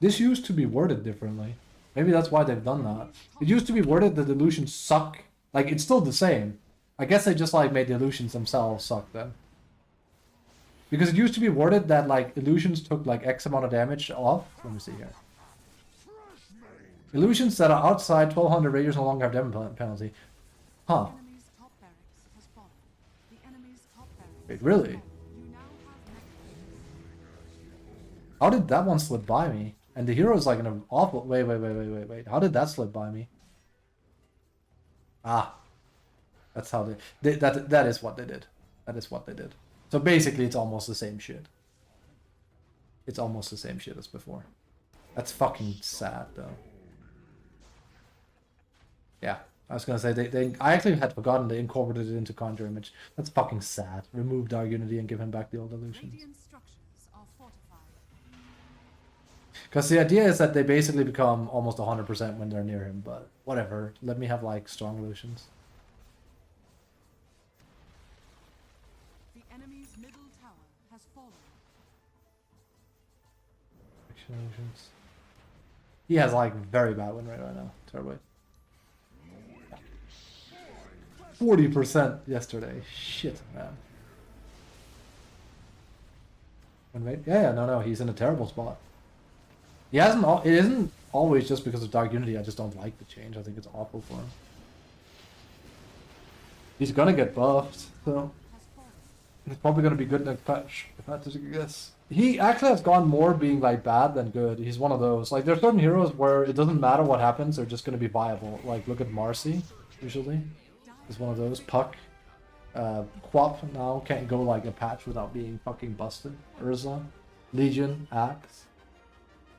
This used to be worded differently. Maybe that's why they've done that. It used to be worded that the illusions suck. Like, it's still the same. I guess they just, like, made the illusions themselves suck then. Because it used to be worded that, like, illusions took, like, X amount of damage off. Let me see here. Illusions that are outside 1200 radius no longer have damage penalty. Huh. Enemy's top barracks has fallen. The enemy's top barracks Wait, really? has fallen. You now have negative. How did that one slip by me? And the hero's like in an awful... Wait. How did that slip by me? Ah. That's how that is what they did. That is what they did. So basically it's almost the same shit. It's almost the same shit as before. That's fucking sad though. Yeah. I was gonna say I actually had forgotten they incorporated it into Conjure Image. That's fucking sad. Remove Dark Unity and give him back the old illusions. Radiant structures are fortified. Because the idea is that they basically become almost 100% when they're near him, but whatever. Let me have, like, strong illusions. The enemy's middle tower has fallen. Action illusions. He has, like, very bad win rate right now. Terribly. 40% yesterday. Shit, man. Win rate? Yeah, no, he's in a terrible spot. He hasn't. It isn't always just because of Dark Unity. I just don't like the change. I think it's awful for him. He's gonna get buffed, so it's probably gonna be good next patch. If I had to guess, he actually has gone more being like bad than good. He's one of those. Like there's certain heroes where it doesn't matter what happens; they're just gonna be viable. Like look at Marcy. Usually, is one of those. Puck, Quap now can't go like a patch without being fucking busted. Urza, Legion, Axe.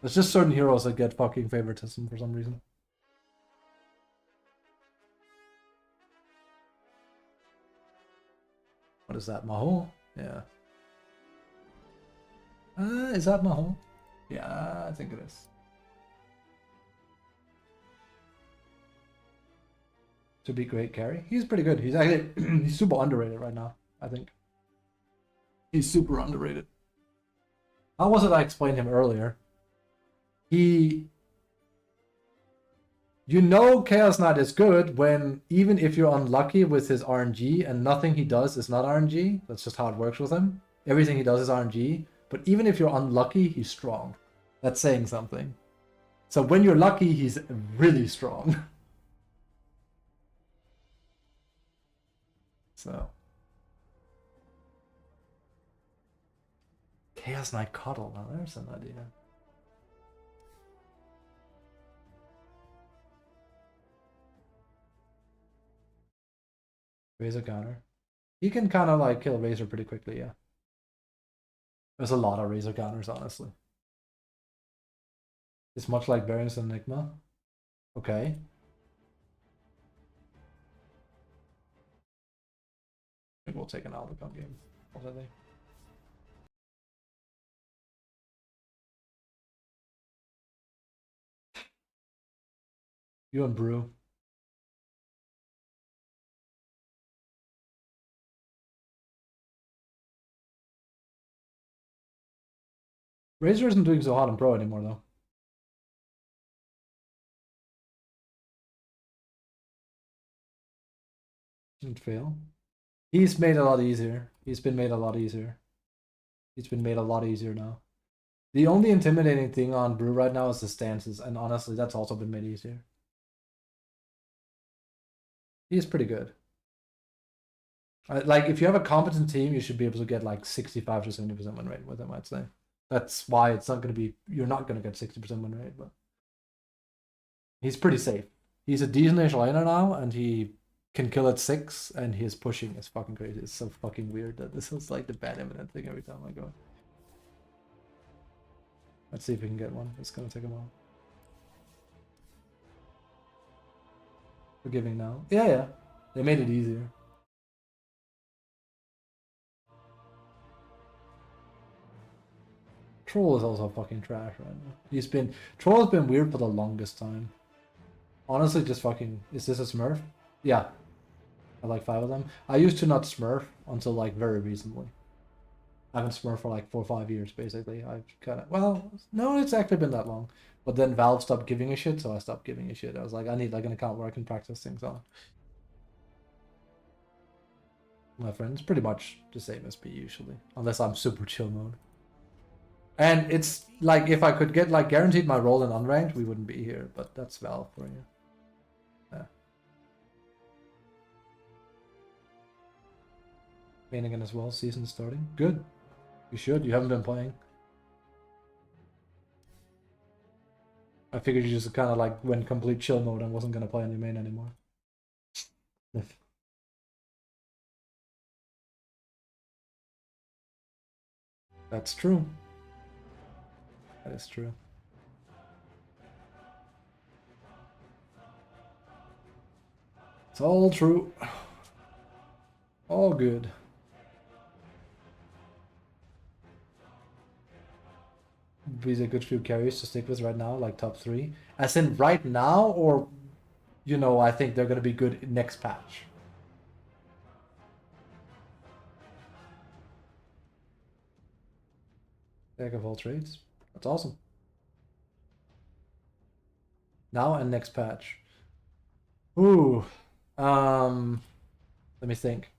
There's just certain heroes that get fucking favoritism for some reason. What is that, Maho? Yeah. Is that Maho? Yeah, I think it is. To be great carry. He's pretty good. He's actually he's super underrated right now, I think. He's super underrated. How was it I explained him earlier? You know Chaos Knight is good when, even if you're unlucky with his RNG and nothing he does is not RNG, that's just how it works with him. Everything he does is RNG, but even if you're unlucky, he's strong. That's saying something. So when you're lucky, he's really strong. So. Chaos Knight Cuddle, now there's an idea. Razor counter. He can kind of like kill Razor pretty quickly, yeah. There's a lot of Razor counters, honestly. It's much like Baron's Enigma. Okay. Maybe we'll take an Aldecon game. What are they? You and Brew. Razor isn't doing so hot in Pro anymore, though. Didn't fail. He's made a lot easier. He's been made a lot easier. He's been made a lot easier now. The only intimidating thing on Brew right now is the stances, and honestly, that's also been made easier. He's pretty good. Like, if you have a competent team, you should be able to get like 65 to 70% win rate with him, I'd say. That's why it's not going to be, you're not going to get 60% win rate, but he's pretty safe. He's a decent-ish laner now, and he can kill at 6, and his pushing is fucking crazy. It's so fucking weird that this is like the bad imminent thing every time I go. Let's see if we can get one. It's gonna take a while. Forgiving now. Yeah, yeah. They made it easier. Troll is also fucking trash right now. Troll has been weird for the longest time. Honestly, just fucking, is this a Smurf? Yeah. I like 5 of them. I used to not Smurf until like very recently. I haven't Smurfed for like 4 or 5 years basically. I've kind of, well, no, it's actually been that long. But then Valve stopped giving a shit, so I stopped giving a shit. I was like, I need like an account where I can practice things on. My friends, pretty much the same as me usually, unless I'm super chill mode. And it's like, if I could get like guaranteed my role in unranked, we wouldn't be here, but that's Valve for you. Yeah. Playing again as well, season starting. Good. You should, you haven't been playing. I figured you just kind of like went complete chill mode and wasn't going to play on your main anymore. That's true. That is true. It's all true. All good. These are good few carries to stick with right now, like top 3. As in right now, or, you know, I think they're going to be good next patch. Jack of all trades. That's awesome. Now and next patch. Ooh. Let me think.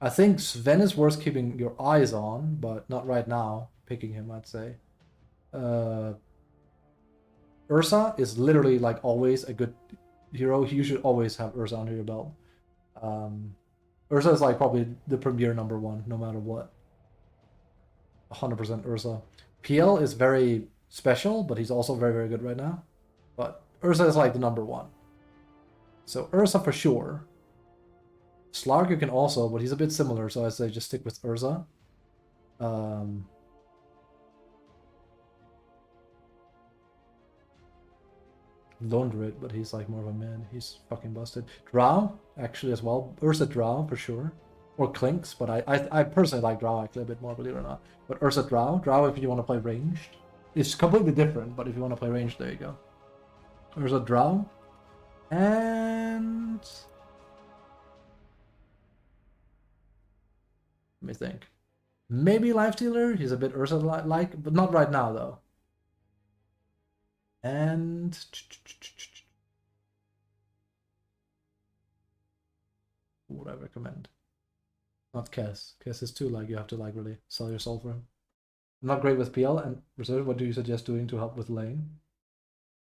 I think Sven is worth keeping your eyes on, but not right now. Picking him, I'd say. Ursa is literally like always a good hero. You should always have Ursa under your belt. Ursa is like probably the premier #1, no matter what. 100% Ursa. PL is very special, but he's also very, very good right now. But Ursa is like the #1. So Ursa for sure. Slark you can also, but he's a bit similar, so I say just stick with Ursa. Laundry, but he's like more of a man. He's fucking busted. Drow, actually, as well. Ursa Drow, for sure. Or Clinks, but I personally like Drow actually a bit more, believe it or not. But Ursa Drow. Drow if you want to play ranged. It's completely different, but if you want to play ranged, there you go. Ursa Drow. And... let me think. Maybe Lifestealer? He's a bit Ursa-like, but not right now, though. And... who would I recommend? Not Kess. Kess is too, like, you have to, like, really sell your soul for him. I'm not great with PL, and Reserve, what do you suggest doing to help with lane?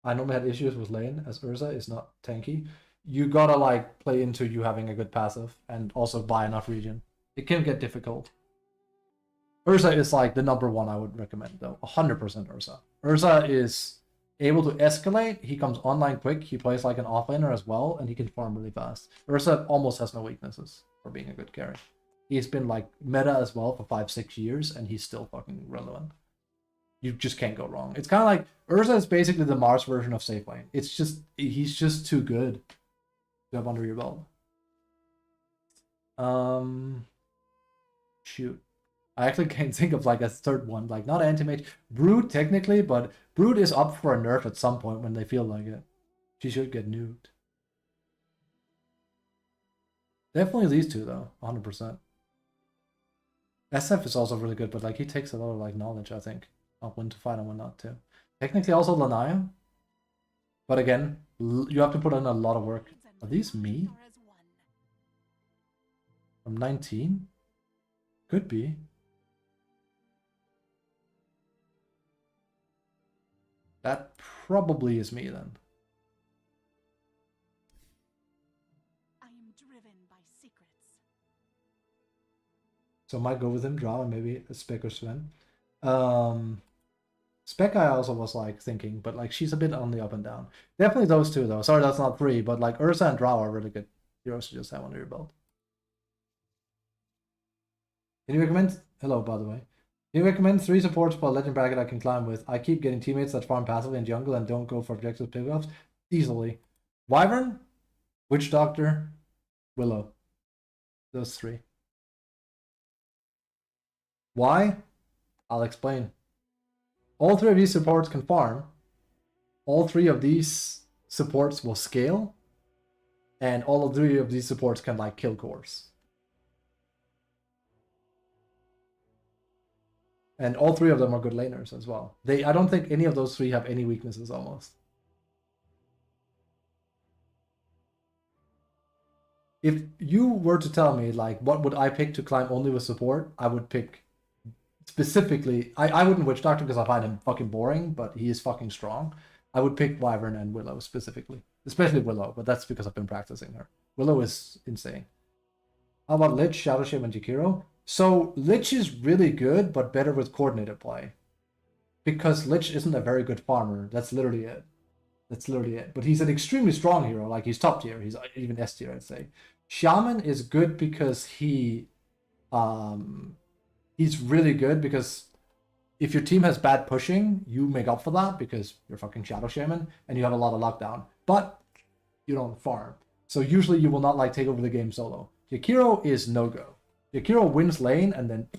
I normally had issues with lane, as Ursa is not tanky. You gotta, like, play into you having a good passive, and also buy enough regen. It can get difficult. Ursa is, like, the #1 I would recommend, though. 100% Ursa. Ursa is able to escalate, he comes online quick, he plays like an offlaner as well, and he can farm really fast. Ursa almost has no weaknesses for being a good carry. He's been like meta as well for 5-6 years, and he's still fucking relevant. You just can't go wrong. It's kind of like, Ursa is basically the Mars version of safe lane. It's just, he's just too good to have under your belt. Shoot. I actually can't think of like a third one, like not anti-mage. Brood technically, but Brood is up for a nerf at some point when they feel like it. She should get nuked. Definitely these two though, 100%. SF is also really good, but like he takes a lot of like knowledge, I think, of when to fight and when not to. Technically also Lanaya, but again, you have to put in a lot of work. Are these me? From 19? Could be. That probably is me then. I am driven by secrets. So I might go with him, Drow, and maybe a Spec or Sven. Spec I also was like thinking, but like she's a bit on the up and down. Definitely those two though. Sorry, that's not 3, but like Ursa and Drow are really good heroes to just have under your belt. Can you recommend? Hello, by the way. Can you recommend 3 supports per legend bracket I can climb with? I keep getting teammates that farm passively in jungle and don't go for objective pickups easily. Wyvern, Witch Doctor, Willow. Those 3. Why? I'll explain. All 3 of these supports can farm. All 3 of these supports will scale. And all 3 of these supports can like kill cores. And all 3 of them are good laners as well. I don't think any of those 3 have any weaknesses almost. If you were to tell me like what would I pick to climb only with support, I would pick specifically, I wouldn't Witch Doctor because I find him fucking boring, but he is fucking strong. I would pick Wyvern and Willow specifically. Especially Willow, but that's because I've been practicing her. Willow is insane. How about Lich, Shadow Shape, and Jakiro? So Lich is really good, but better with coordinated play. Because Lich isn't a very good farmer. That's literally it. That's literally it. But he's an extremely strong hero. Like, he's top tier. He's even S tier, I'd say. Shaman is good because he's really good because if your team has bad pushing, you make up for that because you're fucking Shadow Shaman and you have a lot of lockdown. But you don't farm. So usually you will not like take over the game solo. Jakiro is no-go. Jakiro wins lane and then...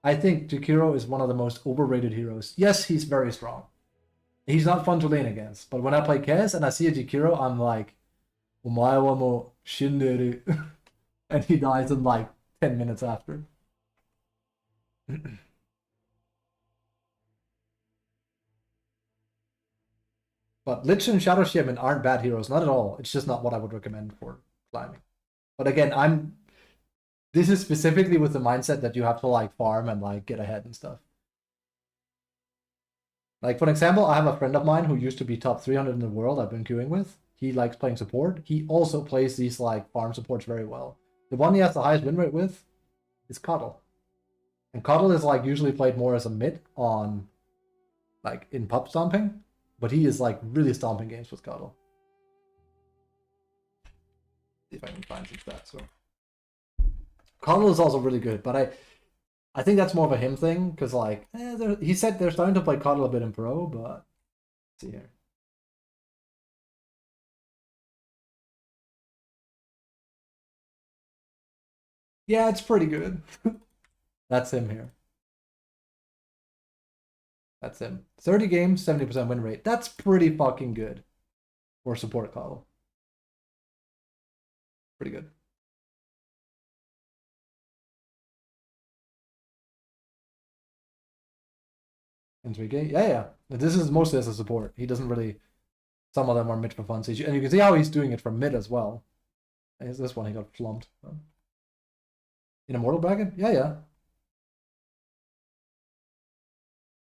I think Jakiro is one of the most overrated heroes. Yes, he's very strong. He's not fun to lane against. But when I play Kez and I see a Jakiro, I'm like, Omae wa mo shinderu. And he dies in like 10 minutes after. But Lich and Shadow Shaman aren't bad heroes, not at all. It's just not what I would recommend for climbing. But again, this is specifically with the mindset that you have to like farm and like get ahead and stuff. Like for example, I have a friend of mine who used to be top 300 in the world I've been queuing with. He likes playing support. He also plays these like farm supports very well. The one he has the highest win rate with is Coddle. And Coddle is like usually played more as a mid on like in pub stomping. But he is like really stomping games with Coddle. See if I can find some stats. So Coddle is also really good, but I think that's more of a him thing because like he said they're starting to play Coddle a bit in pro, but let's see here. Yeah, it's pretty good. That's him here. That's him. 30 games, 70% win rate. That's pretty fucking good for support Coddle. Pretty good. In 3K? Yeah. This is mostly as a support. He doesn't really... Some of them are mid for fun. And you can see how he's doing it from mid as well. This one he got slumped. In Immortal bracket? Yeah.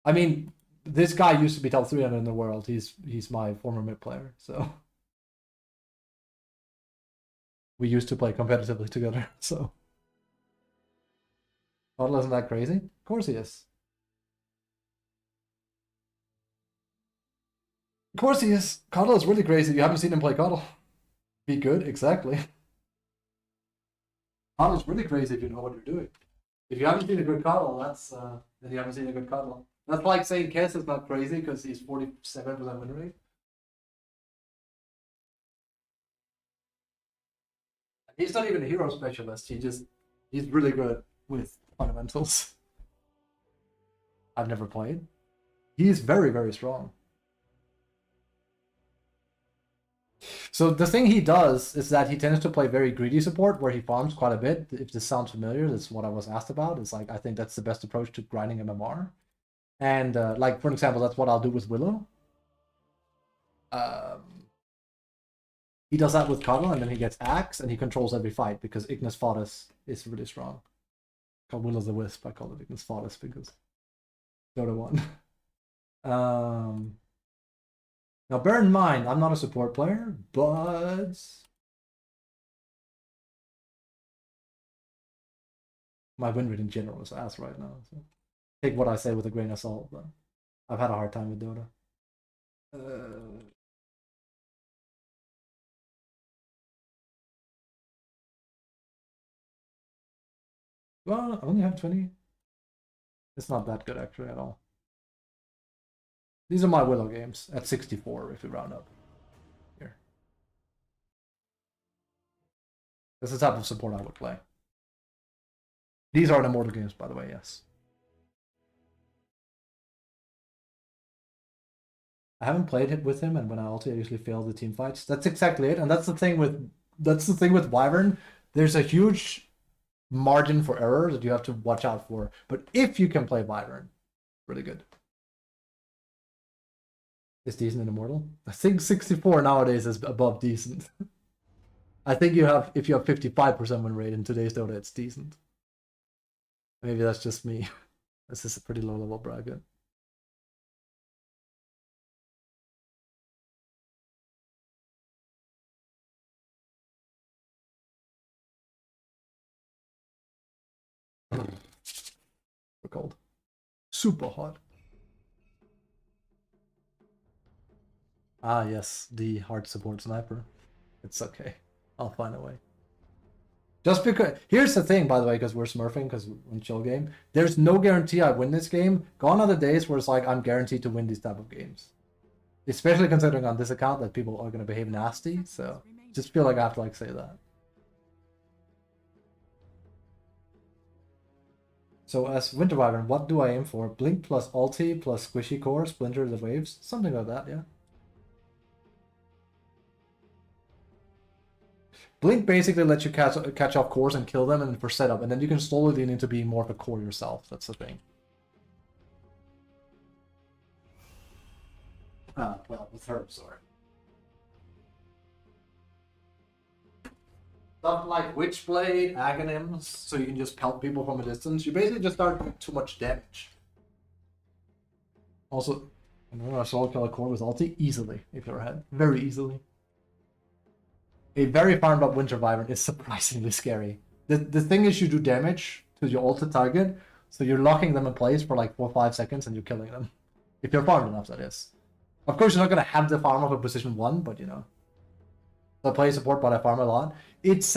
I mean, this guy used to be top 300 in the world. He's my former mid player, so we used to play competitively together. So Coddle isn't that crazy? Of course he is. Of course he is. Coddle is really crazy. You haven't seen him play Coddle. Be good, exactly. Coddle is really crazy if you know what you're doing. If you haven't seen a good Coddle, that's then you haven't seen a good Coddle. That's like saying Kess is not crazy because he's 47% win rate. He's not even a hero specialist. He's really good with fundamentals. I've never played. He's very, very strong. So the thing he does is that he tends to play very greedy support where he farms quite a bit. If this sounds familiar, that's what I was asked about. It's like I think that's the best approach to grinding MMR. And like for example, that's what I'll do with Willow. He does that with Coddle, and then he gets Axe, and he controls every fight because Ignis Fautus is really strong. Called Will of the Wisp. I call it Ignis Fautus because Dota 1. Now bear in mind, I'm not a support player, but my win rate in general is ass right now. So take what I say with a grain of salt, but I've had a hard time with Dota. Well, I only have 20. It's not that good actually at all. These are my Willow games at 64 if we round up. Here. That's the type of support I would play. These are the Immortal games, by the way, yes. I haven't played it with him, and when I ulti, I usually fail the team fights. That's exactly it, and that's the thing with Wyvern. There's a huge margin for error that you have to watch out for. But if you can play Wyvern, really good. Is decent in Immortal? I think 64 nowadays is above decent. I think if you have 55% win rate in today's Dota, it's decent. Maybe that's just me. This is a pretty low level bracket. Super cold. Super hot. Ah, yes, the hard support sniper. It's okay. I'll find a way. Just because... Here's the thing, by the way, because we're smurfing, because we're in chill game. There's no guarantee I win this game. Gone are the days where it's like, I'm guaranteed to win these type of games. Especially considering on this account that people are going to behave nasty, so... Just feel like I have to, like, say that. So as Winter Wyvern, what do I aim for? Blink plus ulti plus squishy core, splinter the waves? Something like that, yeah. Blink basically lets you catch off cores and kill them and for setup, and then you can slowly lean into being more of a core yourself. That's the thing. Well, with her, sorry. Stuff like Witchblade, Aghanim's, so you can just pelt people from a distance. You basically just start doing too much damage. Also, I saw kill a core with ulti easily, if you're ahead. Very easily. A very farmed up Winter Wyvern is surprisingly scary. The thing is you do damage to your ulted target, so you're locking them in place for like 4 or 5 seconds and you're killing them. If you're farmed enough, that is. Of course, you're not going to have the farm of a position 1, but you know. So I play support, but I farm a lot. It's,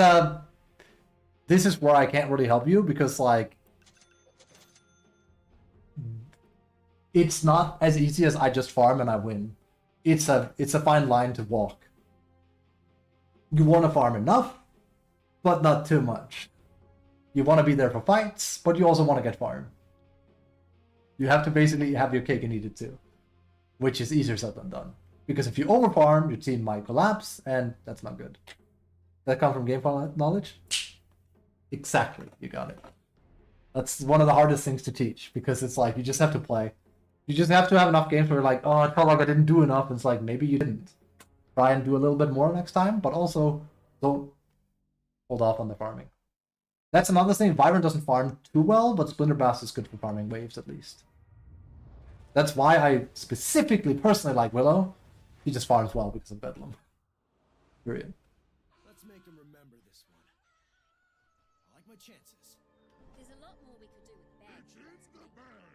this is where I can't really help you, because like... It's not as easy as I just farm and I win. It's a fine line to walk. You want to farm enough, but not too much. You want to be there for fights, but you also want to get farm. You have to basically have your cake and eat it too. Which is easier said than done. Because if you overfarm, your team might collapse, and that's not good. That comes from game knowledge? Exactly, you got it. That's one of the hardest things to teach, because it's like, you just have to play. You just have to have enough games where you're like, oh, I felt like I didn't do enough, and it's like, maybe you didn't. Try and do a little bit more next time, but also don't hold off on the farming. That's another thing. Wyvern doesn't farm too well, but Splinter Blast is good for farming waves at least. That's why I specifically, personally like Willow. He just farms well because of Bedlam. Period. Let's make him remember this one. I like my chances. There's a lot more we could do with bag,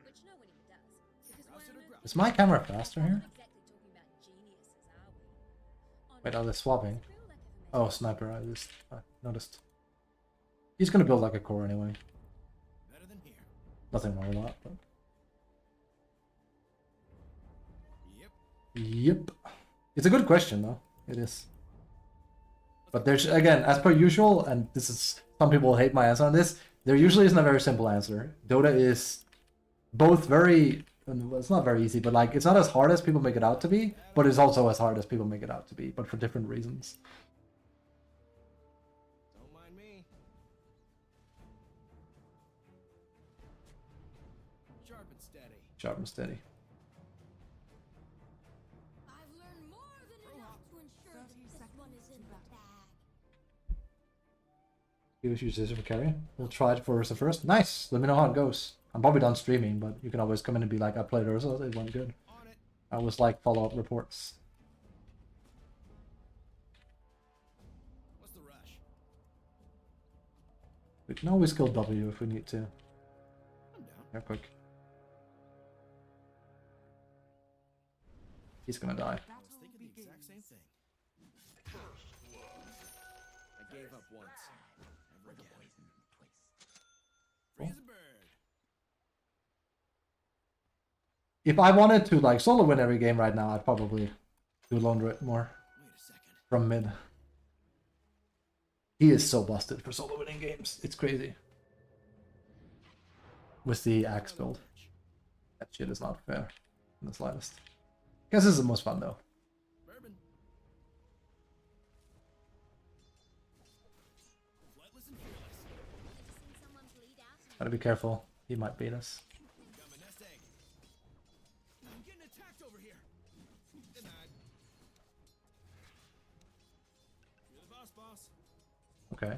which no one even does. Because Grouse it or grouse. Is my camera faster here? exactly talking about geniuses, are we? Wait, are they swapping? Oh, sniper, I noticed. He's gonna build like a core anyway. Better than here. Nothing wrong with that, but... Yep. Yep. It's a good question, though. It is. But there's, again, as per usual, and this is... Some people hate my answer on this, there usually isn't a very simple answer. Dota is both very... Well, it's not very easy, but like, it's not as hard as people make it out to be, but it's also as hard as people make it out to be, but for different reasons. Don't mind me. Sharp and steady. Sharp and steady. I've learned more than enough to ensure that 30 this seconds one is in to the battle. bag. You use this for carry. We'll try it for the first. Nice! Let me know how it goes. I'm probably done streaming, but you can always come in and be like, I played Urza, it went good. On it. I always like follow-up reports. What's the rush? We can always kill W if we need to. I'm down. Yeah, quick. He's gonna die. I was Battle thinking the exact same begins. thing. I gave up once. Never again. Free as a bird. If I wanted to like solo win every game right now, I'd probably do Lone Rit more Wait a second. from mid. He is so busted for solo winning games. It's crazy. With the axe build. That shit is not fair in the slightest. Guess this is the most fun though. Bourbon. Flightless and fearless. Ever seen someone bleed out? Gotta be careful. He might beat us. Got my nest egg. I'm getting attacked over here. Denied. You're the boss, boss. Okay.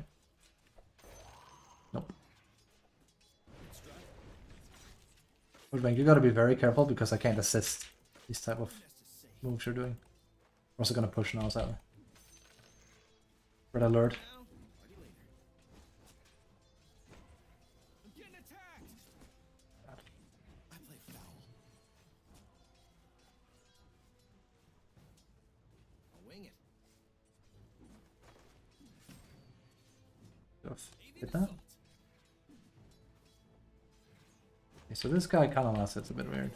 Nope. Good strike. Woodbank, you gotta be very careful because I can't assist these type of Nest is safe. moves you're doing. We're also gonna push now, sadly. Red alert. Now, party later. I'm getting attacked. I play foul. I'll wing it. Hit that? Okay, so this guy kind of last hits a bit weird.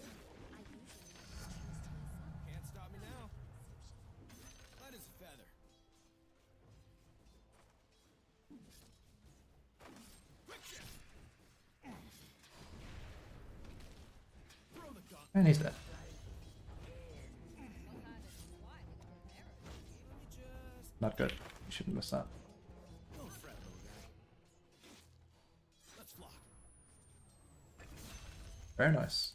Can't stop me now. Light as a feather. Quick shift. Throw the gun. And he's dead. Let me just Not good. You shouldn't miss that. don't fret, little guy. Let's flock. Very nice.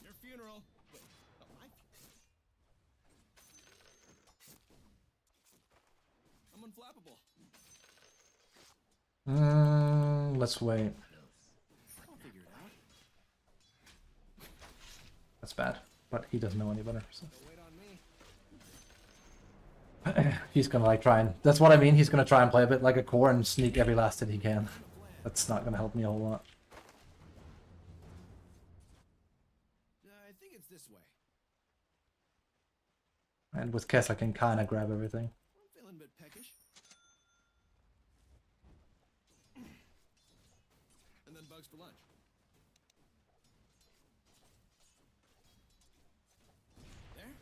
Your funeral. Wait, my funeral. I'm unflappable. Let's wait. I'll figure it out. That's bad. But he doesn't know any better. So. Don't wait on me. He's gonna like try and... That's what I mean. He's gonna try and play a bit like a core and sneak every last hit he can. That's not gonna help me a whole lot. I think it's this way. And with Kess I can kinda grab everything. I'm feeling a bit peckish. And then bugs for lunch. There? There.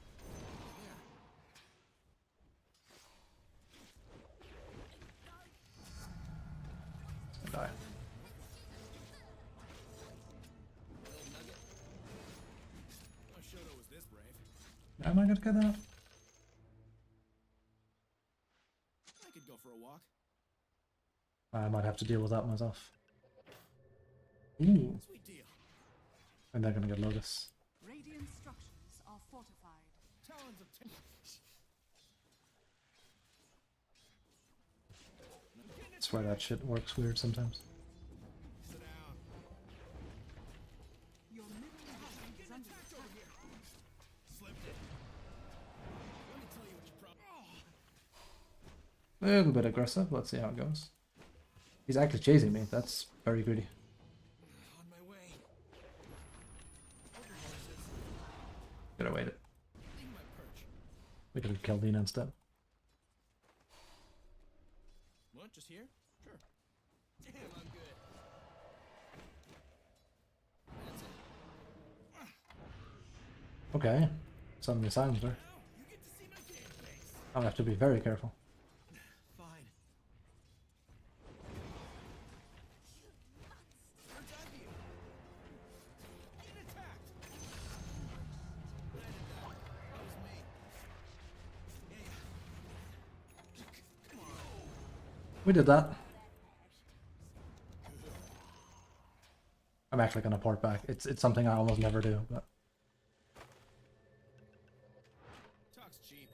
And die. Little nugget. No Shoto was this brave. Am I gonna get that? I could go for a walk. I might have to deal with that myself. Ooh. Sweet deal. And they're gonna get Lotus. Radiant structures are fortified. Talons of ten. I swear that shit works weird sometimes. Sit down. Your middle tower is under Attacked attack. over here. Slipped it. Let me tell you what your problem. A little bit aggressive. Let's see how it goes. He's actually chasing me. That's very greedy. On my way. Could have waited. Leave my perch. We could have killed Dina instead. What? Just here? Sure. Damn, I'm good. That's it. Okay. Suddenly silenced her. Now you get to see my game face. I'll have to be very careful. Fine. Bird's eye view. Get attacked. Landed that. That was me. Yeah. Come on. We did that. I'm actually gonna port back. It's something I almost never do, but Talk's cheap.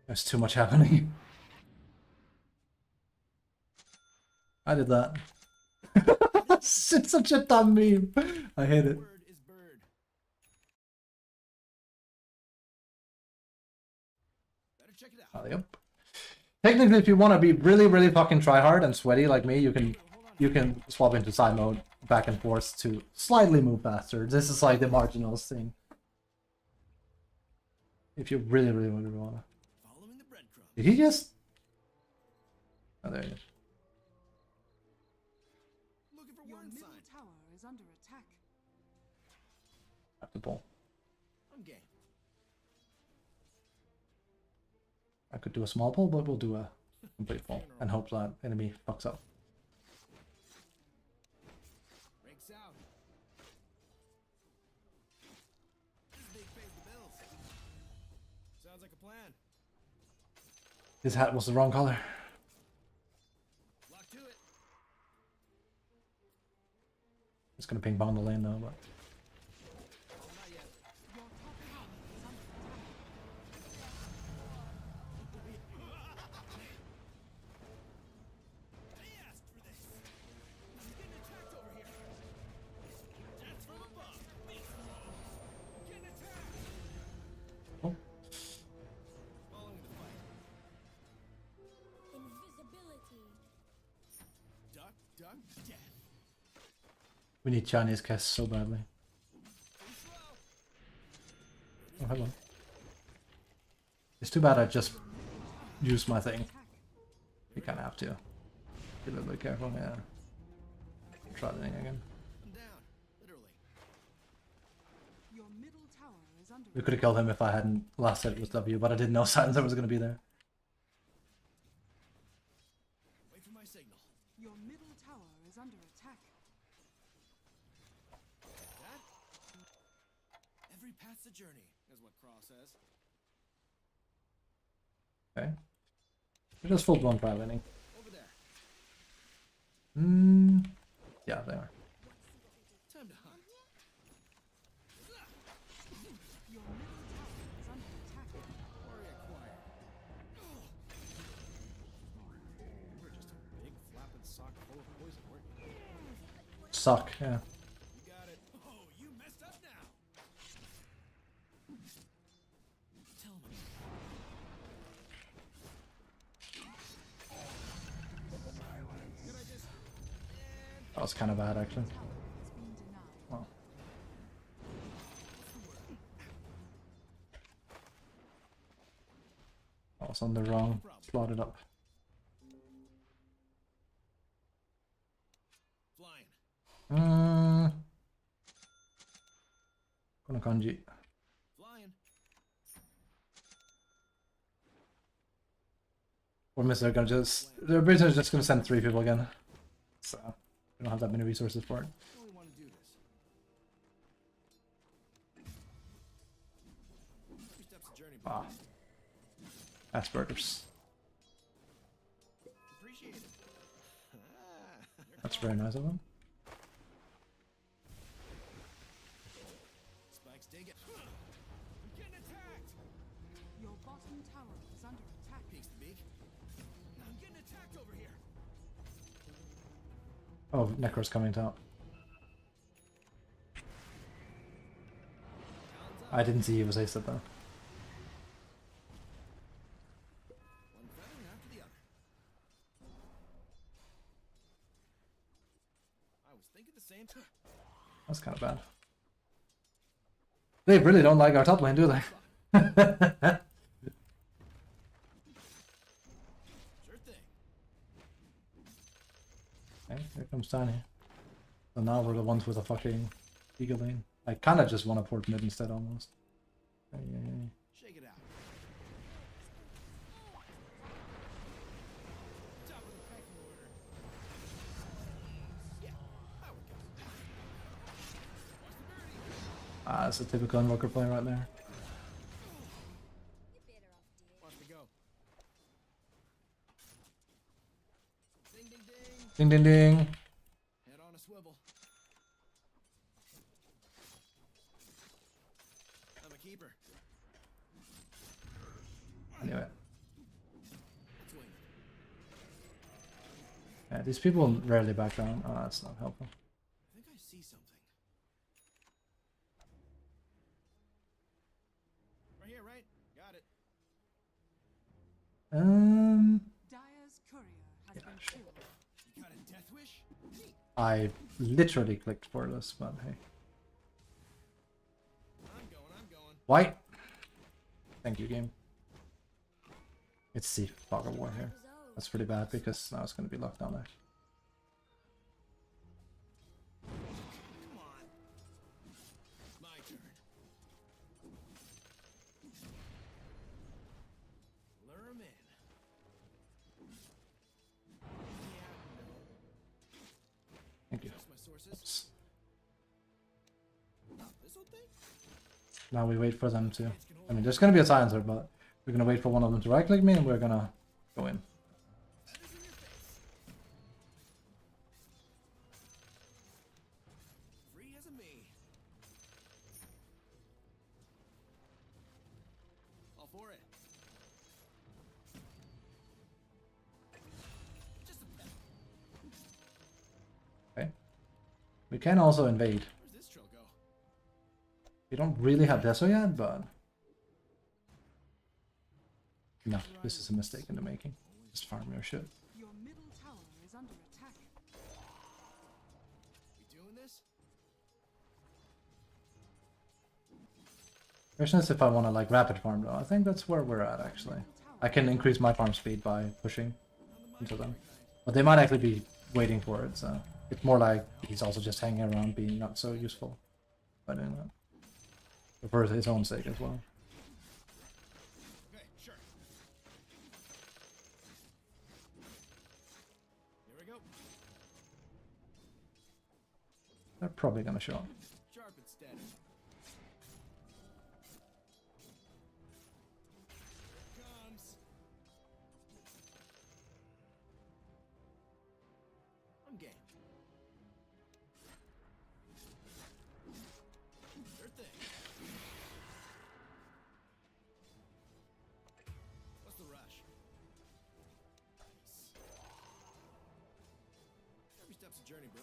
there's too much happening. I did that. It's such a dumb meme. I hate it. Word is bird. Better check it out. Oh, yep. Technically, if you want to be really fucking try hard and sweaty like me, you can swap into side mode back and forth to slightly move faster. This is like the marginals thing. If you really want to. Following the breadcrumbs. Did he just? Oh, there he is. Looking for Your warning middle sign. tower is under attack. At the ball. I'm game. I could do a small pull, but we'll do a complete pull and hope that enemy fucks up. Breaks out. This big pays the bills. Sounds like a plan. His hat was the wrong color. Lock to it. It's gonna ping pong the lane though, but Oh, not yet. Your top tower is under attack. I asked for this. I'm getting attacked over here. That's from above. Beast mode. Getting attacked. oh, Following the fight. Invisibility. Duck, death. we need Chinese casts so badly. Too slow. Oh, hello. It's too bad I just used my thing. You kind of have to. Be a little bit careful, yeah. Try the thing again. I'm down. Literally. Your middle tower is under We could have killed him if I hadn't last hit with W, but I didn't know Silencer was gonna be there. Wait for my signal. Your middle tower is under attack. That? Every path's a journey, is what Cross says. Okay. We just full blown fire landing. Over there. Yeah, they are. Time to hunt. Your middle tower is under attack. Warrior acquired. You were just a big flapping sock full of poison, weren't you? Suck, yeah. You got it. Oh, you messed up now. Tell me. Could I just... That was kind of bad, actually. Has been denied. Well, I was on the wrong slotted up. Flying. Kono kanji. Flying. Or miss they're gonna just they're basically just gonna send 3 people again. So we don't have that many resources for it. I only want to do this. 3 steps of journey. Ah. Asperger's. Appreciate it. That's very nice of them. Spikes dig it. I'm getting attacked. Your bottom tower is under attack. Peeks the beak. I'm getting attacked over here. Oh, Necro's coming top. I didn't see he was aced though. One feather after the other. I was thinking the same time. That's kind of bad. They really don't like our top lane, do they? Sure thing. Okay, here comes Tiny. So now we're the ones with a fucking Eagle lane. I kind of just want to port mid instead almost. Shake it out. Top of the pecking order. Yeah, I would go. Watch the birdie. Ah, that's a typical Invoker play right there. You're better off dead. Watch me go. Ding, ding, ding. Ding ding ding! Head on a swivel. I'm a keeper. Anyway. Swing. Yeah, these people rarely back down. Oh, that's not helpful. kill. You got a death wish? Neat. I literally clicked for this, but hey. I'm going. Why? Thank you, game. It's the fog of war here. That's pretty bad because now it's going to be locked down there. Come on. My turn. Lure 'em in. Yeah, Thank you. no. That's my sources. Oops. Oh, this old thing? Now we wait for them to... I mean, there's going to be a silencer, but we're going to wait for one of them to right-click me and we're going to go in. That is in your face. Free as a me. All for it. Just a pet. Okay. We can also invade. Where's this trail go? We don't really have Deso yet, but... No, this is a mistake in the making. Just farm your shit. Your middle tower is under attack. We doing this? Question is if I want to like rapid farm though. I think that's where we're at actually. I can increase my farm speed by pushing into them. But they might actually be waiting for it, so it's more like he's also just hanging around being not so useful by doing that. For his own sake as well. Okay, sure. Here we go. They're probably gonna show up. Sharp and steady. Comes. I'm game. Sure thing. What's the rush? Nice. Every step's a journey, bro.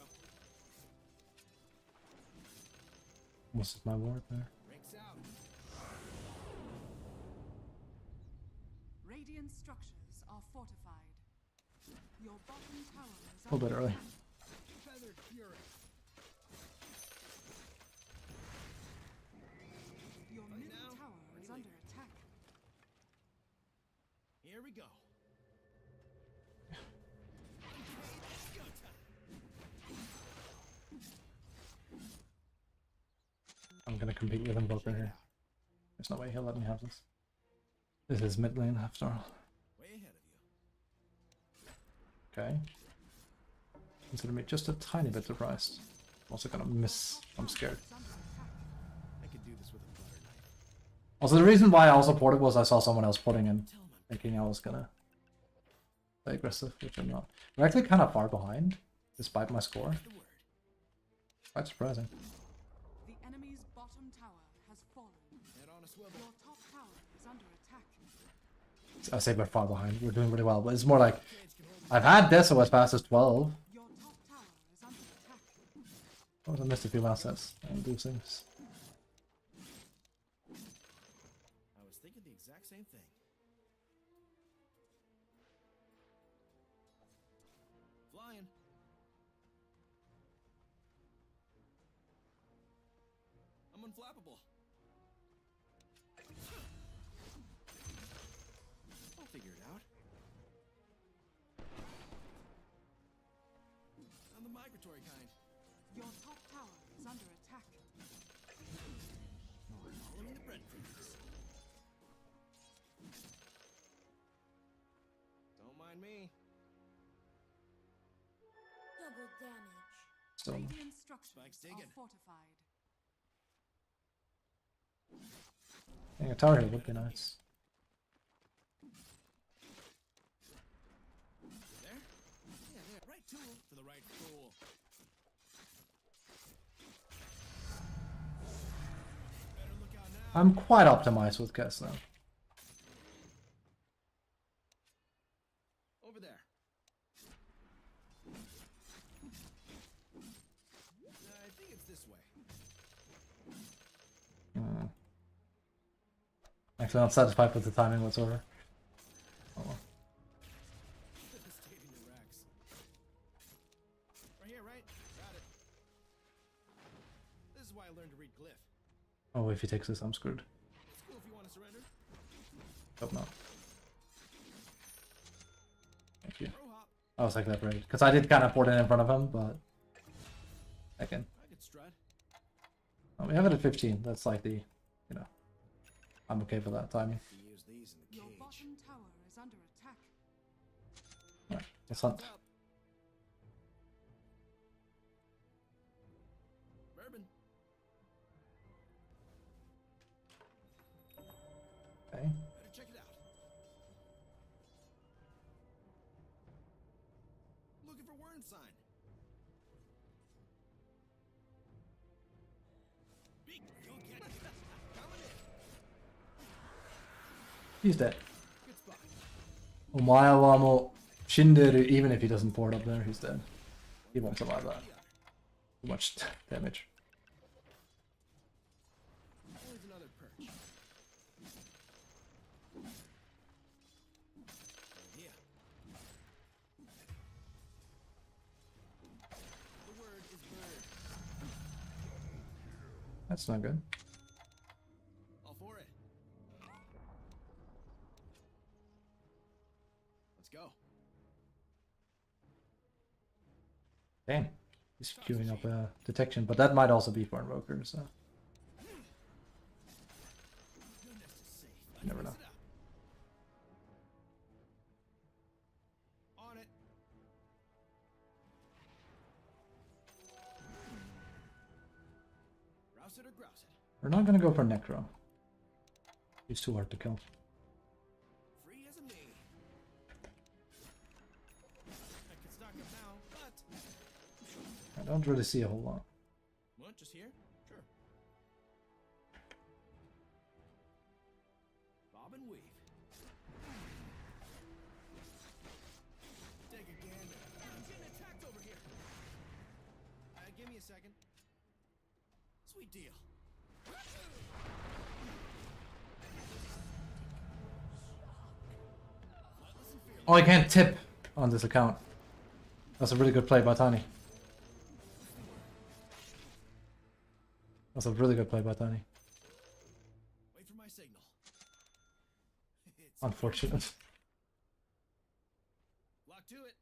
This is my ward there. Ranks out. Radiant structures are fortified. Your bottom tower is A little bit under early. attack. Feathered fury. Your Fight middle now, tower or is you under leave. attack. Here we go. Go time. I'm gonna compete with him both in here. There's no way he'll let me have this. This is mid lane after all. Way ahead of you. Okay. Consider me just a tiny bit surprised. I'm also gonna miss. I'm scared. It's under attack. I could do this with a butter knife. Also, the reason why I also ported was I saw someone else putting in, Tell 'em I'm thinking I was gonna play aggressive, which I'm not. We're actually kind of far behind, despite my score. the word. Quite surprising. The enemy's bottom tower has fallen. Head on a swivel. Your top tower is under attack. I say we're far behind. We're doing really well, but it's more like Trades can hold I've had Deso as fast as 12. Your top tower is under attack. I was missed a few assets and do things. I was thinking the exact same thing. Flying. I'm unflappable. I'll figure it out. I'm the migratory kind. Your top tower is under attack. Following the breadcrumbs. Don't mind me. Double damage. Still, Radiant structures Spike's are digging. fortified. yeah, a tower here would be nice. There? Yeah, there. Right tool for the right fool. Better look out now. I'm quite optimized with Kess though. Over there. I think it's this way. Actually, not satisfied with the timing whatsoever. Oh well. Devastating the racks. Oh, if he takes this, I'm screwed. It's cool if you want to surrender. Hope not. Thank you. Pro hop. I was like that right. Because I did kind of port it in front of him, but... I can. I could strut. Oh, we have it at 15. That's like the... You know. I'm okay with that timing. Use these in the Your cage. bottom tower is under attack. Alright, let's hunt. Up. Bourbon. Okay. Better check it out. Looking for word sign. Beak, you'll get it. Coming in. He's dead. Good spot. Omae wa mo shinderu, even if he doesn't port up there, he's dead. He won't survive that. Too much damage. Always another perch. Yeah. The word is bird. That's not good. All for it. Let's go. Damn. He's queuing up detection, but that might also be for Invoker, so Goodness is safe. you never know. Mix it up. On it. Rouse it or grouse it. We're not gonna go for Necro. He's too hard to kill. Free as a me. I could stock up now, but I don't really see a whole lot. what? Just here? Sure. Bob and weave. Take a gander. I'm getting attacked over here. Give me a second. Sweet deal. Oh, I can't tip on this account. That's a really good play by Tiny. That's a really good play by Tiny. Wait for my signal. It's Unfortunate. lock to it.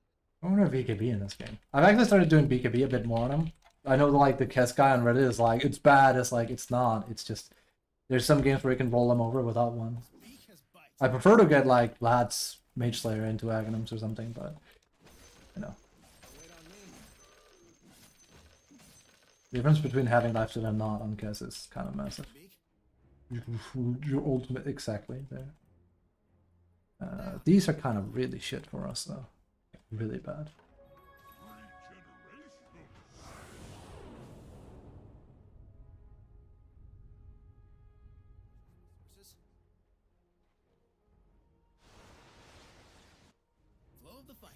I wonder BKB in this game. I've actually started doing BKB a bit more on him. I know like the Kess guy on Reddit is like, it's bad, it's like, it's not. It's just, there's some games where you can roll them over without one. Beak has bites. I prefer to get like Vlad's Mage Slayer into Aghanims or something, but, you know. Wait on me. The difference between having life steal and not on Kess is kind of massive. Beak. Your ultimate, exactly, there. These are kind of really shit for us though. Really bad. Sources. Flow of the fight.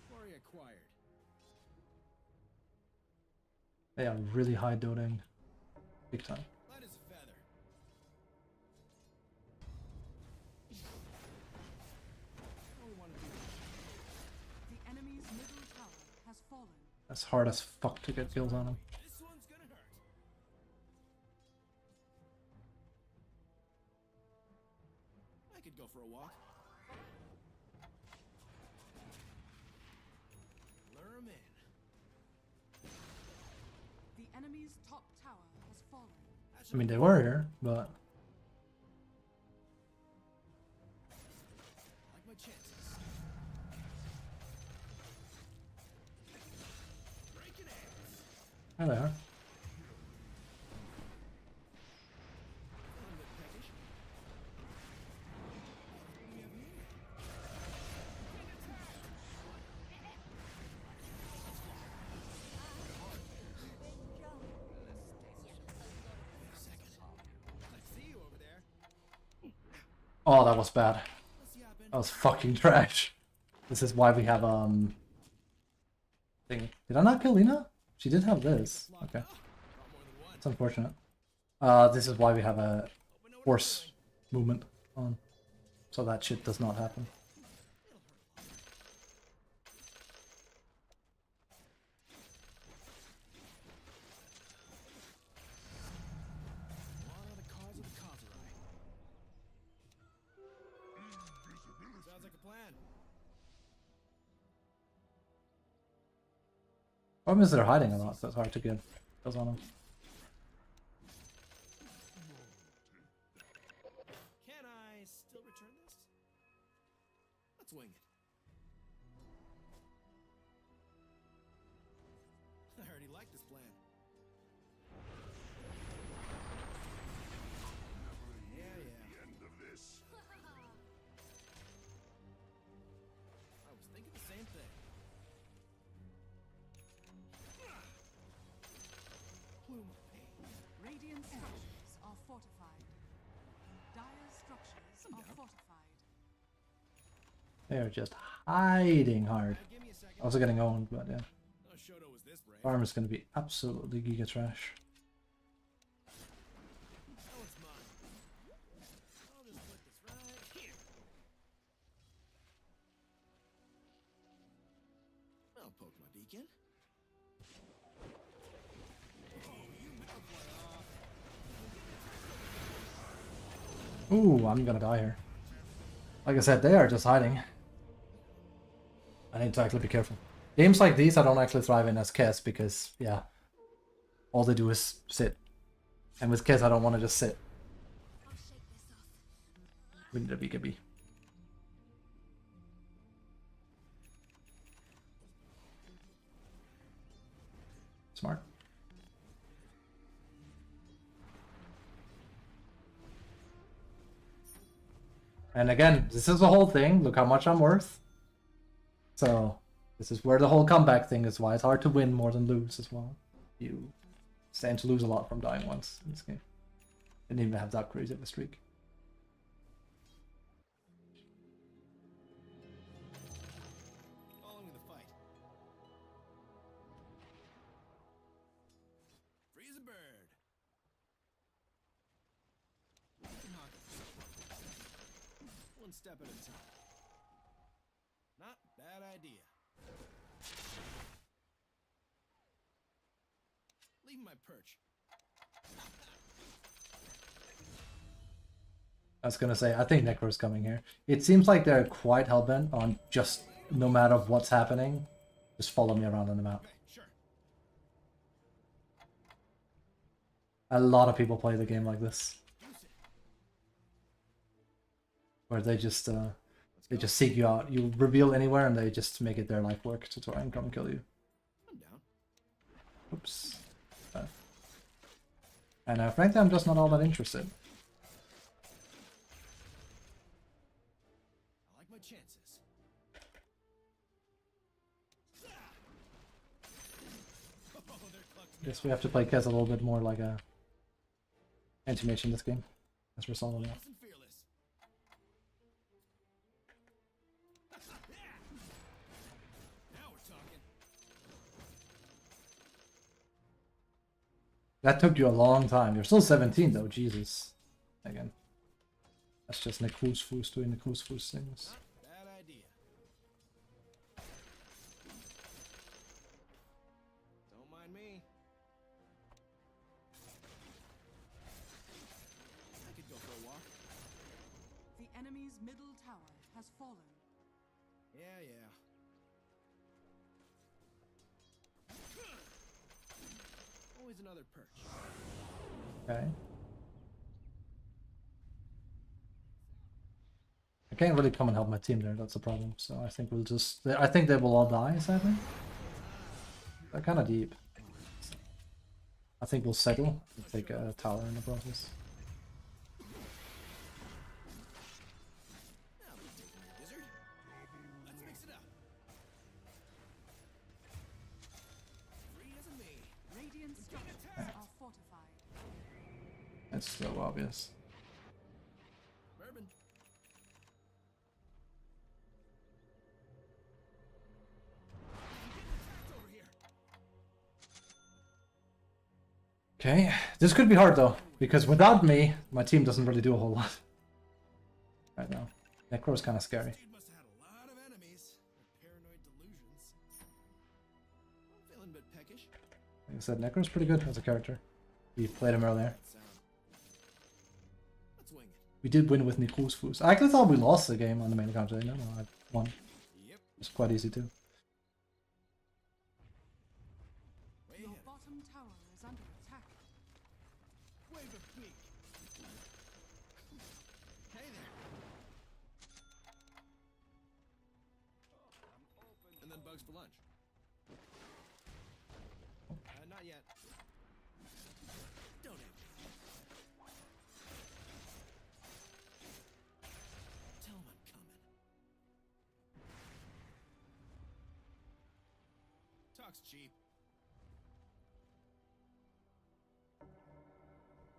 Quarry acquired. They are really high doting. Big time. Light as a feather. What do we want to do? The enemy's middle tower has fallen. That's hard as fuck to get kills on him. This one's gonna hurt. I could go for a walk. Lure 'em in. The enemy's top tower has fallen. I mean, they were here, but Like my chances. Breaking eggs. there they are. Feeling a bit peckish. We have meat. Second. I see you over there. Oh, that was bad. What's yapping? That was fucking trash. This is why we have thing. Did I not kill Lena? She did have this. Okay, Brought more than one. it's unfortunate. This is why we have a But no one force movement on, so that shit does not happen. It'll hurt a lot. Problem is they're hiding a lot, so it's hard to get kills on them. Can I still return this? Let's wing it. I already like this plan. Yeah. End of this. I was thinking the same thing. Plume of pain. Radiant structures are fortified. Dire structures are fortified. They are just hiding hard. Give me a second. Also getting owned, but yeah. No Shoto was this brave. Farm is going to be absolutely giga trash. Oh, it's mine. I'll just put this right here. I'll poke my beacon. Ooh, I'm gonna die here. Like I said, they are just hiding. I need to actually be careful. Games like these I don't actually thrive in as Kess because, yeah, all they do is sit. And with Kess I don't want to just sit. I'll shake this off. We need a BKB. Smart. And again, this is the whole thing. Look how much I'm worth. So, this is where the whole comeback thing is why it's hard to win more than lose as well. You stand to lose a lot from dying once in this game. Didn't even have that crazy of a streak. Following the fight. Freeze a bird. We can hawk it. One step at a time. Not bad idea. Leave my perch. I was gonna say, I think Necro's coming here. It seems like they're quite hellbent on just, no matter what's happening, just follow me around on the map. Okay, sure. A lot of people play the game like this. Where they just seek you out. You reveal anywhere and they just make it their life work to try and come and kill you. I'm down. Oops. And frankly, I'm just not all that interested. I like my chances. Oh, they're clucked Guess we have to play Kez a little bit more like a animation this game. As we're solving that. nice and fearless. Now we're talking. That took you a long time. You're still 17 though, Jesus. Again. That's just Nick Foos doing Nick Foos things. Bad idea. Don't mind me. I could go for a walk. The enemy's middle tower has fallen. Yeah. Always another perch. Okay. I can't really come and help my team there, that's the problem. So I think we'll just... I think they will all die, sadly. They're kind of deep. I think we'll settle and take a tower in the process. Now we're taking the wizard. Let's mix it up. Free as a maid. Radiant structures are fortified. It's so obvious. Bourbon. Over here. Okay, this could be hard though, because without me, my team doesn't really do a whole lot. Right now. Necro is kind of scary. Dude must have had a lot of enemies. Or paranoid delusions. I'm feeling a bit peckish. Like I said, Necro's pretty good as a character. We played him earlier. That sound. Let's wing it. We did win with Nikus Foos. I actually thought we lost the game on the main account today. No, I won. Yep. It's quite easy too. bottom tower is under attack. Wave of beak. Hey there. And then bugs for lunch. Not yet. Don't envy. Tell him I'm coming. Talk's cheap.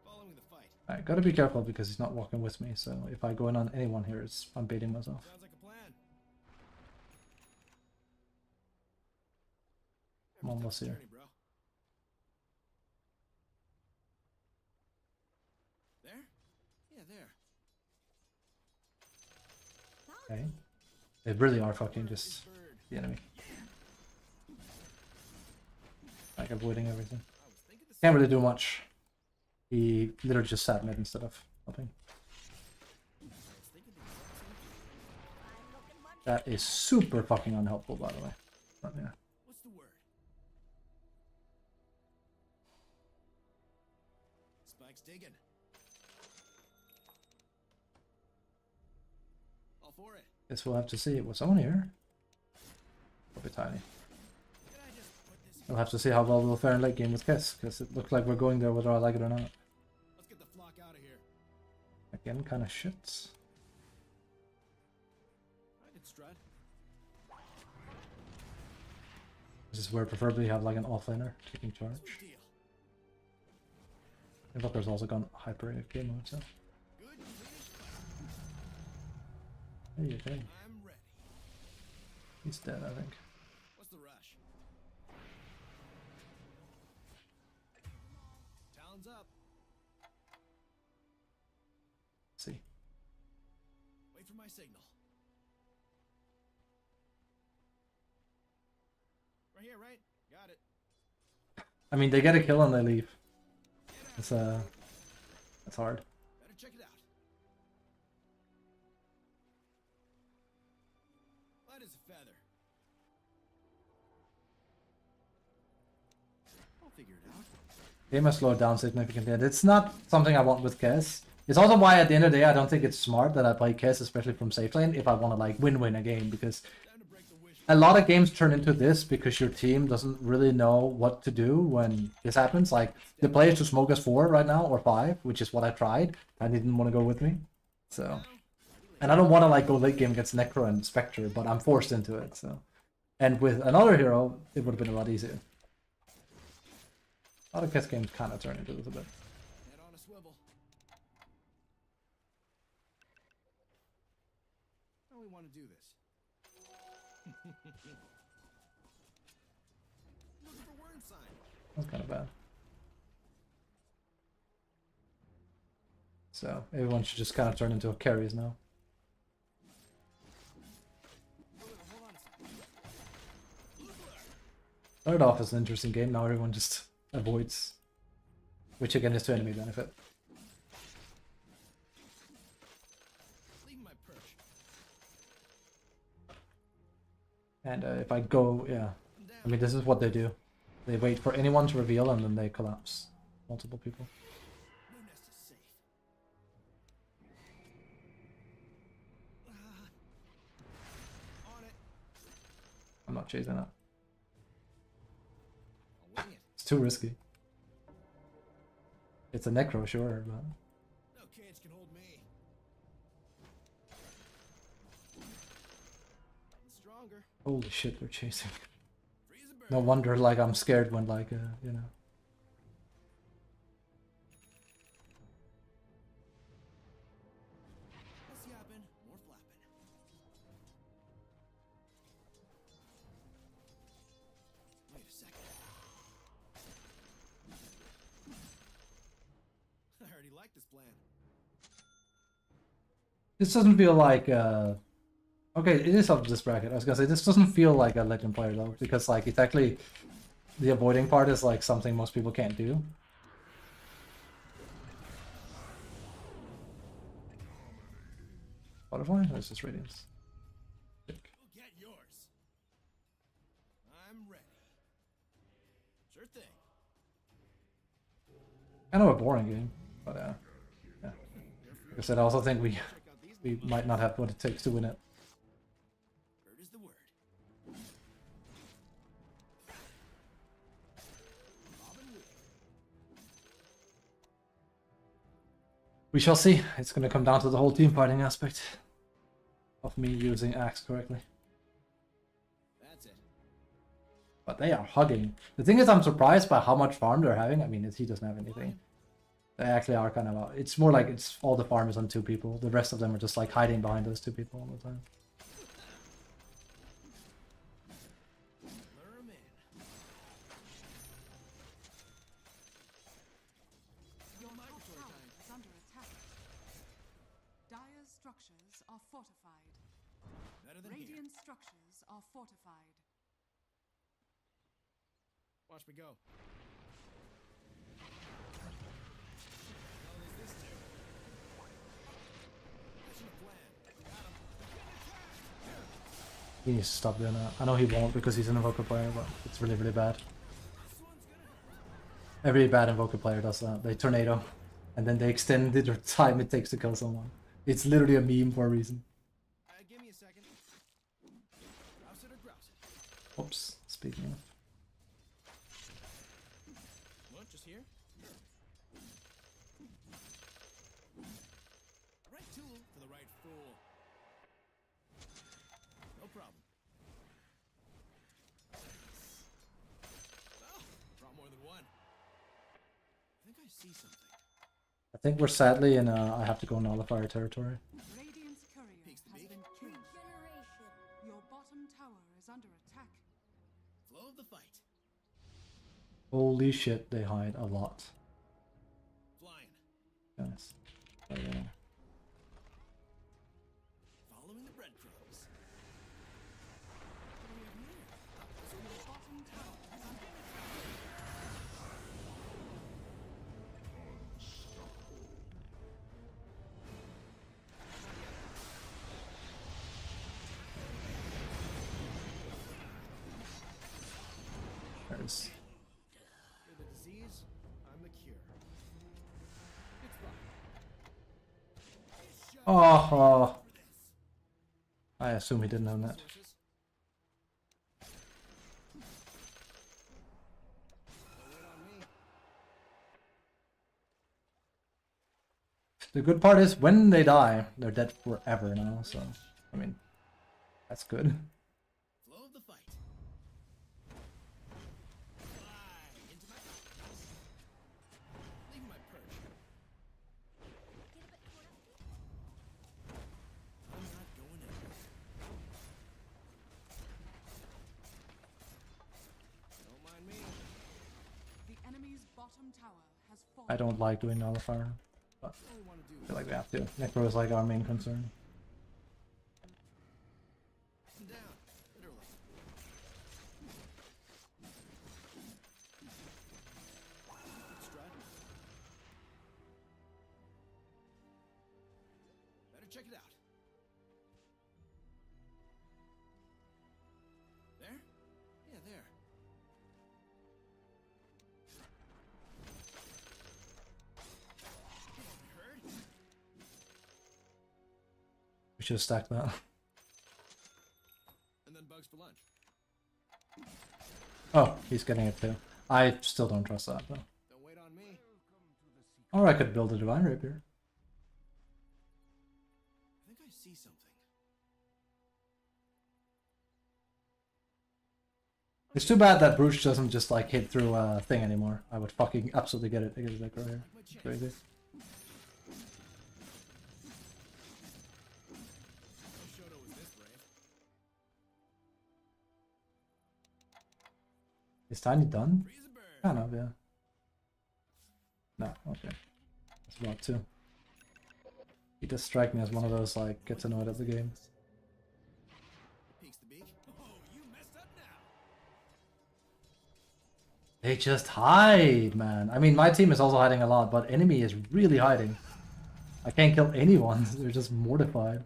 Following the fight. I gotta be careful because he's not walking with me, so if I go in on anyone here, I'm baiting myself. Sounds like a plan. I'm almost here. Journey, bro. There? Yeah, there. Okay. They really are fucking just Bird. the enemy. Like avoiding everything. I was thinking the Can't really do much. He literally just sat mid instead of helping. That is super fucking unhelpful, by the way. But yeah. What's the word? Spike's digging. All for it. Guess we'll have to see. Was someone here? Probably tiny. Can I just put this We'll have to see how well we'll fare in late game with Kiss, because it looked like we're going there whether I like it or not. Let's get the flock out of here. Again, kind of shit. I could strut. This is where preferably you have like an offlaner taking charge. Sweet deal. Invoker's also gone hyper AFK mode, so. Good finish. Hey, okay. I'm ready. He's dead, I think. What's the rush? Talons up. See. Wait for my signal. Right here, right? Got it. I mean, they get a kill and they leave. It's that's hard. Better check it out. Light as a feather. I'll figure it out. Game has slowed down significantly, and it's not something I want with Kess. It's also why at the end of the day I don't think it's smart that I play Kess, especially from safe lane, if I want to like win a game, because Time to break the wish. a lot of games turn into this because your team doesn't really know what to do when this happens. Like, the play is to smoke us 4 right now, or 5, which is what I tried. I didn't want to go with me. So, and I don't want to like go late game against Necro and Spectre, but I'm forced into it, so. And with another hero, it would have been a lot easier. A lot of Kess games kind of turn into this a bit. Head on a swivel. How we want to do this? Looking for word sign. That's kind of bad. So, everyone should just kind of turn into carries now. Hold on a second. Started off as an interesting game, now everyone just avoids. Which again is to enemy benefit. Leave my perch. And if I go, yeah. I mean, this is what they do. They wait for anyone to reveal and then they collapse. Multiple people. No nest is safe. On it. I'm not chasing that. I'll wing it. It's too risky. It's a necro, sure, but No cage can hold me. Getting stronger. holy shit, they're chasing. Freeze and burn. No wonder, like, I'm scared when, like, you know. Less yapping, more flapping. Wait a second. I already like this plan. This doesn't feel like, okay, it is up to this bracket. I was gonna say, this doesn't feel like a legend player, though, because, like, it's actually, the avoiding part is, like, something most people can't do. Butterfly? There's just Radiance. Sick. You'll get yours. I'm ready. Sure thing. Kind of a boring game, but yeah. Like I said, I also think we might not have what it takes to win it. Bird is the word. Robin Wood. We shall see. It's gonna come down to the whole team fighting aspect of me using axe correctly. That's it. But they are hugging. The thing is, I'm surprised by how much farm they're having. I mean, he doesn't have anything. They actually are kind of. It's more like it's all the farm is on 2 people. The rest of them are just like hiding behind those 2 people all the time. Lure 'em in. Your top tower is under attack. Dire's structures are fortified. Better than here. Radiant structures are fortified. Watch me go. How is this do? I should have planned. Got him. He needs to stop doing that. I know he won't because he's an Invoker player, but it's really, really bad. This one's gonna hurt. Every bad Invoker player does that. They tornado, and then they extend the time it takes to kill someone. It's literally a meme for a reason. Give me a second. Grouse it or grouse it. Oops, speaking of. What, just here? Right tool for the right fool. No problem. Oh, brought more than one. I think I see something. I think we're sadly in I have to go nullifier territory. Radiant's courier Peeks the has beak. been killed. Regeneration. Your bottom tower is under attack. Flow of the fight. Holy shit, they hide a lot. Flying. Yes. Oh, yeah. Following the breadcrumbs. What do we have here? Your bottom tower is under There's You're the disease, I'm the cure. It's fine. oh. I assume he didn't own that. Sources. Don't wait on me. The good part is when they die, they're dead forever now, so I mean that's good. Flow of the fight. Fly into my pockets. Leave my perch. Get a bit caught up. I'm not going anywhere. Don't mind me. the enemy's bottom tower has fallen. I don't like doing nullifier, but All we want to do I feel like we have to. Necro is like our main concern. is down, literally. Strut. Better check it out. There? Yeah, there. Heard? We should have stacked that. And then bugs for lunch. Oh, he's getting it too. I still don't trust that though. Don't wait on me. Or I could build a Divine Rapier. I think I see something. It's too bad that Bruce doesn't just like hit through a thing anymore. I would fucking absolutely get it against Necro here. My chance. Crazy. No Shoto was this brave. Is Tiny done? Freeze a bird. Kind of, yeah. No, okay. That's about 2. He does strike me as one of those like gets annoyed at the game. Peeks the beak. Oh, you messed up now. They just hide, man. I mean, my team is also hiding a lot, but enemy is really hiding. I can't kill anyone. They're just mortified.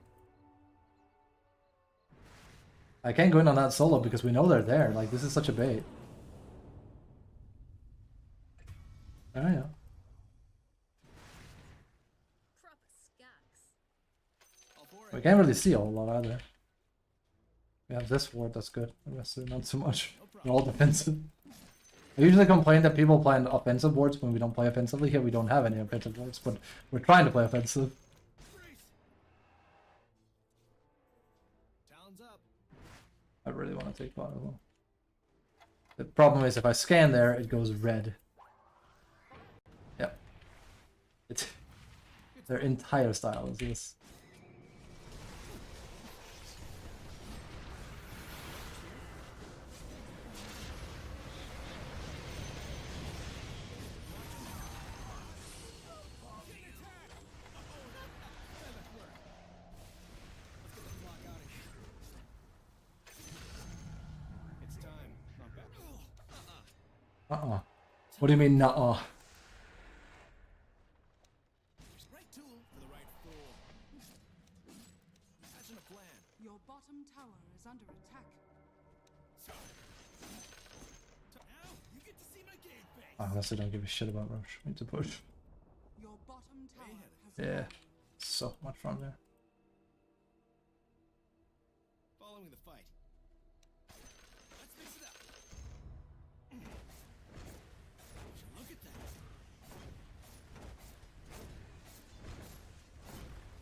I can't go in on that solo because we know they're there. Like, this is such a bait. Oh, yeah. We can't really see a whole lot either. We have this ward, that's good. The rest of it, not so much. They're all defensive. I usually complain that people play offensive wards when we don't play offensively. Here we don't have any offensive wards, but we're trying to play offensive. Talons up. I really want to take part of them. The problem is if I scan there, it goes red. Yep. It's their entire style is this. It's time. Not bad. What do you mean, nuh-uh? Right tool for the right fool. Imagine a plan. Your bottom tower is under attack. Now you get to see my game face. I honestly don't give a shit about Roche. We need to push. Your bottom tower has Yeah. fallen. So much from there. Following the fight. Let's mix it up. Look at that.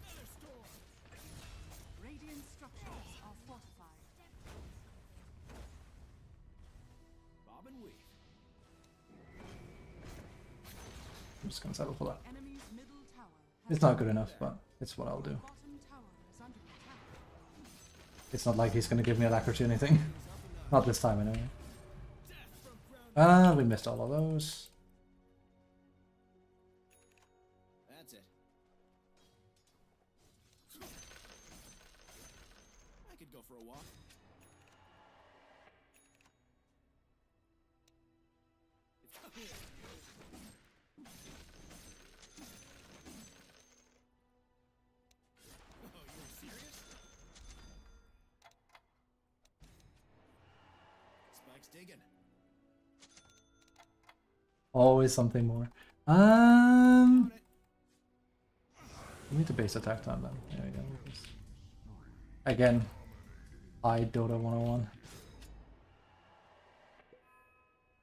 Thunderstorm. Radiant structures are fortified. Bob and weave. I'm just gonna settle for that. Enemy's middle tower has It's not good enough, but it's what I'll do. bottom tower is under attack. It's not like he's gonna give me a lac or anything. Not this time anyway. Death from ground. We missed all of those. That's it. I could go for a walk. Oh, you're serious? Spike's digging. Always something more. On it. We need to base attack time then. There we go. Again, I DotA 101.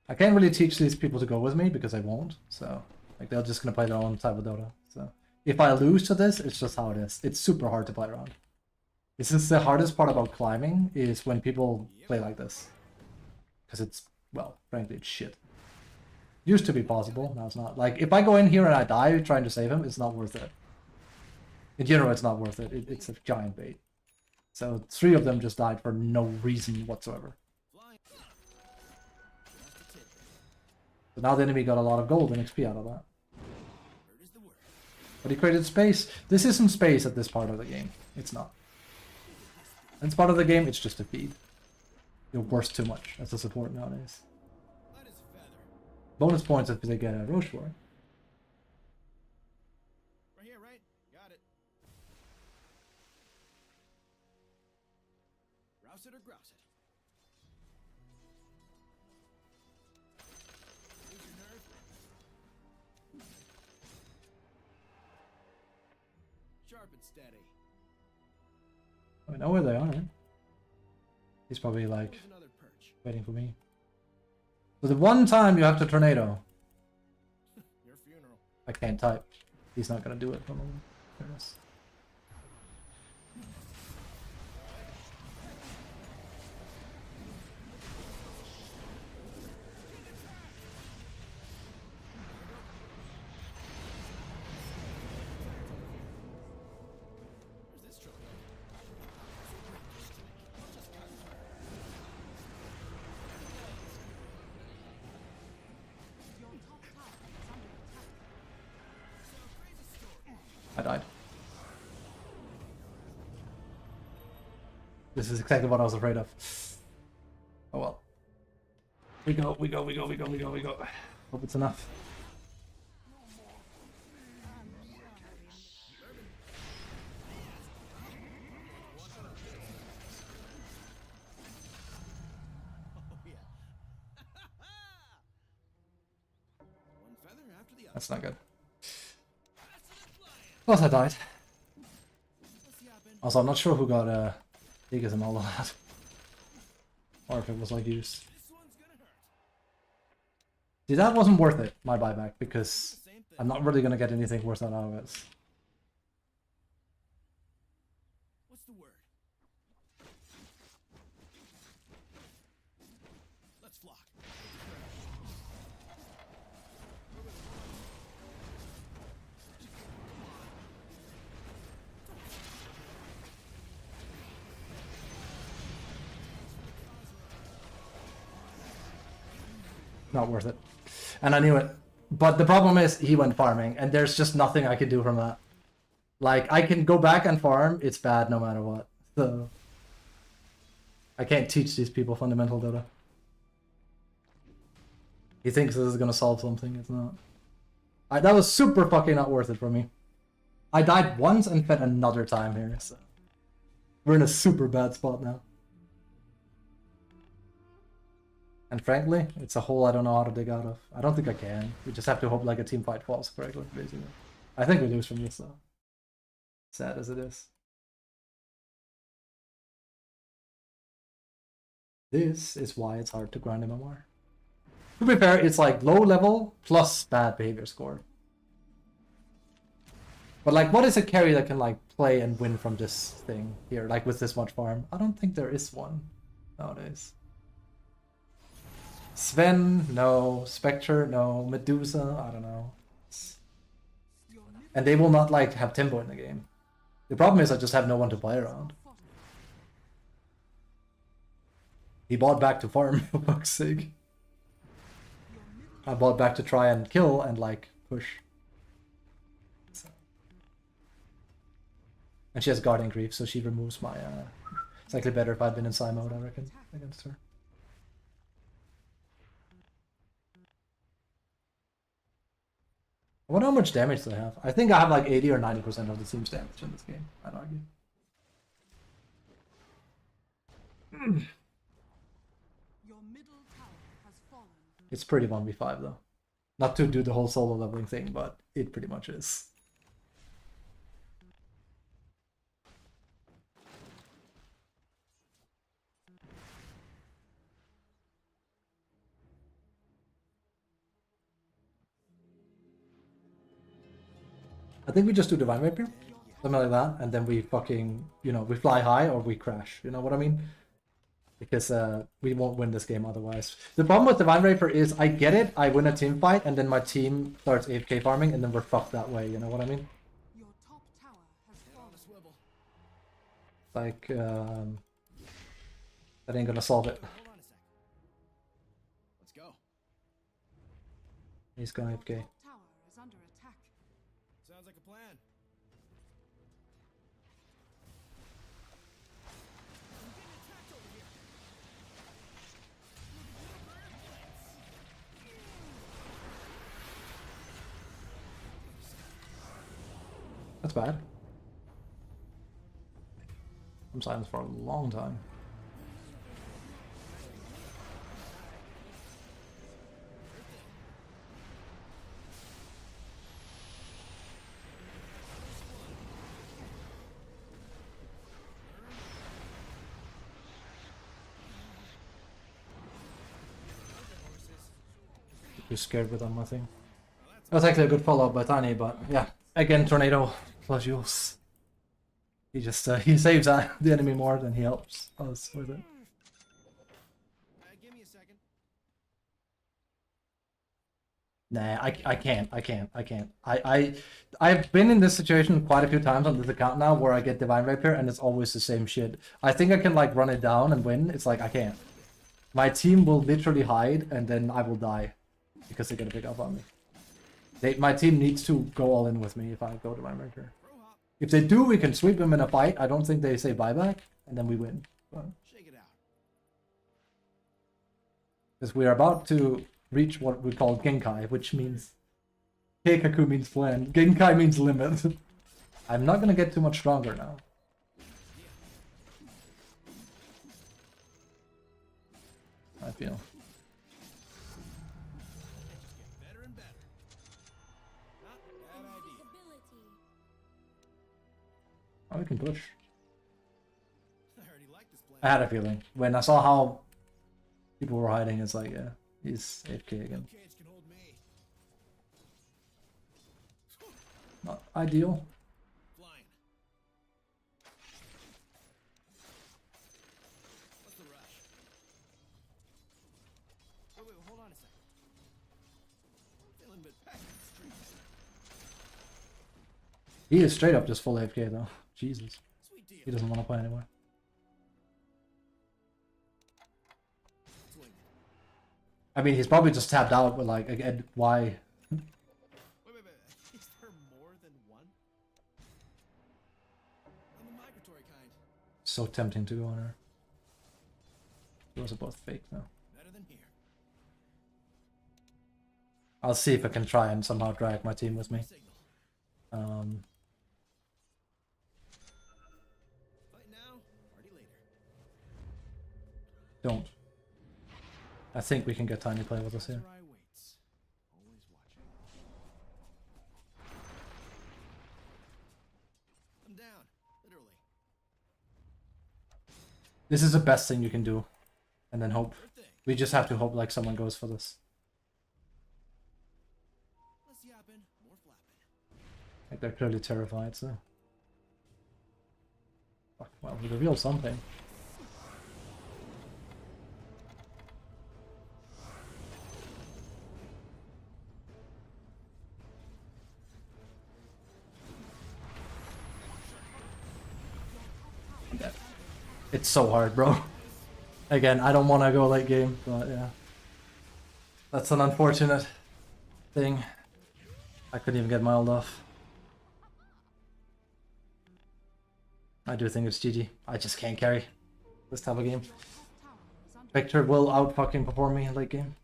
I can't really teach these people to go with me because I won't. So, like, they're just gonna play their own type of Dota. So, if I lose to this, it's just how it is. It's super hard to play around. This is the hardest part about climbing is when people play like this, because it's, well, frankly, it's shit. Used to be possible, now it's not. Like, if I go in here and I die trying to save him, it's not worth it. In general, it's not worth it. It's a giant bait. So 3 of them just died for no reason whatsoever. Flying. Just a tidbit. So now the enemy got a lot of gold and XP out of that. Word is the word. But he created space. This isn't space at this part of the game. It's not. It's part of the game, it's just a feed. You're worth too much as a support nowadays. Light as a feather. Bonus points if they get a Roche for it. Right here, right? Got it. Rouse it or grouse it. Lose your nerve. Sharp and steady. I know where they are, right? He's probably like Here's another perch. waiting for me. So the one time you have to tornado, Your funeral. I can't type. He's not gonna do it for me. There it is. Where's this trophy? Your top tower is under attack. I died. This is exactly what I was afraid of. Oh well. We go. Hope it's enough. Oh yeah. One feather after the other. That's not good. Faster than flying. Plus I died. What's yapping? Also, I'm not sure who got Vegas and all of that. Or if it was like used. This one's gonna hurt. See, that wasn't worth it, my buyback, because Same thing. I'm not really gonna get anything worth out of it. What's the word? Let's flock. Not worth it. And I knew it. But the problem is, he went farming, and there's just nothing I can do from that. Like, I can go back and farm, it's bad no matter what. So, I can't teach these people fundamental Dota. He thinks this is gonna solve something, it's not. That was super fucking not worth it for me. I died once and fed another time here, so. We're in a super bad spot now. And frankly, it's a hole I don't know how to dig out of. I don't think I can. We just have to hope like a team fight falls correctly, basically. I think we lose from this though. Sad as it is. This is why it's hard to grind MMR. To be fair, it's like low level plus bad behavior score. But like, what is a carry that can like play and win from this thing here, like with this much farm? I don't think there is one nowadays. Sven, no. Spectre, no. Medusa, I don't know. And they will not like have tempo in the game. The problem is I just have no one to play around. He bought back to farm, for fuck's sake. I bought back to try and kill and like push. So. And she has Guardian Grief, so she removes my it's likely better if I'd been in Psy mode, I reckon, against her. I wonder how much damage they have. I think I have like 80 or 90% of the team's damage in this game, I'd argue. Your middle tower has fallen. It's pretty 1v5 though. Not to do the whole solo leveling thing, but it pretty much is. I think we just do Divine Rapier, something like that, and then we fucking, you know, we fly high or we crash, you know what I mean? Because we won't win this game otherwise. The problem with Divine Rapier is I get it, I win a team fight, and then my team starts AFK farming, and then we're fucked that way, you know what I mean? Your top tower has fallen. Swivel. Like, that ain't gonna solve it. Hold on a sec. Let's go. He's gonna Your AFK. top tower is under attack. Sounds like a plan. I'm getting attacked over here. That's bad. I'm silent for a long time. You're scared with my thing. That was actually a good follow-up by Tiny, but yeah. Again, Tornado plus Jules. He just he saves the enemy more than he helps us with it. Give me a second. Nah, I can't. I've been in this situation quite a few times on this account now where I get Divine Rapier and it's always the same shit. I think I can like run it down and win. It's like I can't. My team will literally hide and then I will die because they're gonna pick up on me. My team needs to go all in with me if I go Divine Rapier. If they do, we can sweep them in a fight. I don't think they say buyback and then we win. Shake it out. Because we are about to reach what we call Genkai, which means Keikaku means plan. Genkai means limit. I'm not gonna get too much stronger now. I feel. Better and better. Not a bad idea. Invisibility. Oh, we can push. I had a feeling. When I saw how people were hiding, it's like, yeah, he's AFK again. Cage can hold me. Not ideal. Flying. What's the rush? Wait, hold on a second. I'm feeling a bit packed in the streets. He is straight up just full AFK though. Jesus. Sweet deal. He doesn't want to play anymore. Swing. I mean, he's probably just tapped out, but like, again, why? Wait. Is there more than one? I'm the migratory kind. So tempting to go on her. Those are both fake though. Better than here. I'll see if I can try and somehow drag my team with me. Signal. Um, Fight now, party later. don't. I think we can get Tiny play with us here. Eye waits. Always watching. I'm down, literally. This is the best thing you can do. And then hope. Sure thing. We just have to hope like someone goes for this. Less yapping, more flapping. Like they're clearly terrified, so. Fuck, well, we revealed something. I'm dead. It's so hard, bro. Again, I don't want to go late game, but yeah. That's an unfortunate thing. I couldn't even get my ult off. I do think it's GG. I just can't carry this type of game. Victor will out fucking perform me in late game.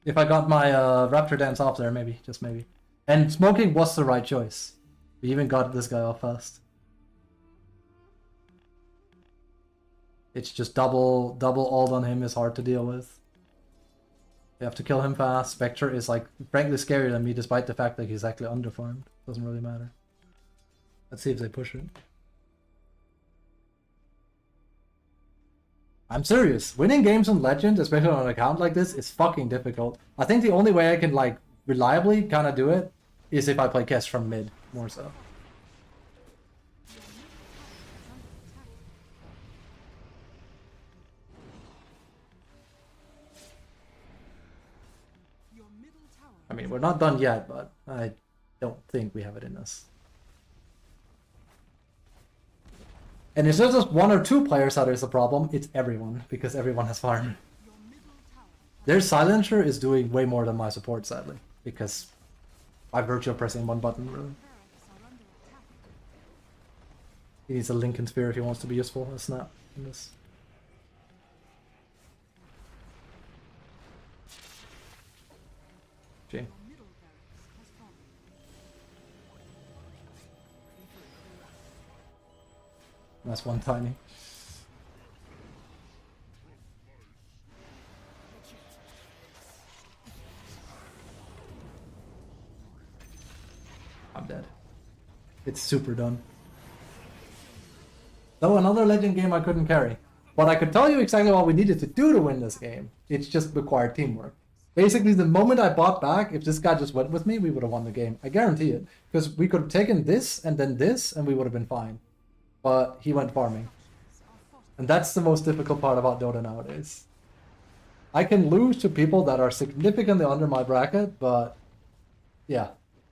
If I got my Raptor dance off there, maybe, just maybe. And smoking was the right choice. We even got this guy off fast. It's just double ult on him is hard to deal with. You have to kill him fast. Spectre is like frankly scarier than me despite the fact that he's actually underfarmed. Doesn't really matter. Let's see if they push it. I'm serious. Winning games on Legend, especially on an account like this, is fucking difficult. I think the only way I can like reliably kind of do it is if I play Kess from mid, more so. I mean, we're not done yet, but I don't think we have it in us. And it's not just one or two players that is the problem, it's everyone, because everyone has farm. Their silencer is doing way more than my support, sadly, because by virtue of pressing one button, really. He needs a Lincoln Spear if he wants to be useful, a snap in this. Shame. That's one Tiny. I'm dead. It's super done. Though another Legend game I couldn't carry. But I could tell you exactly what we needed to do to win this game. It's just required teamwork. Basically, the moment I bought back, if this guy just went with me, we would have won the game. I guarantee it. Because we could have taken this, and we would have been fine. But he went farming. And that's the most difficult part about Dota nowadays. I can lose to people that are significantly under my bracket, but yeah.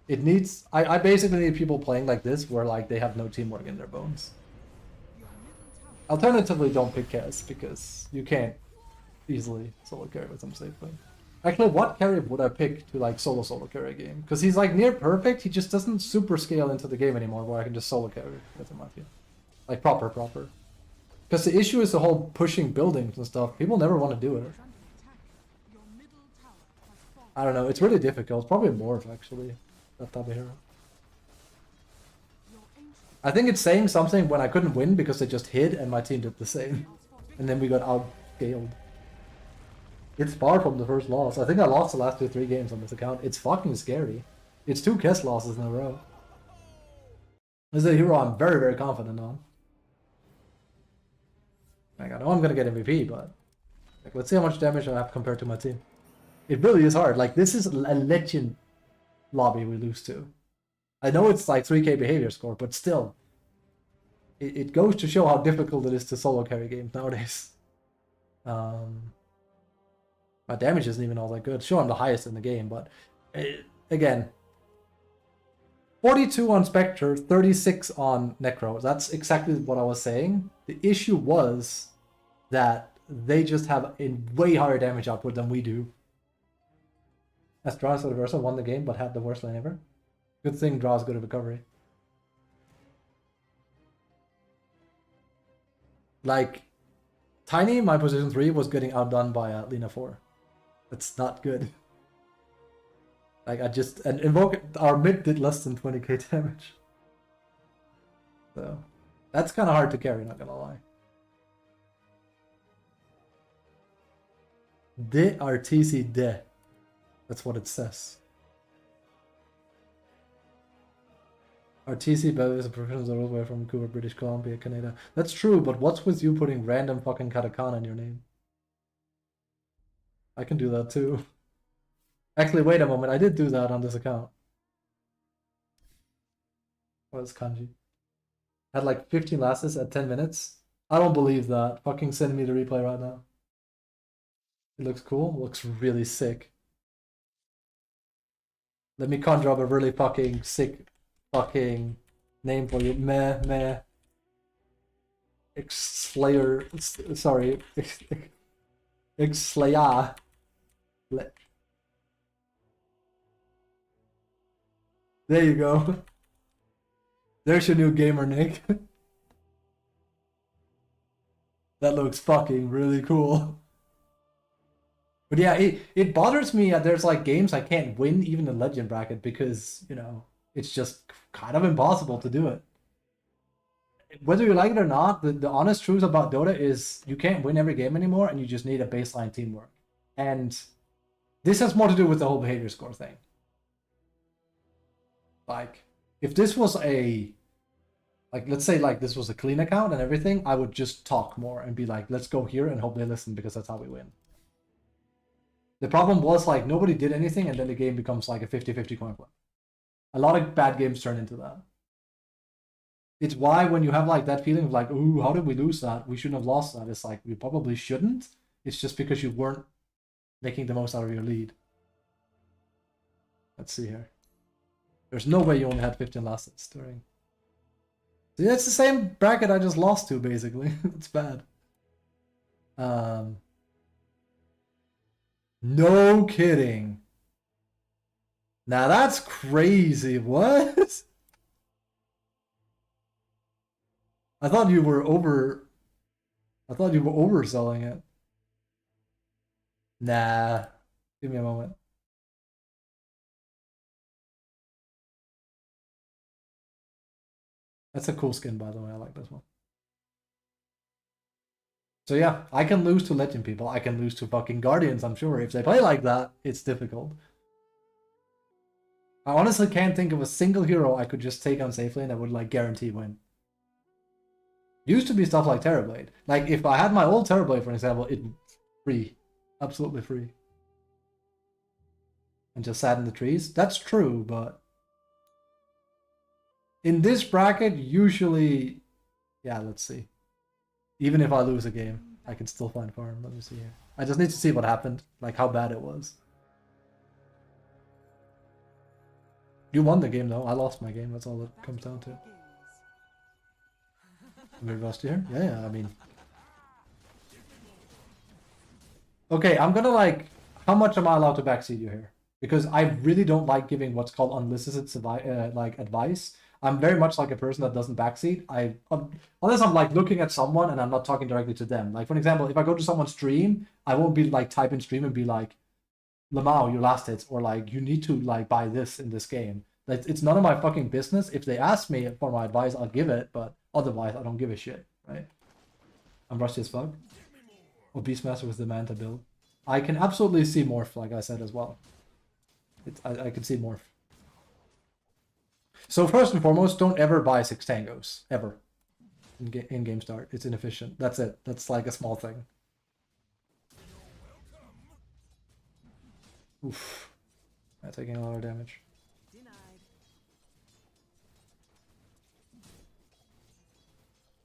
It needs... I basically need people playing like this where like they have no teamwork in their bones. Alternatively, don't pick Kaz, because you can't easily solo carry with him safely. Actually, what carry would I pick to like solo carry a game? Because he's like near perfect, he just doesn't super scale into the game anymore where I can just solo carry with him, I feel. Like proper. Because the issue is the whole pushing buildings and stuff. People never want to do it. I don't know, it's really difficult. It's probably Morph, actually. That type of hero. I think it's saying something when I couldn't win because they just hid and my team did the same. And then we got outscaled. It's far from the first loss. I think I lost the last 2-3 games on this account. It's fucking scary. It's 2 Kess losses in a row. This is a hero I'm very confident on. Like, I know I'm gonna get MVP, but like, let's see how much damage I have compared to my team. It really is hard. Like, this is a legend lobby we lose to. I know it's like 3k behavior score, but still, it goes to show how difficult it is to solo carry games nowadays. My damage isn't even all that good. Sure, I'm the highest in the game, but again, 42 on Spectre, 36 on Necro. That's exactly what I was saying. The issue was that they just have a way higher damage output than we do. Astralis Universal won the game, but had the worst lane ever. Good thing draws good at recovery. Like, Tiny, my position 3, was getting outdone by Lina 4. That's not good. Like, and Invoke, our mid did less than 20k damage. So, that's kind of hard to carry, not gonna lie. De RTC de. That's what it says. RTC Bell is a professional all the way from Vancouver, British Columbia, Canada. That's true, but what's with you putting random fucking katakana in your name? I can do that too. Actually, wait a moment. I did do that on this account. What is kanji? Had like 15 lasses at 10 minutes. I don't believe that. Fucking send me the replay right now. It looks cool. It looks really sick. Let me conjure up a really fucking sick fucking name for you. Meh. Slayer. Sorry. Slayer. There you go. There's your new gamer, Nick. That looks fucking really cool. But yeah, it bothers me that there's like games I can't win even in Legend bracket because, you know, it's just kind of impossible to do it. Whether you like it or not, the honest truth about Dota is you can't win every game anymore and you just need a baseline teamwork. And this has more to do with the whole behavior score thing. Like, if this was let's say like this was a clean account and everything, I would just talk more and be like, let's go here and hope they listen because that's how we win. The problem was like nobody did anything and then the game becomes like a 50-50 coin flip. A lot of bad games turn into that. It's why when you have like that feeling of like, ooh, how did we lose that? We shouldn't have lost that. It's like, we probably shouldn't. It's just because you weren't making the most out of your lead. Let's see here. There's no way you only had 15 losses during. See, that's the same bracket I just lost to, basically. It's bad. No kidding. Now that's crazy. What? I thought you were overselling it. Nah. Give me a moment. That's a cool skin, by the way. I like this one. So yeah, I can lose to Legend people. I can lose to fucking Guardians, I'm sure. If they play like that, it's difficult. I honestly can't think of a single hero I could just take on safe lane that would like guarantee win. Used to be stuff like Terrorblade. Like if I had my old Terrorblade, for example, it's free. Absolutely free. And just sat in the trees. That's true, but in this bracket, usually, yeah, let's see. Even if I lose a game, I can still find farm. Let me see here. I just need to see what happened, like how bad it was. You won the game though. I lost my game. That's all it comes down to. We're rusty here? Yeah, I mean. Okay, I'm gonna like, how much am I allowed to backseat you here? Because I really don't like giving what's called unsolicited like advice. I'm very much like a person that doesn't backseat. Unless I'm like looking at someone and I'm not talking directly to them. Like for example, if I go to someone's stream, I won't be like type in stream and be like, Lamau, your last hits, or like you need to like buy this in this game. Like it's none of my fucking business. If they ask me for my advice, I'll give it, but otherwise I don't give a shit, right? I'm rusty as fuck. Or Beastmaster with the Manta build. I can absolutely see Morph, like I said as well. I can see Morph. So first and foremost, don't ever buy 6 tangos. Ever. in game start. It's inefficient. That's it. That's like a small thing. Oof. I'm taking a lot of damage. Denied.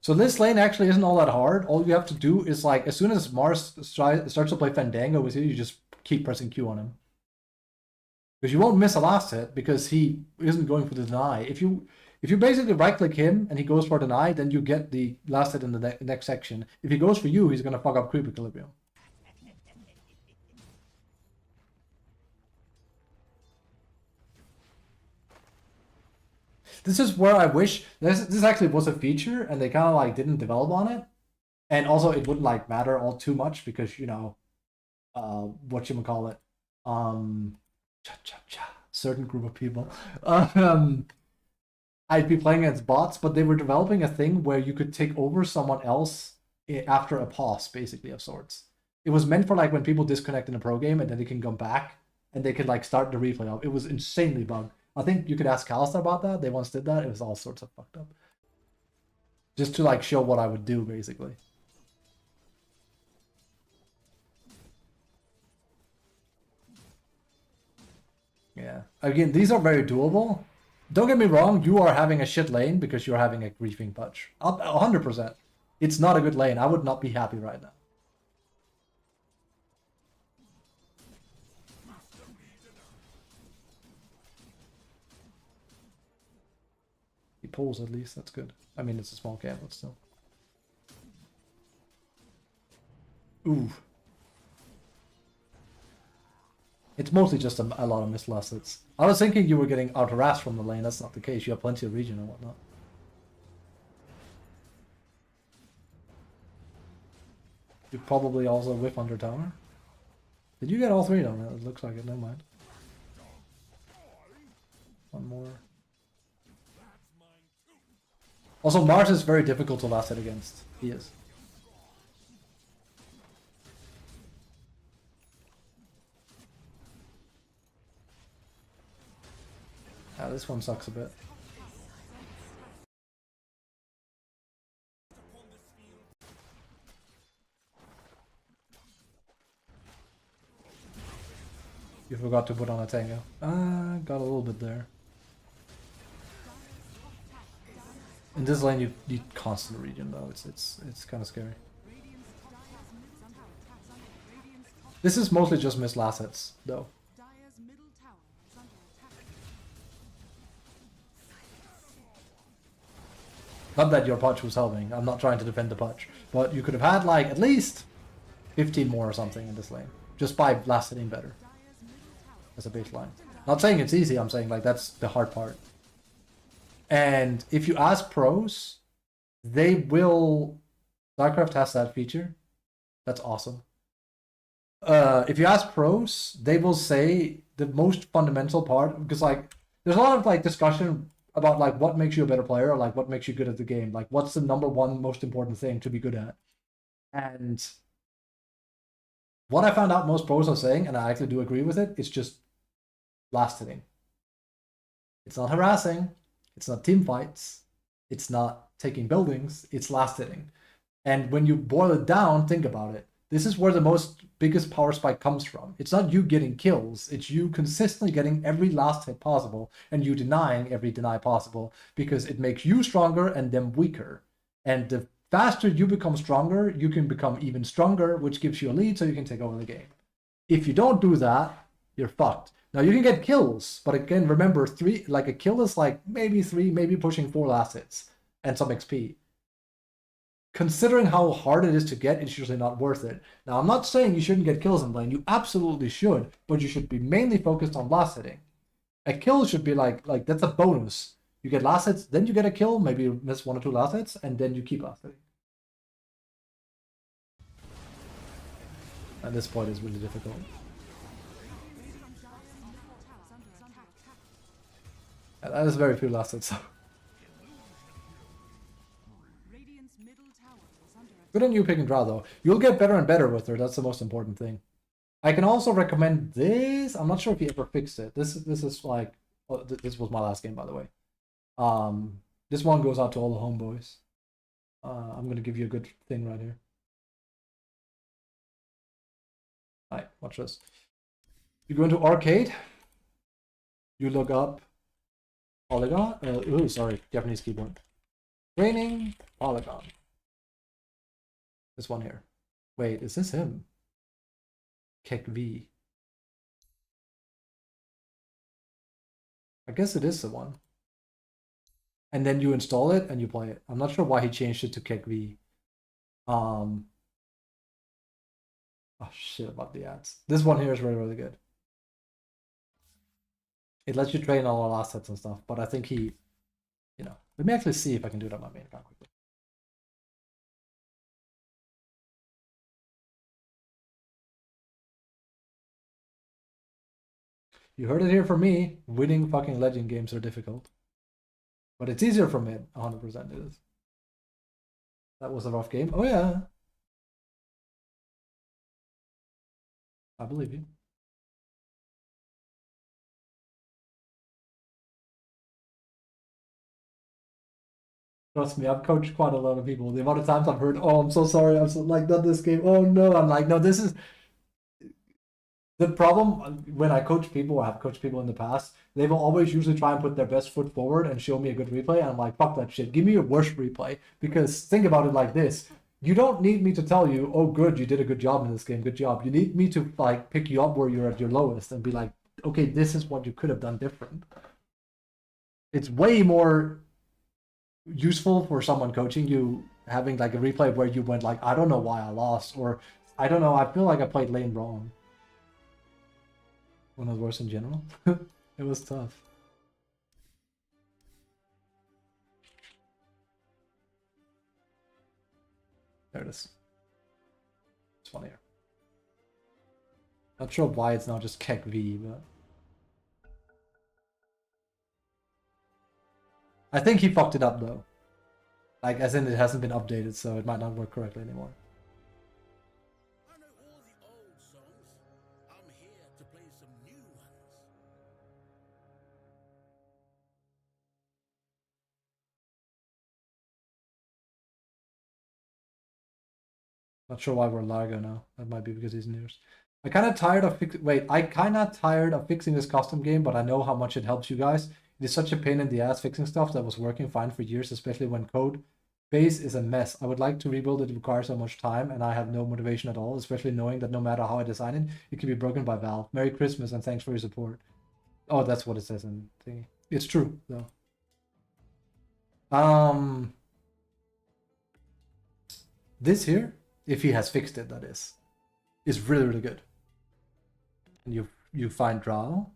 So this lane actually isn't all that hard. All you have to do is like, as soon as Mars starts to play Fandango with you, you just keep pressing Q on him. Because you won't miss a last hit because he isn't going for the deny. If you basically right click him and he goes for deny, then you get the last hit in the next section. If he goes for you, he's gonna fuck up creep equilibrium. This is where I wish this actually was a feature and they kind of like didn't develop on it. And also it wouldn't like matter all too much because, you know, whatchamacallit, certain group of people, I'd be playing against bots, but they were developing a thing where you could take over someone else after a pause, basically, of sorts. It was meant for like when people disconnect in a pro game and then they can come back and they can like start the replay up. It was insanely bugged. I think you could ask Callister about that. They once did that. It was all sorts of fucked up. Just to like show what I would do, basically. Yeah. Again, these are very doable. Don't get me wrong, you are having a shit lane because you're having a griefing punch. 100%. It's not a good lane. I would not be happy right now. He pulls at least, that's good. I mean, it's a small camp, but still. Ooh. It's mostly just a lot of missed last hits. I was thinking you were getting out-harassed from the lane. That's not the case. You have plenty of regen and whatnot. You probably also whiff under tower. Did you get all three? No, it looks like it. Never mind. One more. Also, Mars is very difficult to last hit against. He is. Yeah, this one sucks a bit. You forgot to put on a tango. Got a little bit there. In this lane, you need constant regen though. It's kind of scary. This is mostly just missed last hits though. Dire's middle tower is under attack. Not that your punch was helping. I'm not trying to defend the punch, but you could have had like at least 15 more or something in this lane just by last hitting better as a baseline. Not saying it's easy. I'm saying like that's the hard part. And if you ask pros, they will. StarCraft has that feature. That's awesome. If you ask pros, they will say the most fundamental part, because like there's a lot of like discussion about like what makes you a better player, or like what makes you good at the game, like what's the number one most important thing to be good at. And what I found out most pros are saying, and I actually do agree with it, it's just last hitting. It's not harassing. It's not team fights. It's not taking buildings. It's last hitting. And when you boil it down, think about it. This is where the biggest power spike comes from. It's not you getting kills. It's you consistently getting every last hit possible and you denying every deny possible, because it makes you stronger and them weaker. And the faster you become stronger, you can become even stronger, which gives you a lead so you can take over the game. If you don't do that, you're fucked. Now you can get kills, but again, remember a kill is like maybe 3, maybe pushing 4 last hits and some XP. Considering how hard it is to get, it's usually not worth it. Now I'm not saying you shouldn't get kills in lane, you absolutely should, but you should be mainly focused on last hitting. A kill should be like that's a bonus. You get last hits, then you get a kill, maybe you miss 1 or 2 last hits, and then you keep last hitting. And this point is really difficult. That is very few last hits. Radiant's middle tower is under attack. Good on you picking draw though. You'll get better and better with her. That's the most important thing. I can also recommend this. I'm not sure if he ever fixed it. This is like, oh, this was my last game by the way. This one goes out to all the homeboys. I'm gonna give you a good thing right here. Alright, watch this. You go into arcade. You look up Polygon. Oh, sorry, Japanese keyboard. Training Polygon. This one here. Wait, is this him? Kek V. I guess it is the one. And then you install it and you play it. I'm not sure why he changed it to Kek V. Oh shit about the ads. This one here is really, really good. It lets you train all our assets and stuff, but I think he, you know, let me actually see if I can do it on my main account quickly. You heard it here from me. Winning fucking legend games are difficult. But it's easier for mid, 100% it is. That was a rough game. Oh yeah. I believe you. Trust me, I've coached quite a lot of people. The amount of times I've heard, oh, I'm so sorry, I'm so like not this game. Oh no, I'm like, no, this is the problem when I coach people, or have coached people in the past, they will always usually try and put their best foot forward and show me a good replay. And I'm like, fuck that shit. Give me your worst replay. Because think about it like this. You don't need me to tell you, oh good, you did a good job in this game, good job. You need me to like pick you up where you're at your lowest and be like, okay, this is what you could have done different. It's way more useful for someone coaching you having like a replay where you went like, I don't know why I lost, or I don't know, I feel like I played lane wrong. One of the worst in general. It was tough. There it is. It's one here. Not sure why it's not just Kek V, but I think he fucked it up though. Like, as in it hasn't been updated, so it might not work correctly anymore. I know all the old songs. I'm here to play some new ones. Not sure why we're Largo now. That might be because he's nearest. I kind of tired of fixing this custom game, but I know how much it helps you guys. It is such a pain in the ass fixing stuff that was working fine for years, especially when code base is a mess. I would like to rebuild it. It requires so much time, and I have no motivation at all, especially knowing that no matter how I design it, it can be broken by Valve. Merry Christmas and thanks for your support. Oh, that's what it says in thingy. It's true, though. This here, if he has fixed it, that is really, really good. And you find draw.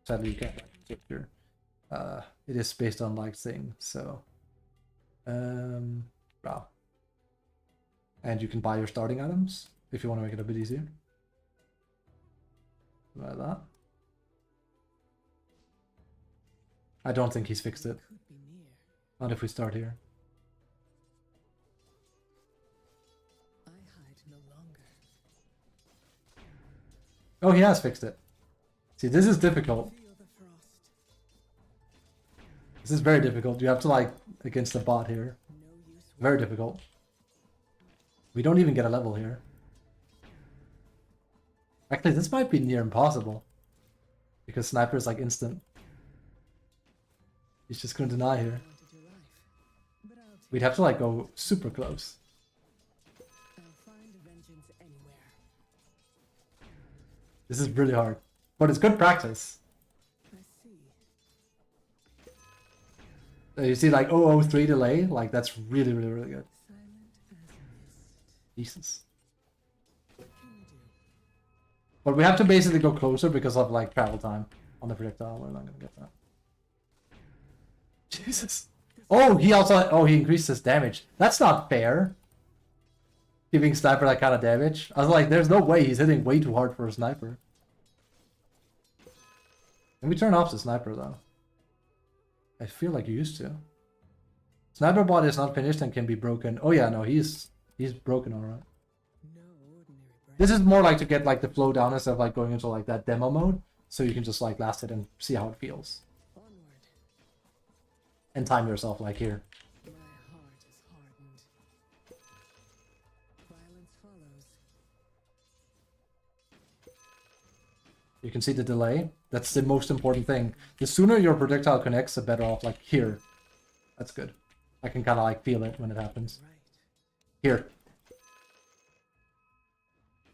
Sadly, you can't get your. It is based on like thing, so draw. And you can buy your starting items if you want to make it a bit easier. Like that. I don't think he's fixed it. Not if we start here. Oh, he has fixed it. See, this is difficult. This is very difficult. You have to like against the bot here. Very difficult. We don't even get a level here. Actually, this might be near impossible. Because sniper is like instant. He's just gonna deny here. We'd have to like go super close. This is really hard. But it's good practice. You see like 003 delay? Like that's really, really, really good. Jesus. But we have to basically go closer because of like travel time on the projectile. We're not gonna get that. Jesus. Oh, he increased his damage. That's not fair. Giving sniper that kind of damage. I was like, there's no way he's hitting way too hard for a sniper. Can we turn off the sniper though? I feel like you used to. Sniper bot is not finished and can be broken. Oh yeah, no, he's broken alright. This is more like to get like the flow down instead of like going into like that demo mode. So you can just like last it and see how it feels. And time yourself like here. You can see the delay. That's the most important thing. The sooner your projectile connects, the better off. Like here. That's good. I can kind of like feel it when it happens. Here.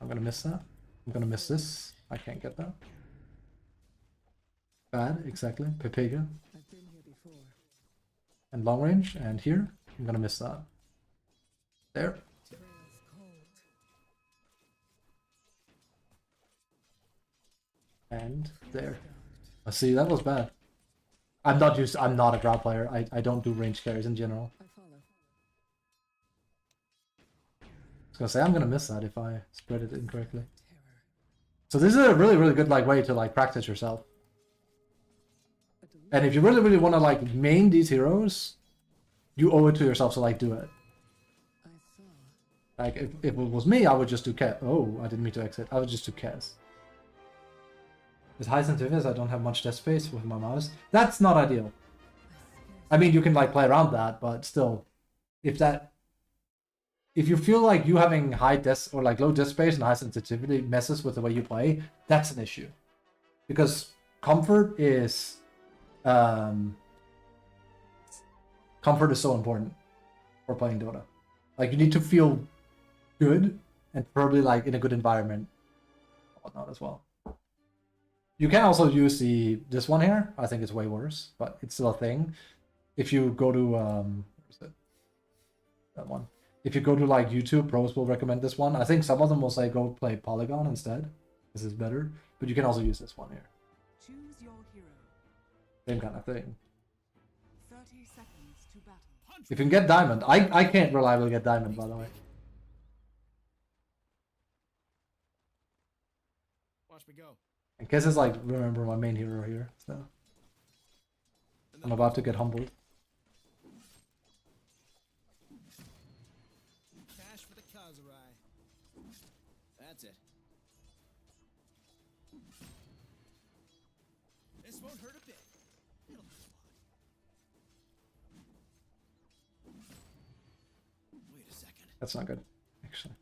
I'm gonna miss that. I'm gonna miss this. I can't get that. Bad, exactly. Pepega. I've been here before. And long range. And here. I'm gonna miss that. There. Trail's cold. And there. See, that was bad. I'm not a drought player. I don't do range carries in general. I follow. I was gonna say I'm gonna miss that if I spread it incorrectly. Terror. So this is a really, really good like way to like practice yourself. A delusion. And if you really, really want to like main these heroes, you owe it to yourself to like do it. I saw. Like if it was me, I would just do Kes. Oh, I didn't mean to exit. I would just do Kes. With high sensitivities, I don't have much desk space with my mouse. That's not ideal. I mean, you can like play around that, but still, if you feel like you having high desk or like low desk space and high sensitivity messes with the way you play, that's an issue. Because comfort is so important for playing Dota. Like you need to feel good and probably like in a good environment, and whatnot as well. You can also use this one here. I think it's way worse, but it's still a thing. If you go to where is it? That one. If you go to like YouTube, pros will recommend this one. I think some of them will say go play Polygon instead. This is better, but you can also use this one here. Choose your hero. Same kind of thing. 30 seconds to battle. If you can get diamond, I can't reliably get diamond, by the way. Watch me go. And Kes is like, remember my main hero here, so I'm about to get humbled. Cash for the Kazurai. That's it. This won't hurt a bit. It'll hurt a lot. Wait a second. That's not good, actually.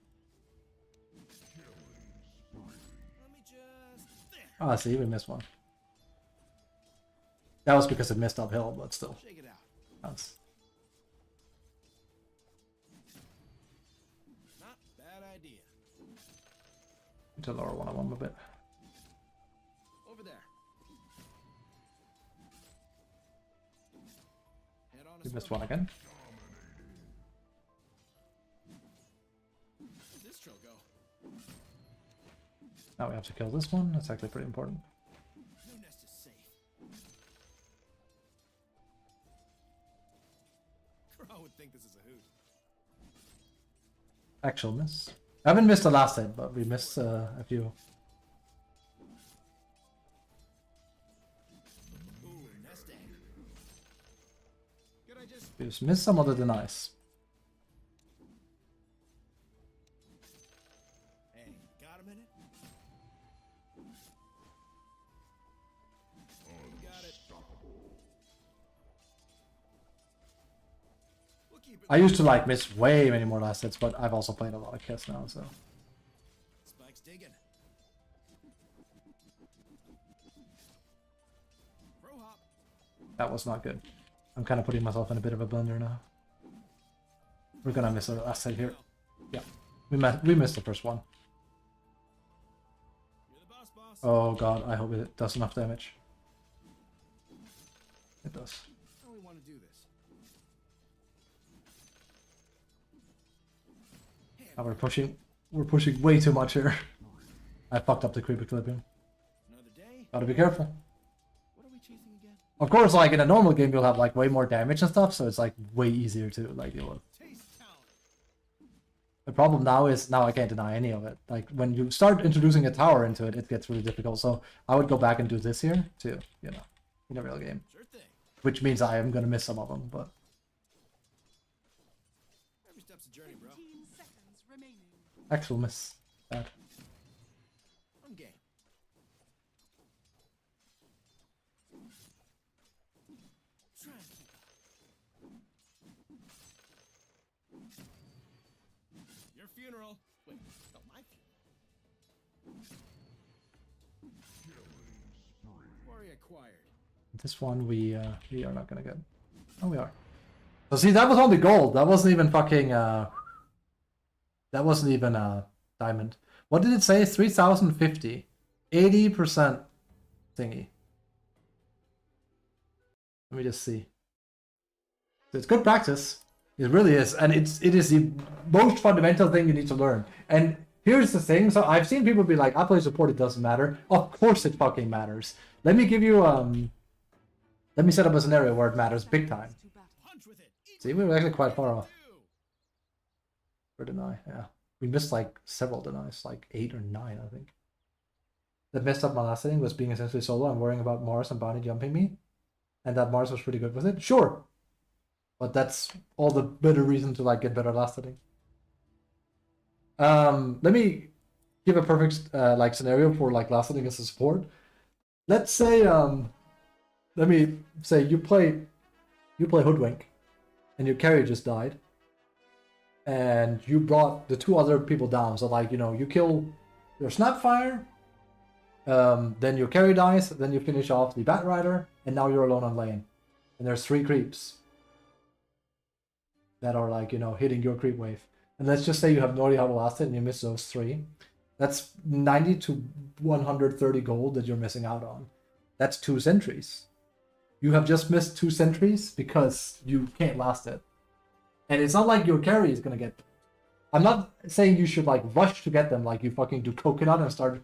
Let me just there. Ah, see, we missed one. That was because it missed uphill, but still. Shake it out. That's Not bad idea. to lower one of them a bit. Over there. Head on a We missed swim. one again. Where'd this trail go? Now we have to kill this one. That's actually pretty important. No nest is safe. Crow would think this is a hoot. Actual miss. I haven't missed the last hit, but we missed a few. Ooh, nest egg. Could I just We just missed some of the denies. Hey, got a minute? Got it. We'll keep it. I used to like miss way many more last hits, but I've also played a lot of Kes now, so. Spike's digging. Row hop. That was not good. I'm kind of putting myself in a bit of a blunder now. We're gonna miss a last hit here. Yeah, we missed the first one. You're the boss, boss. Oh god, I hope it does enough damage. It does. How we want to do this? Now we're pushing way too much here. I fucked up the creeper clipping. Another day. Gotta be careful. What are we chasing again? Of course, like in a normal game, you'll have like way more damage and stuff, so it's like way easier to like deal with. Taste talent. The problem now is now I can't deny any of it. Like when you start introducing a tower into it, it gets really difficult. So I would go back and do this here too, you know, in a real game, Sure thing. which means I am gonna miss some of them. But Every step's a journey, bro. 15 seconds remaining. actual miss. Bad. I'm game. Try and keep up. Your funeral. Wait, no, my funeral. Territory acquired. This one we are not gonna get. Oh, we are. So see, that was only gold. That wasn't even fucking. That wasn't even diamond. What did it say? 3,050. 80% thingy. Let me just see. It's good practice. It really is, and it is the most fundamental thing you need to learn. And here's the thing. So I've seen people be like, "I play support. It doesn't matter." Of course, it fucking matters. Let me give you Let me set up a scenario where it matters big time. To battle. Punch with it. See, we were actually quite far off Two. for deny. Yeah, we missed like several denies, like 8 or 9, I think. That messed up my last inning was being essentially solo and worrying about Mars and Bounty jumping me, and that Mars was pretty good with it. Sure, but that's all the better reason to like get better last inning. Let me give a perfect like scenario for like last inning as a support. Let's say let me say you play Hoodwink, and your carry just died, and you brought the 2 other people down. So like, you know, you kill your Snapfire, then your carry dies, then you finish off the Bat Rider, and now you're alone on lane. And there's 3 creeps that are like, you know, hitting your creep wave. And let's just say you have no idea how to last it and you miss those 3. That's 90 to 130 gold that you're missing out on. That's 2 sentries. You have just missed 2 sentries because you can't last it. And it's not like your carry is gonna get them. I'm not saying you should like rush to get them, like you fucking do coconut and start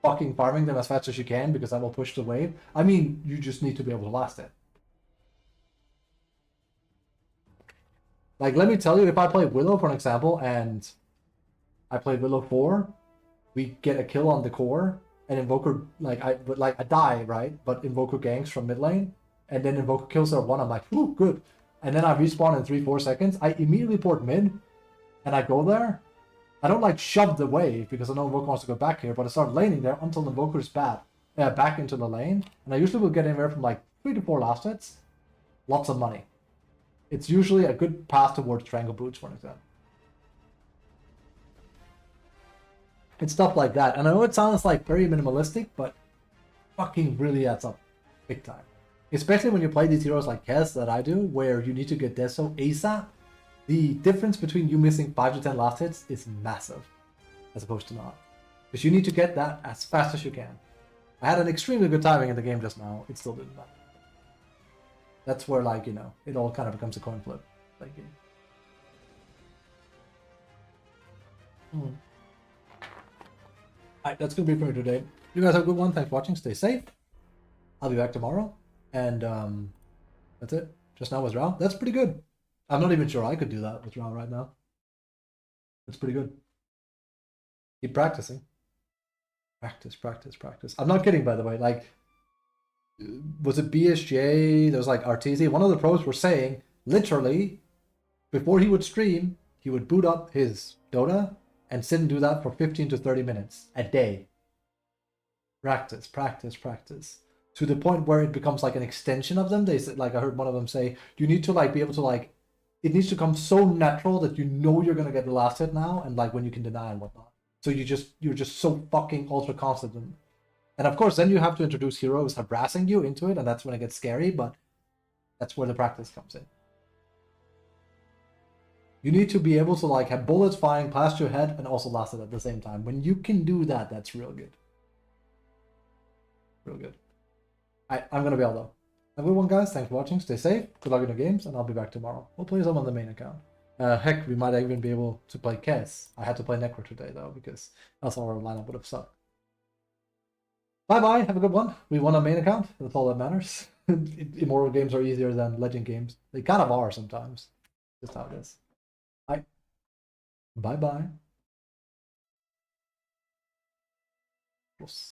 fucking farming them as fast as you can because that will push the wave. I mean, you just need to be able to last it. Like, let me tell you, if I play Willow, for an example, and I play Willow 4, we get a kill on the core, and Invoker, I die, right? But Invoker ganks from mid lane, and then Invoker kills her 1, I'm like, ooh, good. And then I respawn in 3-4 seconds, I immediately port mid, and I go there. I don't like shove the wave, because I know Invoker wants to go back here, but I start laning there until Invoker is back into the lane, and I usually will get anywhere from like 3 to 4 last hits. Lots of money. It's usually a good path towards Strangle Boots, for example. It's stuff like that. And I know it sounds like very minimalistic, but fucking really adds up big time. Especially when you play these heroes like Kez that I do, where you need to get Deso ASAP. The difference between you missing 5 to 10 last hits is massive, as opposed to not. Because you need to get that as fast as you can. I had an extremely good timing in the game just now. It still didn't matter. That's where, like, you know, it all kind of becomes a coin flip. Like, Alright, that's gonna be for today. You guys have a good one. Thanks for watching. Stay safe. I'll be back tomorrow. And that's it. Just now was Rao. That's pretty good. I'm not even sure I could do that with Rao right now. That's pretty good. Keep practicing. Practice, practice, practice. I'm not kidding, by the way. Like, was it BSJ? There was like RTZ. One of the pros were saying, literally, before he would stream, he would boot up his Dota and sit and do that for 15 to 30 minutes a day. Practice, practice, practice. To the point where it becomes like an extension of them. They said, like, I heard one of them say, you need to like be able to like, it needs to come so natural that you know you're gonna get the last hit now, and like when you can deny and whatnot. So you're just so fucking ultra confident. And of course, then you have to introduce heroes harassing you into it, and that's when it gets scary, but that's where the practice comes in. You need to be able to like have bullets flying past your head and also last it at the same time. When you can do that, that's real good. Real good. I'm gonna be out though. Have a good one, guys. Thanks for watching. Stay safe. Good luck in your games, and I'll be back tomorrow. We'll play some on the main account. Heck, we might even be able to play Kez. I had to play Necro today though, because else our lineup would have sucked. Bye bye, have a good one. We won a main account, that's all that matters. Immortal games are easier than legend games. They kind of are sometimes. Just how it is. Bye bye.